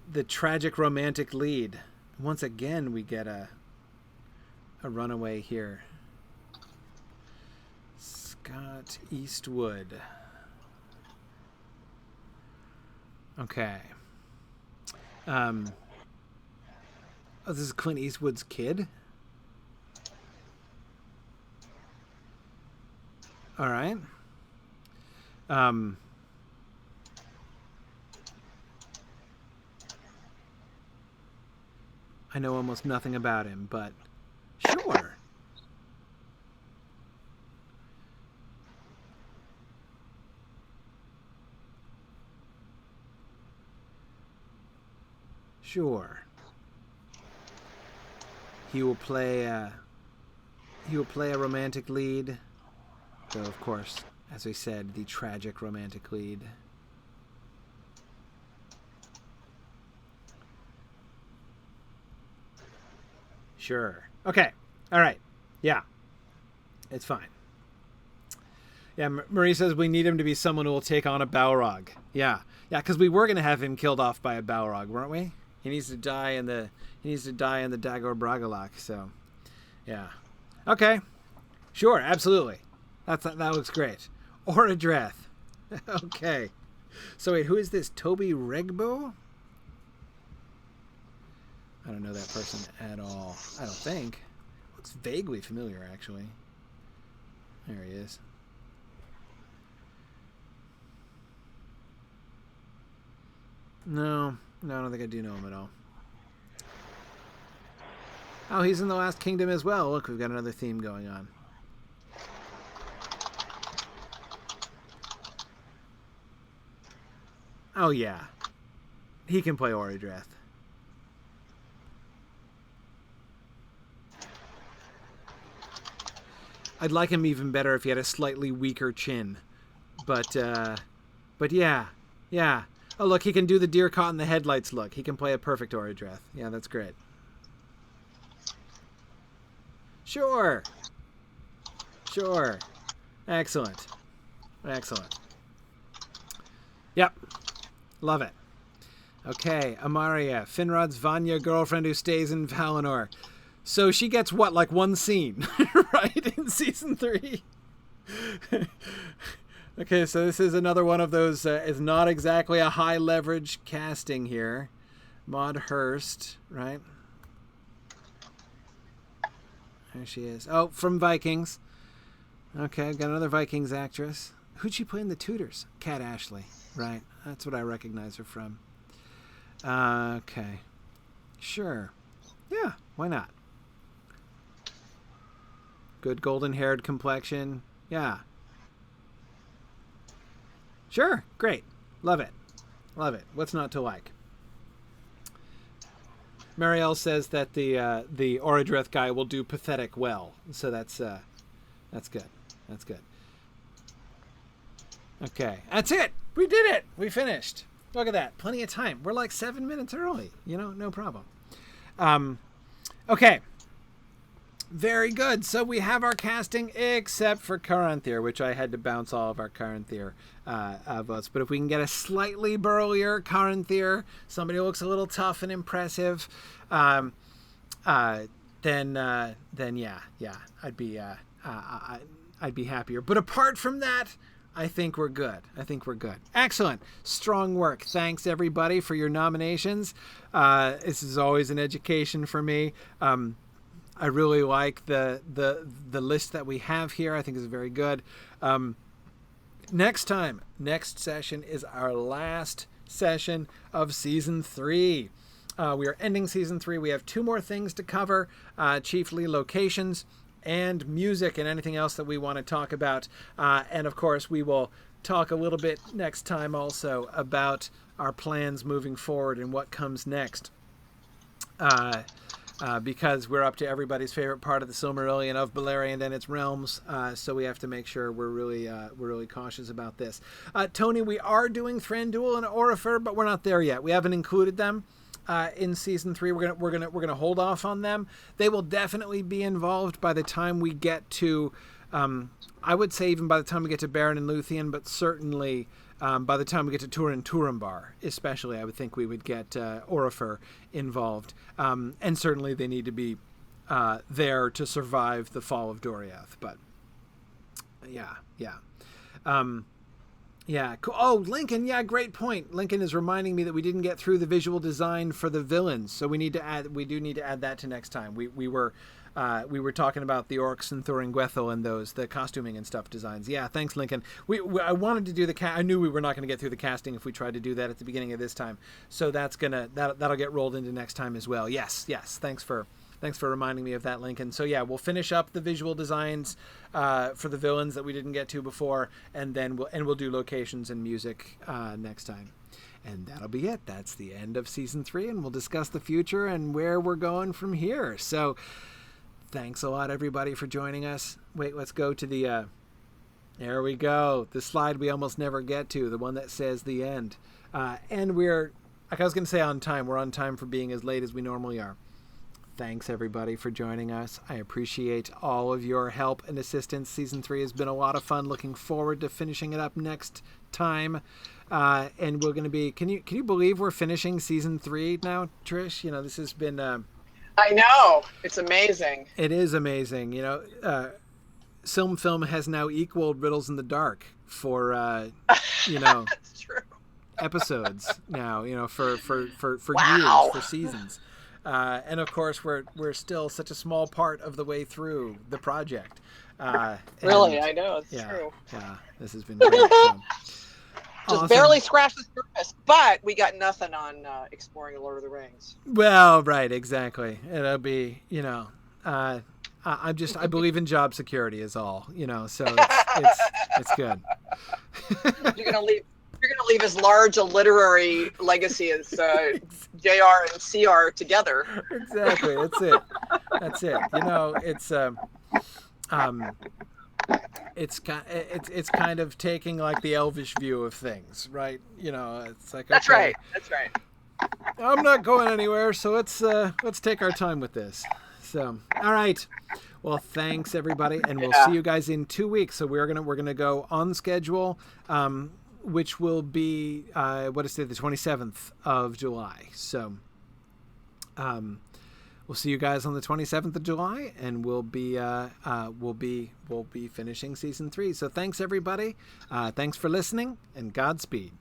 the tragic romantic lead. Once again, we get a runaway here. Scott Eastwood. Okay. Oh, this is Clint Eastwood's kid? All right. I know almost nothing about him, but sure. Sure. He will play a romantic lead. Though, of course, as we said, the tragic romantic lead. Sure. Okay. All right. Yeah. It's fine. Yeah, Marie says we need him to be someone who will take on a Balrog. Yeah. Yeah, because we were going to have him killed off by a Balrog, weren't we? He needs to die in the Dagor Bragollach, so yeah. Okay. Sure, absolutely. That looks great. Or a Dreth. Okay. So wait, who is this? Toby Regbo? I don't know that person at all. I don't think. Looks vaguely familiar, actually. There he is. No, I don't think I do know him at all. Oh, he's in The Last Kingdom as well. Look, we've got another theme going on. Oh, yeah. He can play Orodreth. I'd like him even better if he had a slightly weaker chin. But yeah. Yeah. Oh, look, he can do the deer caught in the headlights look. He can play a perfect Orodreth. Yeah, that's great. Sure. Sure. Excellent. Excellent. Yep. Love it. Okay, Amaria, Finrod's Vanya girlfriend who stays in Valinor. So she gets what, like one scene, right, in season 3? Okay, so this is another one of those, is not exactly a high leverage casting here. Maud Hurst, right? There she is. Oh, from Vikings. Okay, I've got another Vikings actress. Who'd she play in The Tudors? Kat Ashley, right? That's what I recognize her from. Okay. Sure. Yeah, why not? Good golden-haired complexion. Yeah. Sure, great. Love it. Love it. What's not to like? Marielle says that the Orodreth guy will do pathetic well. So that's good. That's good. Okay, that's it. We did it. We finished. Look at that. Plenty of time. We're like 7 minutes early. No problem. Okay. Very good. So we have our casting except for Caranthir, which I had to bounce all of our Caranthir votes. But if we can get a slightly burlier Caranthir, somebody who looks a little tough and impressive, then yeah, I'd be happier. But apart from that, I think we're good. Excellent. Strong work. Thanks, everybody, for your nominations. This is always an education for me. I really like the list that we have here. I think it's very good. Next session is our last session of Season 3. We are ending Season 3. We have 2 more things to cover, chiefly locations and music and anything else that we want to talk about. And of course, we will talk a little bit next time also about our plans moving forward and what comes next. Because we're up to everybody's favorite part of the Silmarillion of Beleriand and its realms, so we have to make sure we're really cautious about this. Tony, we are doing Thranduil and Orifer, but we're not there yet. We haven't included them in Season 3. We're gonna hold off on them. They will definitely be involved by the time we get to, I would say even by the time we get to Baron and Luthien, but certainly. By the time we get to Turin Turambar, especially, I would think we would get Orifer involved. And certainly they need to be there to survive the fall of Doriath. But, yeah. Cool. Oh, Lincoln, yeah, great point. Lincoln is reminding me that we didn't get through the visual design for the villains. So we do need to add that to next time. We were talking about the orcs and Thorin-Gwethel and the costuming and stuff designs. Yeah, thanks, Lincoln. I wanted to do I knew we were not going to get through the casting if we tried to do that at the beginning of this time. So that'll get rolled into next time as well. Yes. Thanks for reminding me of that, Lincoln. So yeah, we'll finish up the visual designs for the villains that we didn't get to before, and then we'll do locations and music next time. And that'll be it. That's the end of Season 3, and we'll discuss the future and where we're going from here. So thanks a lot, everybody, for joining us. Wait, let's go to the... there we go. The slide we almost never get to, the one that says the end. And we're, like I was going to say on time, we're on time for being as late as we normally are. Thanks, everybody, for joining us. I appreciate all of your help and assistance. Season 3 has been a lot of fun. Looking forward to finishing it up next time. And we're going to be... Can you believe we're finishing Season 3 now, Trish? This has been... I know. It's amazing. It is amazing. SilmFilm has now equaled Riddles in the Dark for, That's true. episodes now, for Wow. years, for seasons. And of course, we're still such a small part of the way through the project. Really, I know. It's true. Yeah, this has been great. So. Just Awesome. barely scratched the surface, but we got nothing on exploring Lord of the Rings. Well, right, exactly. It'll be, I believe in job security is all, so it's good. You're gonna leave as large a literary legacy as JR and CR together. Exactly. That's it. It's kind of taking like the elvish view of things, right? It's like, That's okay, right. That's right. I'm not going anywhere, so let's take our time with this. So, all right. Well, thanks everybody, and we'll see you guys in 2 weeks. So we're gonna go on schedule, which will be the 27th of July. So, we'll see you guys on the 27th of July, and we'll be finishing Season 3. So thanks everybody. Thanks for listening, and Godspeed.